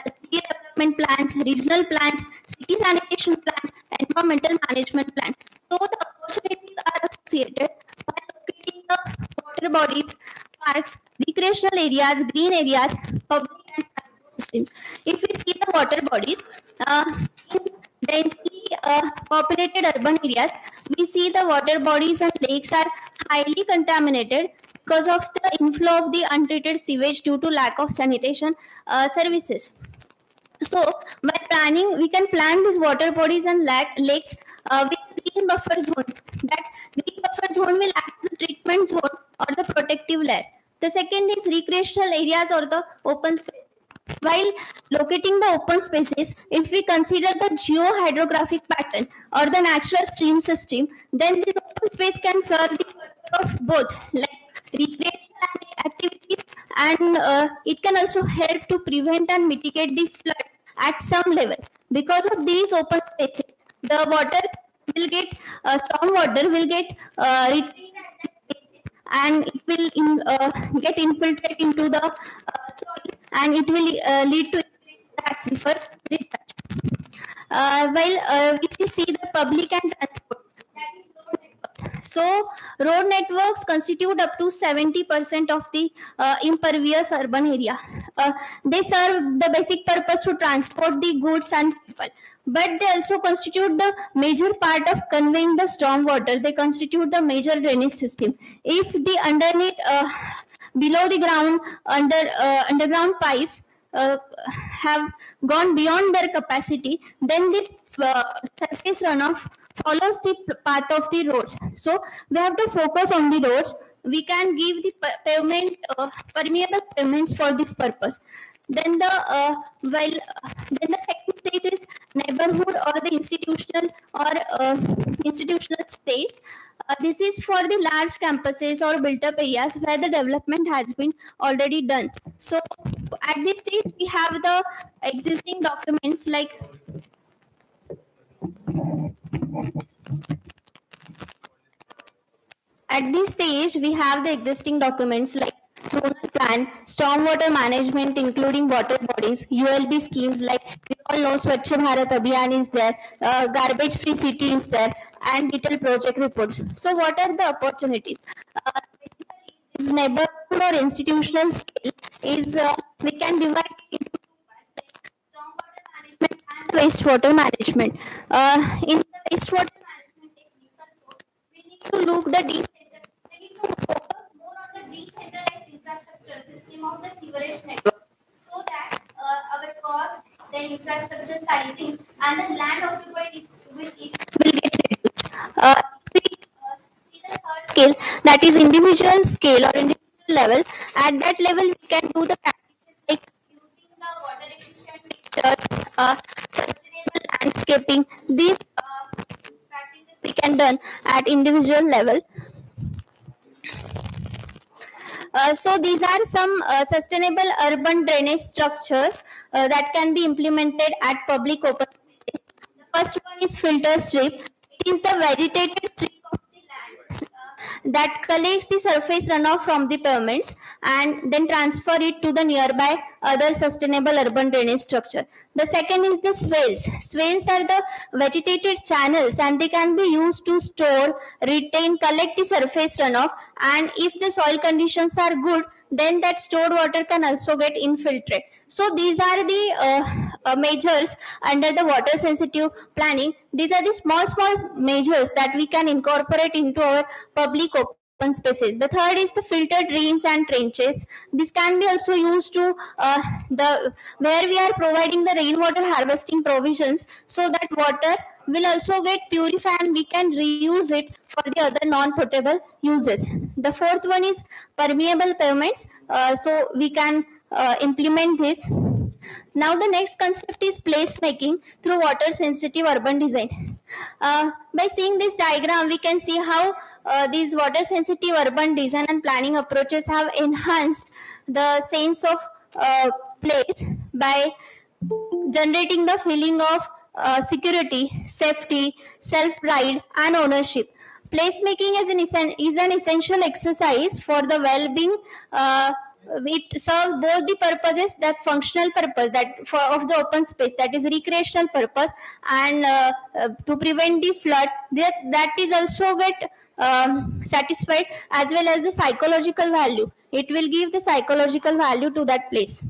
city development plans, regional plans, city sanitation plan, environmental management plan. So the opportunities are associated by locating the water bodies, parks, recreational areas, green areas, public and transport systems. If we see the water bodies in densely populated urban areas, we see the water bodies and lakes are highly contaminated because of the inflow of the untreated sewage due to lack of sanitation services. So, by planning, we can plan these water bodies and lakes with green buffer zone. That green buffer zone will act as a treatment zone or the protective layer. The second is recreational areas or the open space. While locating the open spaces, if we consider the geohydrographic pattern or the natural stream system, then this open space can serve the purpose of both, like recreational activities, and it can also help to prevent and mitigate the flood at some level. Because of these open spaces, the water will get, storm water will get retained at the spaces, and it will get infiltrated into the soil, and it will lead to that river recharge. While if we see the public and transport, that is road networks. So road networks constitute up to 70% of the impervious urban area. They serve the basic purpose to transport the goods and people, but they also constitute the major part of conveying the storm water. They constitute the major drainage system. If the underneath below the ground underground pipes have gone beyond their capacity, then this surface runoff follows the path of the roads. So we have to focus on the roads. We can give the pavement, permeable pavements for this purpose. Then the then the second stage is neighborhood or the institutional stage. This is for the large campuses or built-up areas where the development has been already done. So at this stage, we have the existing documents like zonal plan, stormwater management including water bodies, ULB schemes like we all know Swachh Bharat Abhiyan is there, garbage free city is there, and detailed project reports. So what are the opportunities? This neighborhood or institutional scale is we can divide it into two parts, like stormwater management and wastewater management. In the wastewater management techniques also, we need to look the we need to focus more on the decentralized infrastructure system of the sewerage network, so that our cost, the infrastructure sizing, and the land occupied will get reduced. If we see the third scale, that is individual scale or individual level, at that level we can do the practices like using the water efficient features, sustainable landscaping. These practices we can done at individual level. So these are some sustainable urban drainage structures that can be implemented at public open spaces. The first one is filter strip. It is the vegetated strip of the land that collects the surface runoff from the pavements and then transfer it to the nearby other sustainable urban drainage structure. The second is the swales. Swales are the vegetated channels and they can be used to store, retain, collect the surface runoff, and if the soil conditions are good, then that stored water can also get infiltrated. So these are the measures under the water sensitive planning. These are the small measures that we can incorporate into our public open spaces. The third is the filter drains and trenches. This can be also used to where we are providing the rainwater harvesting provisions, so that water will also get purified and we can reuse it for the other non-potable uses. The fourth one is permeable pavements. So we can implement this. Now the next concept is placemaking through water sensitive urban design. By seeing this diagram, we can see how these water sensitive urban design and planning approaches have enhanced the sense of place by generating the feeling of security, safety, self-pride, and ownership. Placemaking is an essential exercise for the well-being. It serves both the purposes, that functional purpose of the open space, that is recreational purpose, and to prevent the flood, that is also get satisfied, as well as the psychological value. It will give the psychological value to that place.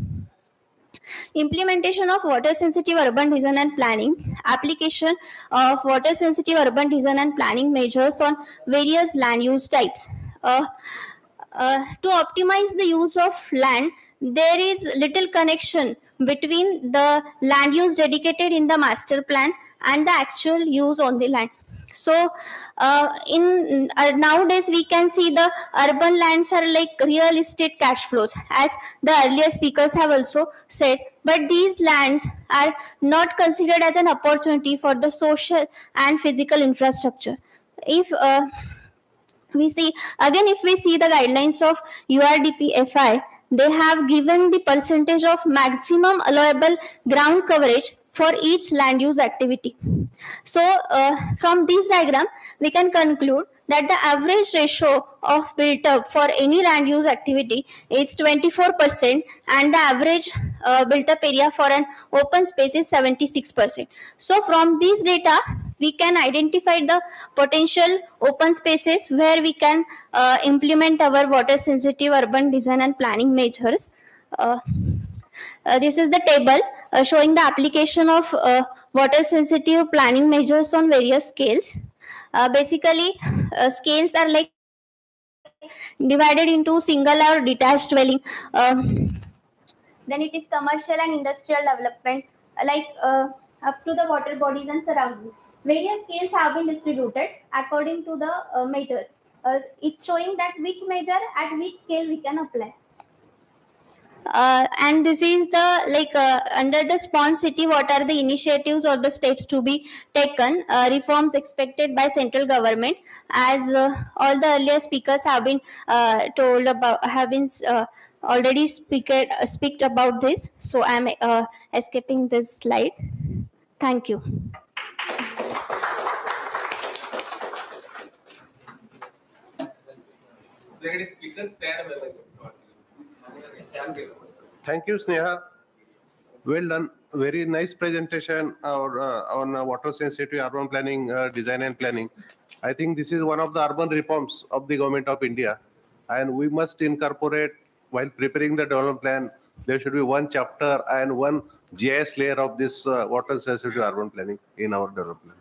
Implementation of water sensitive urban design and planning. Application of water sensitive urban design and planning measures on various land use types. To optimize the use of land, there is little connection between the land use dedicated in the master plan and the actual use on the land. So nowadays we can see the urban lands are like real estate cash flows, as the earlier speakers have also said, but these lands are not considered as an opportunity for the social and physical infrastructure. If we see the guidelines of URDP FI, they have given the percentage of maximum allowable ground coverage for each land use activity. So from this diagram, we can conclude that the average ratio of built up for any land use activity is 24%, and the average built up area for an open space is 76%. So from these data, we can identify the potential open spaces where we can implement our water sensitive urban design and planning measures. This is the table showing the application of water sensitive planning measures on various scales. Basically, scales are like divided into single or detached dwelling. Then it is commercial and industrial development, like up to the water bodies and surroundings. Various scales have been distributed according to the measures. It's showing that which measure at which scale we can apply. And this is the under the Spawn City, what are the initiatives or the steps to be taken, reforms expected by central government, as all the earlier speakers have been already speak about this. So I am escaping this slide. Thank you. Thank you, Sneha. Well done. Very nice presentation on water sensitive urban planning, design and planning. I think this is one of the urban reforms of the government of India, and we must incorporate while preparing the development plan There should be one chapter and one GIS layer of this water sensitive urban planning in our development.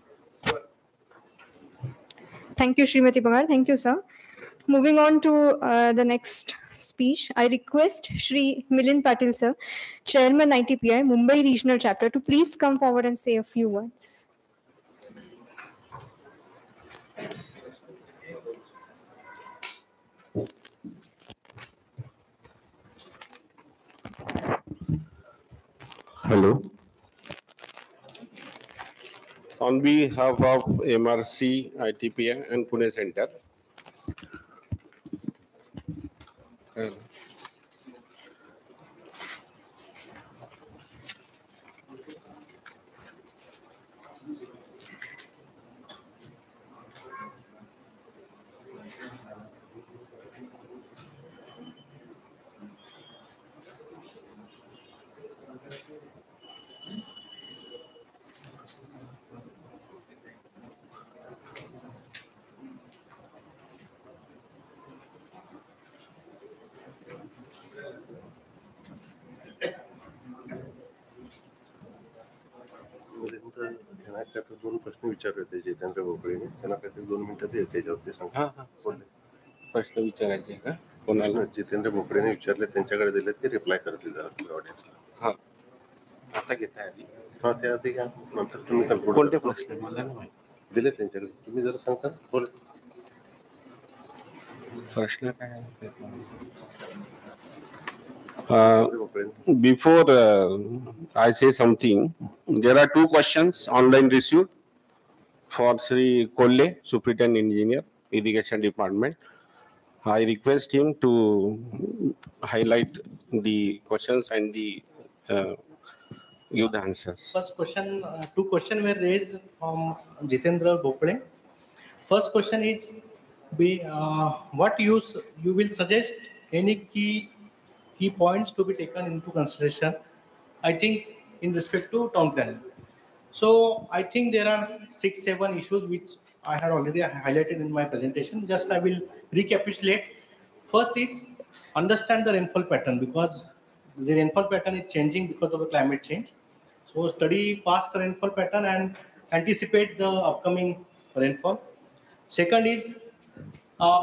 Thank you, Srimati Bangar. Thank you, sir. Moving on to the next speech, I request Shri Milind Patil, sir, Chairman ITPI, Mumbai Regional Chapter, to please come forward and say a few words. Hello. On behalf of MRC, ITPI and Pune Center, त्यांना काहीतरी दोन प्रश्न विचारले होते जितेंद्र भोपळेने, त्यांना काहीतरी 2 मिनिटं दे त्याच्यावर ते सांगा. प्रश्न विचारायचे का कोणाला? जितेंद्र भोपळेने विचारले, त्यांच्याकडे दिले, ते रिप्लाय करतील जरा ऑडियन्सला. हा, आता घेताय आधी. हा, ते आधी घ्या, नंतर तुम्ही कल्पना. कोणते प्रश्न मला नाही माहिती दिले त्यांच्याकडे, तुम्ही जरा सांगता. बोल. प्रश्न काय आहे? Before I say something, there are 2 questions online received for Sri Kolle, Superintendent Engineer, Irrigation Department. I request him to highlight the questions and give the answers. First question, 2 questions were raised from Jitendra Bhopale. First question is, what you will suggest any key points to be taken into consideration, I think, in respect to town planning. So I think there are 6-7 issues which I had already highlighted in my presentation. Just I will recapitulate. First is understand the rainfall pattern, because the rainfall pattern is changing because of the climate change. So study past rainfall pattern and anticipate the upcoming rainfall. Second is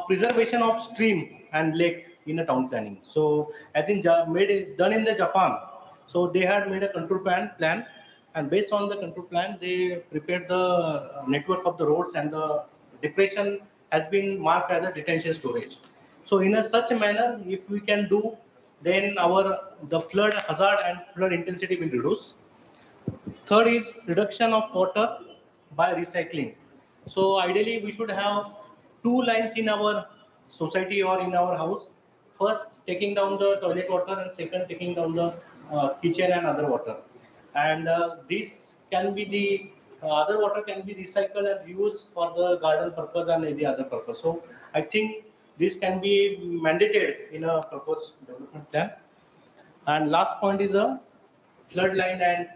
preservation of stream and lake in a town planning. So I think done in the Japan. So they had made a control plan, and based on the control plan, they prepared the network of the roads, and the depression has been marked as a detention storage. So in such a manner, if we can do, then the flood hazard and flood intensity will reduce. Third is reduction of water by recycling. So ideally, we should have 2 lines in our society or in our house. First, taking down the toilet water, and second, taking down the kitchen and other water. And this can be the other water can be recycled and used for the garden purpose and any other purpose. So I think this can be mandated in a proposed development plan. And last point is a flood line and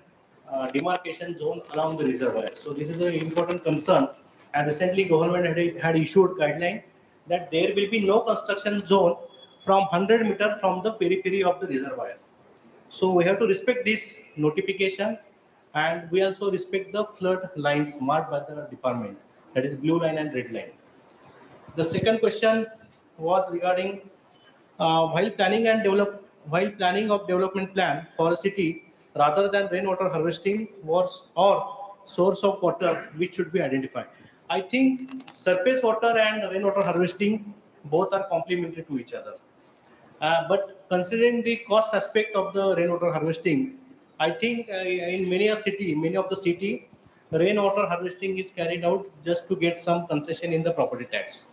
demarcation zone along the reservoir. So this is an important concern. And recently, government had issued guideline that there will be no construction zone from 100 meters from the periphery of the reservoir. So we have to respect this notification, and we also respect the flood lines marked by the department, that is blue line and red line. The second question was regarding while planning of development plan for a city, rather than rainwater harvesting or source of water which should be identified. I think surface water and rainwater harvesting both are complementary to each other. But considering the cost aspect of the rainwater harvesting, I think in many of the city, rainwater harvesting is carried out just to get some concession in the property tax.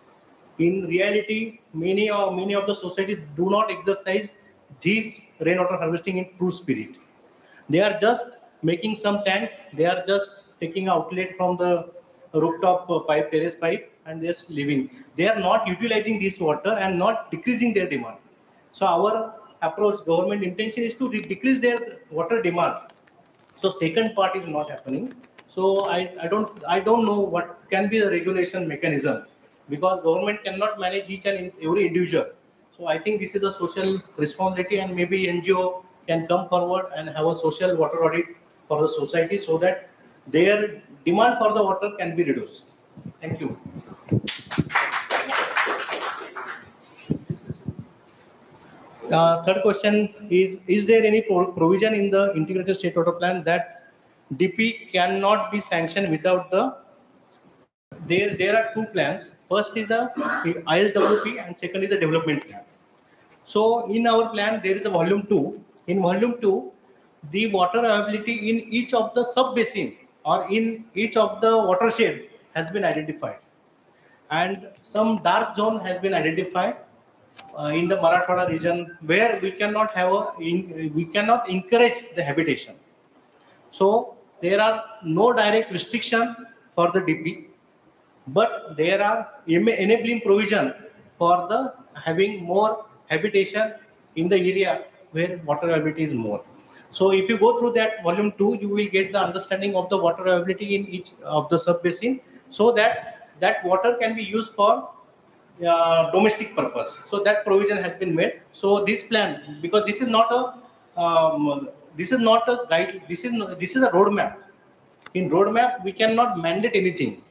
In reality, many of the societies do not exercise this rainwater harvesting in true spirit. They are just making some tank, they are just taking outlet from the rooftop pipe, terrace pipe, and just leaving. They are not utilizing this water and not decreasing their demand. So our approach, government intention is to decrease their water demand. So second part is not happening. So I don't know what can be the regulation mechanism, because government cannot manage each and every individual. So I think this is a social responsibility, and maybe NGO can come forward and have a social water audit for the society so that their demand for the water can be reduced. Thank you. Third question is there any provision in the integrated state water plan that DP cannot be sanctioned without the, there are two plans. First is the ISWP and second is the development plan. So in our plan, there is a volume 2. In volume 2, the water availability in each of the sub-basin or in each of the watershed has been identified. And some dark zone has been identified in the Marathwada region where we cannot have we cannot encourage the habitation. So there are no direct restriction for the DP, but there are enabling provision for the having more habitation in the area where water availability is more. So if you go through that volume 2, you will get the understanding of the water availability in each of the sub-basin so that that water can be used for domestic purpose. So that provision has been made. So this plan, because this is not a guide, this is a roadmap. In roadmap, we cannot mandate anything.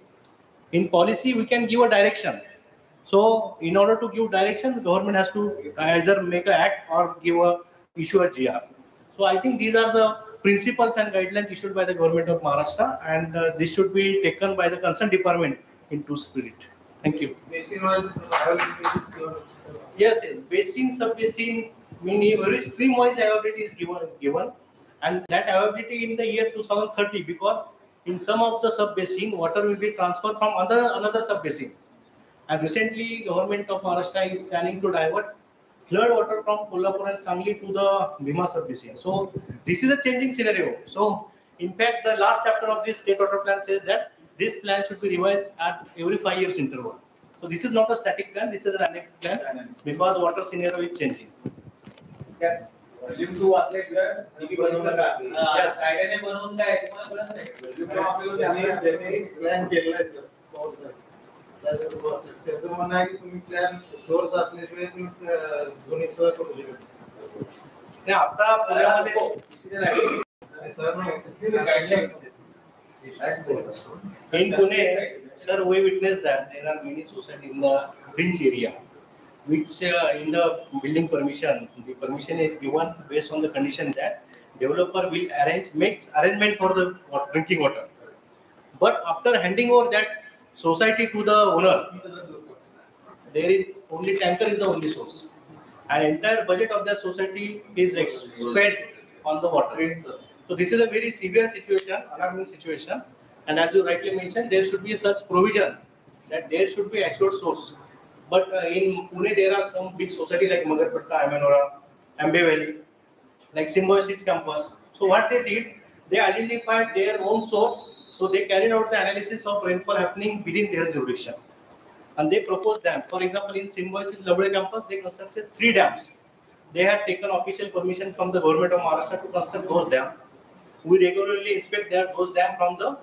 In policy, we can give a direction. So in order to give direction, the government has to either make an act or issue a GR. So I think these are the principles and guidelines issued by the government of Maharashtra, and this should be taken by the concerned department into spirit. Thank you. Yes, yes. Basin, sub-basin, meaning every stream-wise availability is given, and that availability in the year 2030, because in some of the sub-basin, water will be transferred from another sub-basin. And recently, government of Maharashtra is planning to divert flood water from Kolhapur and Sangli to the Bhima sub-basin. So this is a changing scenario. So in fact, the last chapter of this state water plan says that this plan should be revised at every 5 years interval. So this is not a static plan, this is an dynamic plan because water scenario is changing. Yeah. Volume 2 वाचल्याशिवाय DP बनवू नका. कायद्याने बनवून काय तुम्हाला कळत नाही. त्यांनी plan केलेला आहे सर. त्याचं म्हणणं आहे की तुम्ही प्लॅन सोर्स असल्याशिवाय तुम्ही जुनी सोय करू शकत नाही. आता पुण्यामध्ये डिसिजन आहे sir guideline in Pune, sir, we witnessed that there are many societies in the fringe area, which in the building permission, the permission is given based on the condition that developer will makes arrangement for the drinking water. But after handing over that society to the owner, there is only tanker is the only source, and entire budget of the society is spent on the water. So this is a very severe situation, alarming situation. And as you rightly mentioned, there should be such provision that there should be assured source. But in Pune, there are some big societies like Magarpatta, Amanora, Ambe Valley, like Symbiosis campus. So what they did, they identified their own source. So they carried out the analysis of rainfall happening within their jurisdiction. And they proposed dams. For example, in Symbiosis Labade campus, they constructed 3 dams. They had taken official permission from the government of Maharashtra to construct those dams. We regularly inspect those dams from the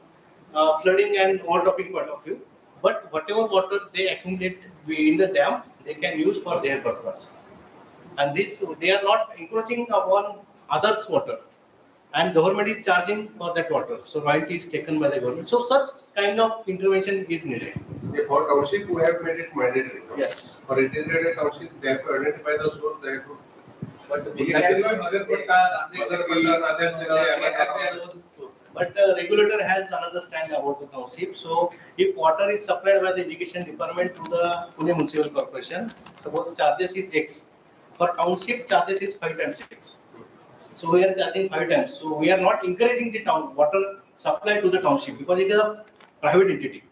flooding and overtopping point of view. But whatever water they accumulate in the dam, they can use for their purpose. And this, they are not encroaching upon others' water. And government is charging for that water. So royalty is taken by the government. So such kind of intervention is needed. For township, we have made it mandatory. Yes. For integrated township, they have to identify the source. They have to. But the regulator has another stand about the township. So if water is supplied by the irrigation department to the Pune Municipal Corporation, suppose charges is X. For township, charges is 5 times X. So we are charging 5 times. So we are not encouraging the water supply to the township because it is a private entity.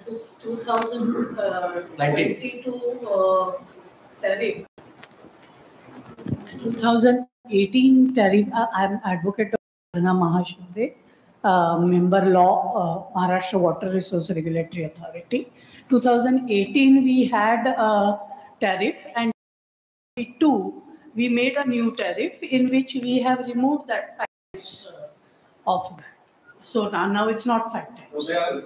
This 2022 tariff. 2018 tariff. I am advocate of Mahashande, member law, Maharashtra Water Resource Regulatory Authority. 2018 we had a tariff, and 2022 we made a new tariff in which we have removed that 5 times of that. So now it's not 5 times. So there are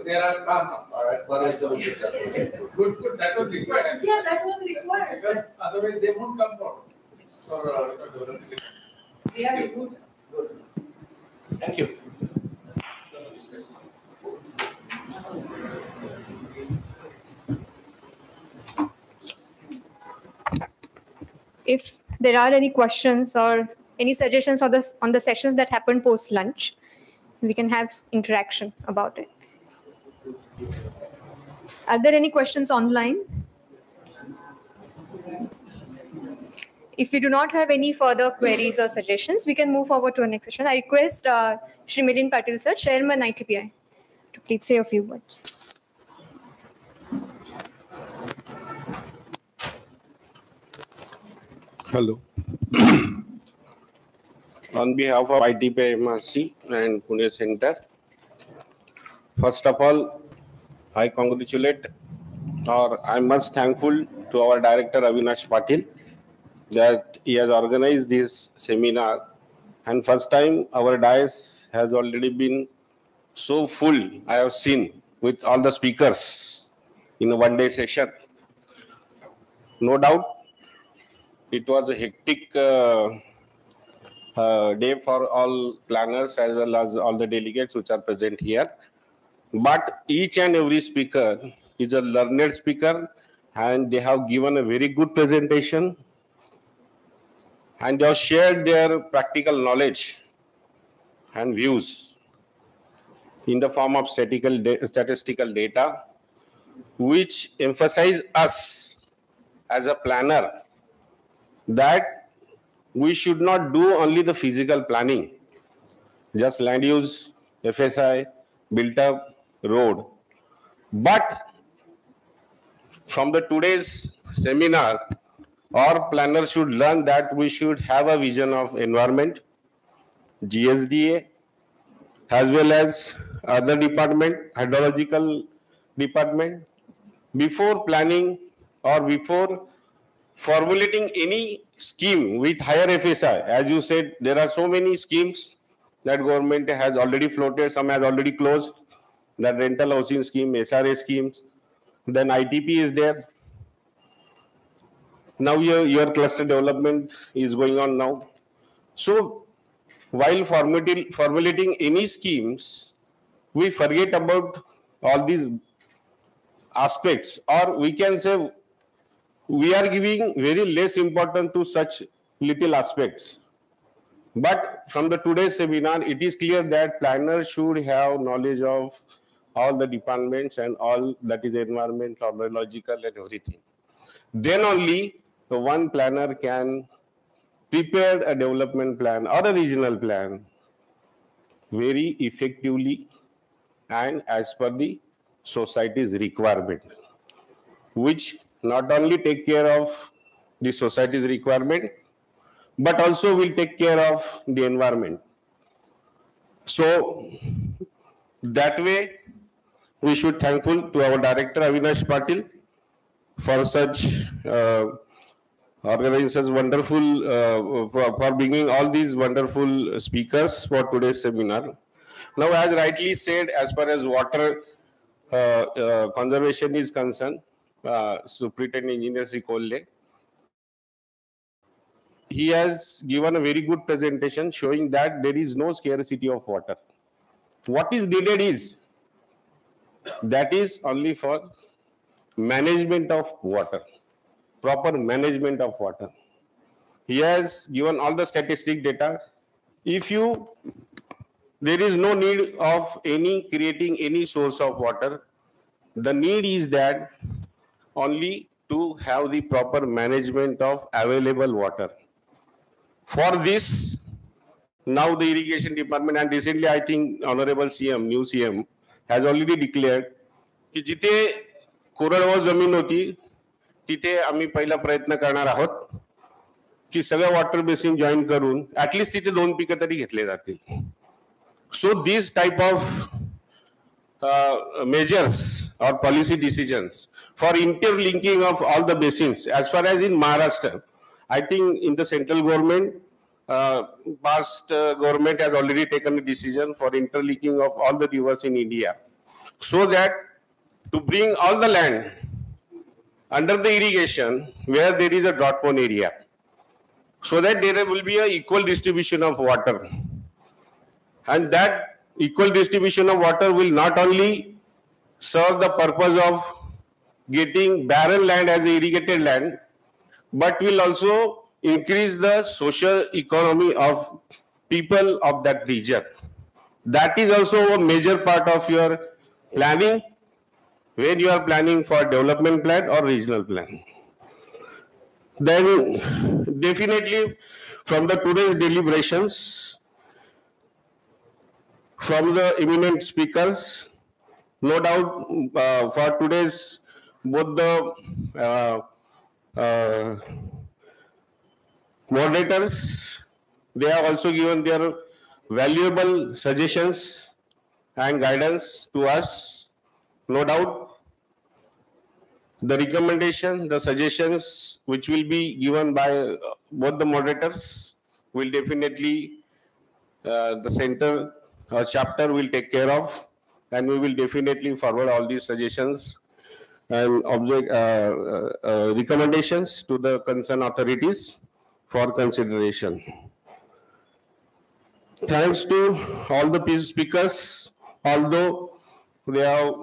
good. That was required. Yeah, that was required. Because otherwise they won't come forward. Yeah, good. Thank you. If there are any questions or any suggestions on the sessions that happened post lunch, we can have interaction about it. Are there any questions online? If we do not have any further queries or suggestions, we can move forward to our next session. I request Shri Milind Patil sir, Chairman ITPI, to please say a few words. Hello. On behalf of ITPI MRC and Pune Center, first of all, I congratulate or I'm much thankful to our director Avinash Patil that he has organized this seminar. And first time our dais has already been so full, I have seen, with all the speakers in a one-day session. No doubt, it was a hectic day for all planners as well as all the delegates which are present here. But each and every speaker is a learned speaker and they have given a very good presentation and they have shared their practical knowledge and views in the form of statistical data, which emphasize us as a planner that we should not do only the physical planning, just land use, FSI, built up, road. But from the today's seminar, our planners should learn that we should have a vision of environment, GSDA, as well as other department, hydrological department, before planning or before formulating any scheme with higher FSI. As you said, there are so many schemes that government has already floated, some has already closed, the rental housing scheme, SRA schemes, then ITP is there. Now your cluster development is going on now. So while formulating any schemes, we forget about all these aspects, or we can say we are giving very less importance to such little aspects. But from the today's seminar, it is clear that planners should have knowledge of all the departments and all that is environment, hydrological and everything. Then only the one planner can prepare a development plan or a regional plan very effectively and as per the society's requirement, which not only take care of the society's requirement, but also will take care of the environment. So that way, we should thankful to our director Avinash Patil for such organizers wonderful for bringing all these wonderful speakers for today's seminar. Now, as rightly said, as far as water conservation is concerned, Superintendent Engineer Sri Kolle, he has given a very good presentation showing that there is no scarcity of water. What is needed is, that is only for management of water, proper management of water. He has given all the statistic data. There is no need of creating any source of water. The need is that only to have the proper management of available water. For this, now the irrigation department, and recently I think Honorable CM, new CM, has already declared की जिथे कोरडवाहू जमीन होती तिथे आम्ही पहिला प्रयत्न करणार आहोत की सगळ्या वॉटर बेसिन जॉईन करून ऍटलीस्ट तिथे 2 पिकं तरी घेतले जातील. So these type of measures or policy decisions for interlinking of all the basins, as far as in Maharashtra, I think in the central government, past government has already taken a decision for interlinking of all the rivers in India, so that to bring all the land under the irrigation where there is a drought prone area. so that there will be an equal distribution of water. And that equal distribution of water will not only serve the purpose of getting barren land as irrigated land, but will also increase the social economy of people of that region. That is also a major part of your planning when you are planning for development plan or regional plan. Then definitely from the today's deliberations, from the eminent speakers, no doubt for today's both the moderators, they have also given their valuable suggestions and guidance to us. No doubt the recommendation, the suggestions which will be given by both the moderators will definitely the center chapter will take care of, and we will definitely forward all these suggestions and recommendations to the concerned authorities for consideration. Thanks to all the speakers, although they have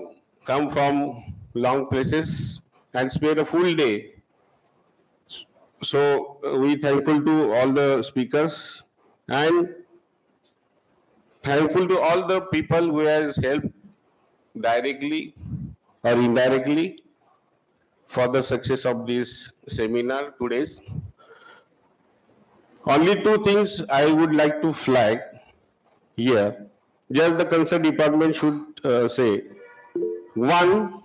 come from long places and spent a full day. So we thankful to all the speakers and thankful to all the people who has helped directly or indirectly for the success of this seminar today's. Only two things I would like to flag here. Just the concerned department should say. One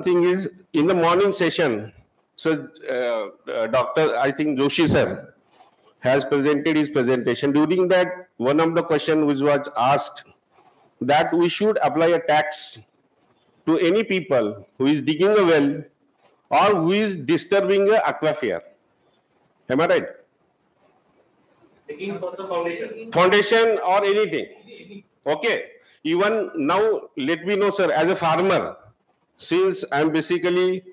thing is in the morning session, so Dr. I think Joshi sir has presented his presentation. During that, one of the questions which was asked that we should apply a tax to any people who is digging a well or who is disturbing an aquifer. Am I right? Taking for the foundation. Foundation or anything. Okay. Even now, let me know, sir, as a farmer, since I am basically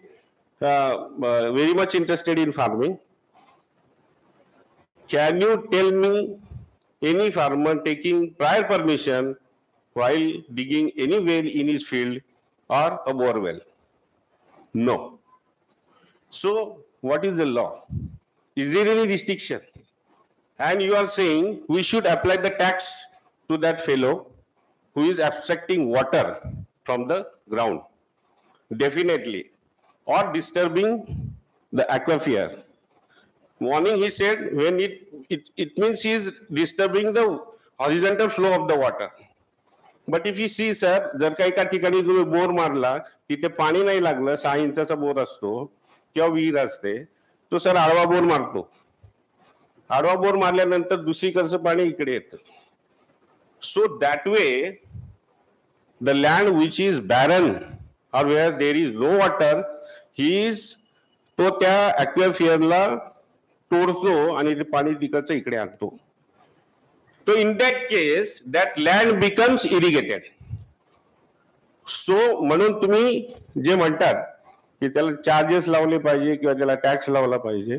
very much interested in farming, can you tell me any farmer taking prior permission while digging any well in his field or a bore well? No. So, what is the law? Is there any restriction? And you are saying we should apply the tax to that fellow who is abstracting water from the ground. Definitely. Or disturbing the aquifer. Morning he said when it means he is disturbing the horizontal flow of the water. But if you see, sir, जर काही एका ठिकाणी तुम्ही bore मारला तिथे पाणी नाही लागलं 6 इंचाचा बोर असतो किंवा विहीर असते तो सर आडवा बोर मारतो आडवा बोर मारल्यानंतर दुसरीकडचं पाणी इकडे येतं so that way the land which is barren or where there is no water he is तो त्या ॲक्विफियरला तोडतो आणि ते पाणी तिकडचं इकडे आणतो So in that case, that land becomes irrigated. So म्हणून तुम्ही जे म्हणतात की त्याला चार्जेस लावले पाहिजे किंवा त्याला टॅक्स लावला पाहिजे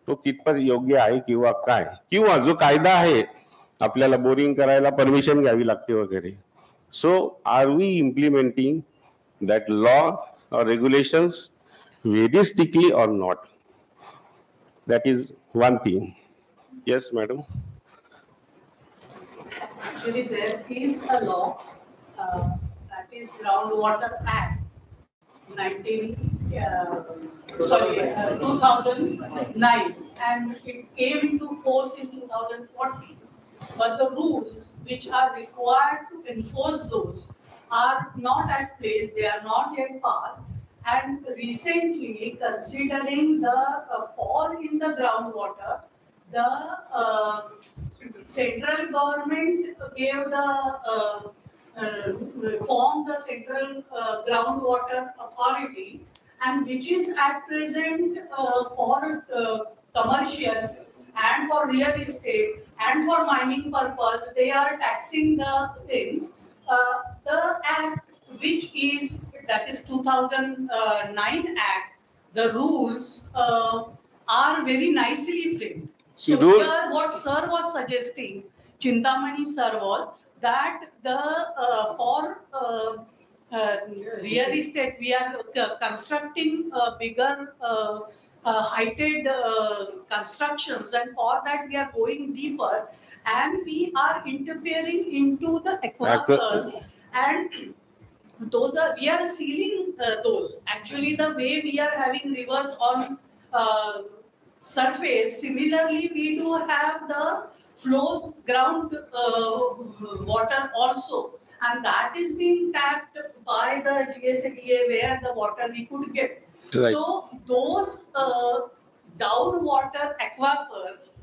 तो कितपत योग्य आहे किंवा काय किंवा जो कायदा आहे आपल्याला बोरिंग करायला परमिशन घ्यावी लागते वगैरे so are we implementing that law or regulations very strictly or not that is one thing yes madam Actually, there is a law that is Groundwater Act 2009, and it came into force in 2014. But the rules which are required to enforce those are not at place; they are not yet passed. And recently, considering the fall in the groundwater, the central government gave formed the Central Groundwater Authority, and which is at present for commercial and for real estate and for mining purpose, they are taxing the things. The act, which is, that is 2009 Act, the rules are very nicely framed. So do- here what sir was suggesting, Chintamani sir, was that for real estate we are constructing bigger heighted constructions, and for that we are going deeper and we are interfering into the aquifers, and those are, we are sealing those. Actually, the way we are having rivers on surface, similarly we do have the flows ground water also, and that is being tapped by the GSDA where the water we could get. Right. So those down water aquifers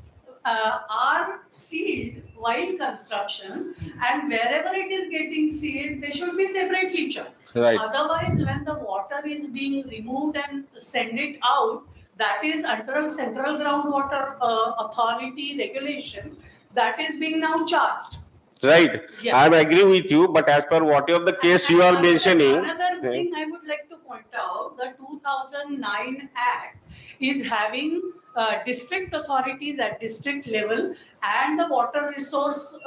are sealed while constructions, and wherever it is getting sealed, they should be separately chucked. Right. Otherwise, when the water is being removed and send it out, that is under Central Groundwater Authority regulation, that is being now charged. Right. Yeah. I agree with you, but as per whatever the case you are mentioning. Another thing I would like to point out, the 2009 Act is having district authorities at district level and the water resource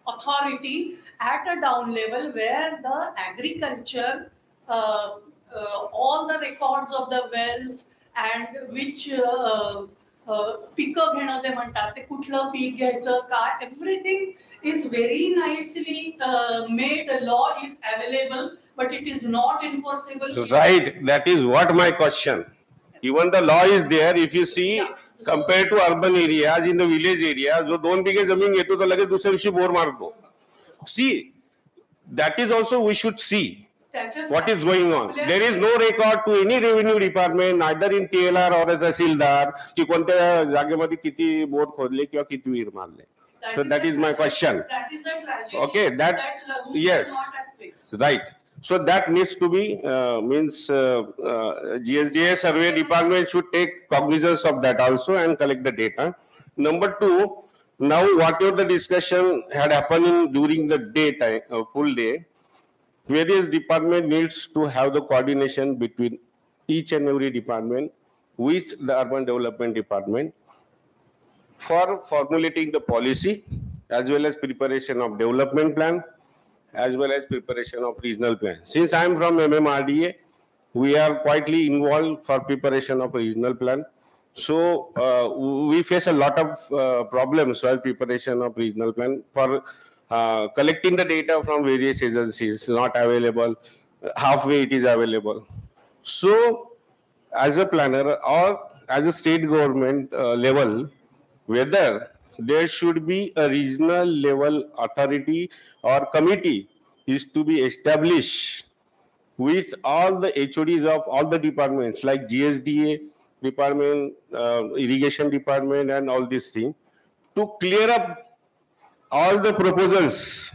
authority at a down level, where the agriculture, all the records of the wells and which पिकं घेणं जे म्हणतात ते कुठलं peak घ्यायचं काय, everything is very nicely made. The law is available, but it is not enforceable. Right, that is what my question. Even the law is there. If you see, compared to urban areas, in the village area, जो 2 बिघे जमीन घेतो तो लगेच दुसऱ्या दिवशी bore मारतो. See, that is also we should see what is going on. There is no record to any revenue department, neither in TLR or as तहसीलदार, की कोणत्या जागेमध्ये किती बोर खोदले किंवा किती विहीर मारले. So that is my question. That is a tragedy. Okay, that yes, right. So that needs to be GSDA survey department should take cognizance of that also and collect the data. Number 2, now whatever the discussion had happened during the day full day, various department needs to have the coordination between each and every department with the urban development department for formulating the policy as well as preparation of development plan as well as preparation of regional plan. Since I am from MMRDA, we are quietly involved for preparation of a regional plan. So we face a lot of problems while preparation of regional plan for collecting the data from various agencies, not available, halfway it is available. So as a planner or as a state government level, whether there should be a regional level authority or committee is to be established with all the HODs of all the departments like GSDA department, irrigation department and all these things to clear up all the proposals.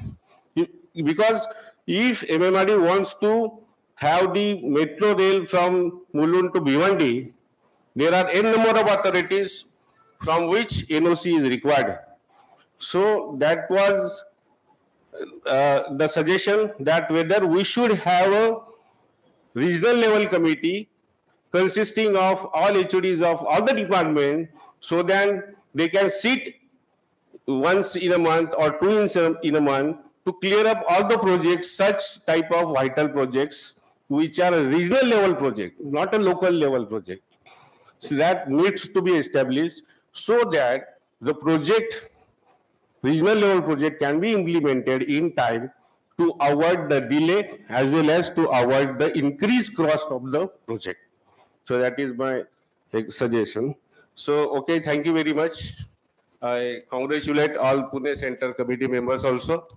Because if MMRD wants to have the metro rail from Mulund to Bhiwandi, there are n number of authorities from which NOC is required. So that was the suggestion that whether we should have a regional level committee consisting of all HODs of all the departments so that they can sit once in a month or two in a month to clear up all the projects, such type of vital projects which are a regional level project, not a local level project. So that needs to be established so that the project, regional level project, can be implemented in time to avoid the delay as well as to avoid the increased cost of the project. So that is my suggestion. So, okay, thank you very much. I congratulate all Pune Center committee members also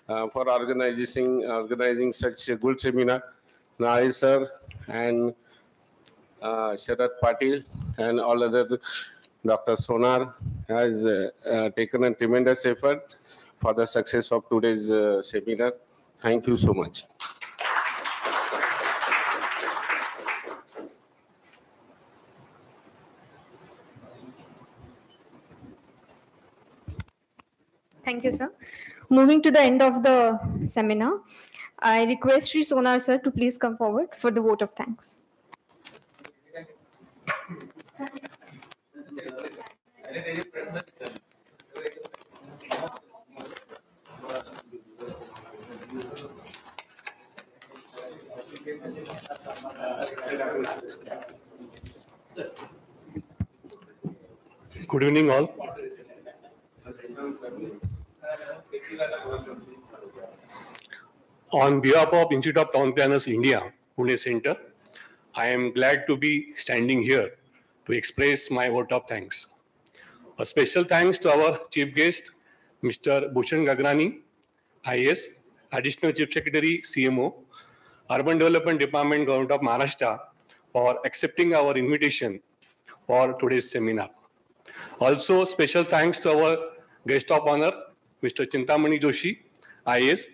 for organizing such a good seminar. Nair sir and Sharad Patil and all other Dr. Sonar has taken a tremendous effort for the success of today's seminar. Thank you so much. Thank you, sir. Moving to the end of the seminar, I request Sri Sonar sir to please come forward for the vote of thanks. Good evening, all. On behalf of Institute of Town Planners India, Pune Center, I am glad to be standing here to express my vote of thanks. A special thanks to our chief guest, Mr. Bhushan Gagrani, IAS, Additional Chief Secretary, CMO, Urban Development Department, Government of Maharashtra, for accepting our invitation for today's seminar. Also, special thanks to our guest of honor, Mr. Chintamani Joshi, IAS,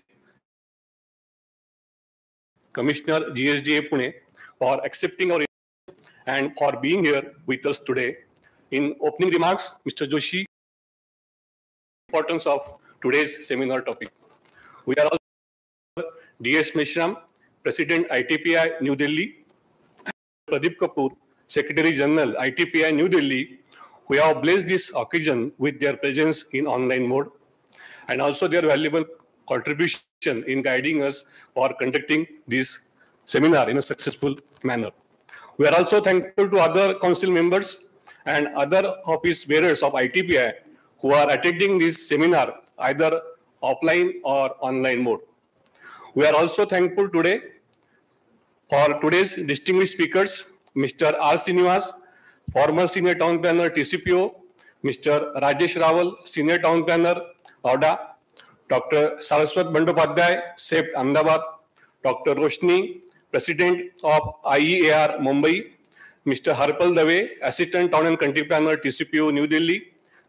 Commissioner, GSDA Pune, for accepting our invitation and for being here with us today. In opening remarks, Mr. Joshi, importance of today's seminar topic. We are also DS Meshram, President ITPI New Delhi, Pradeep Kapoor, Secretary General ITPI New Delhi, who have blessed this occasion with their presence in online mode and also their valuable contribution in guiding us for conducting this seminar in a successful manner. We are also thankful to other council members and other office bearers of ITPI who are attending this seminar either offline or online mode. We are also thankful today for today's distinguished speakers, Mr. R. Srinivas, former Senior Town Planner, TCPO, Mr. Rajesh Rawal, Senior Town Planner, ODA, Dr. Saraswat Bandopadhyay, SEPT Ahmedabad, Dr. Roshni, President of IEAR Mumbai, Mr. Harpal Dave, Assistant Town and Country Planner, TCPO New Delhi,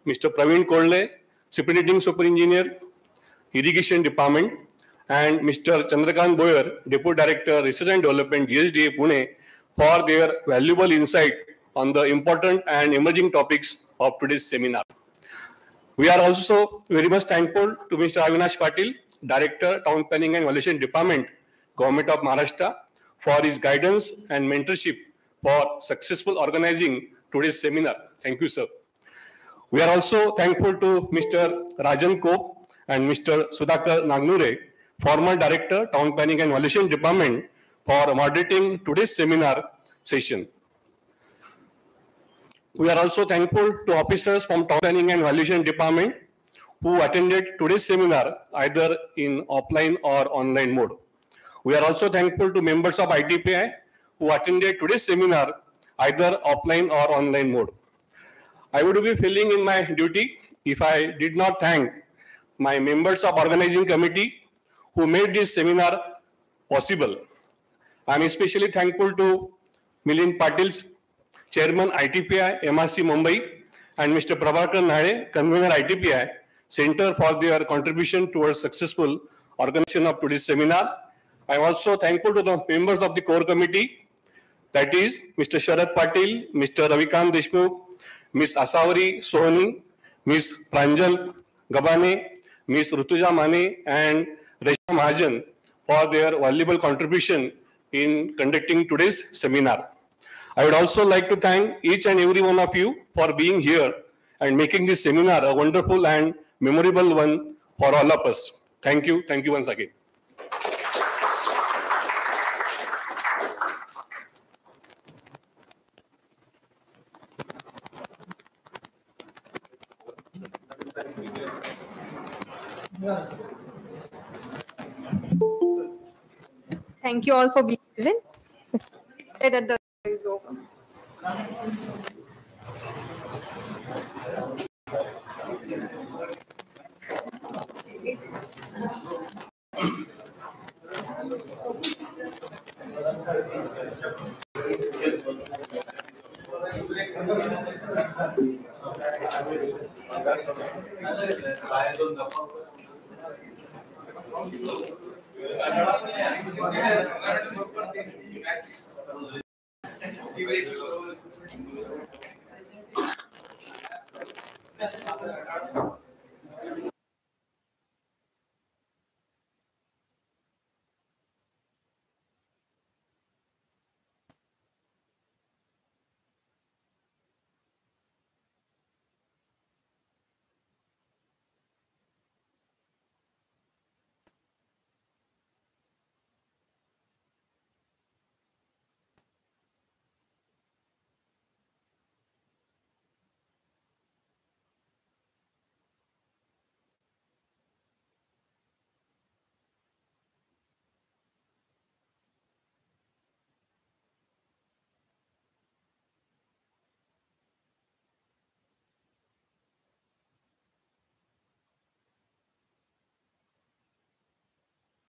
Mr. Praveen Kodle, Superintending Super Engineer, Irrigation Department, and Mr. Chandrakant Boyer, Deputy Director, Research and Development, GSDA Pune, for their valuable insight on the important and emerging topics of today's seminar. We are also very much thankful to Mr. Avinash Patil, Director, Town Planning and Valuation Department, Government of Maharashtra, for his guidance and mentorship for successful organizing today's seminar. Thank you, sir. We are also thankful to Mr. Rajan Kope and Mr. Sudhakar Nagnure, former Director, Town Planning and Valuation Department, for moderating today's seminar session. We are also thankful to officers from Town Planning and Valuation Department who attended today's seminar either in offline or online mode. We are also thankful to members of ITPI who attended today's seminar either offline or online mode. I would be feeling in my duty if I did not thank my members of organizing committee who made this seminar possible. I am especially thankful to Milind Patil, Chairman ITPI MRC Mumbai, and Mr. Prabhakar Nade, Convener ITPI Center, for their contribution towards successful organization of today's seminar. I am also thankful to the members of the core committee, that is Mr. Sharad Patil, Mr. Ravikant Deshmukh, Ms. Asavari Sohani, Ms. Pranjal Gabane, Ms. Rutuja Mane, and Reshma Mahajan for their valuable contribution in conducting today's seminar. I would also like to thank each and every one of you for being here and making this seminar a wonderful and memorable one for all of us. Thank you. Thank you once again. Thank you all for being present. That the is over.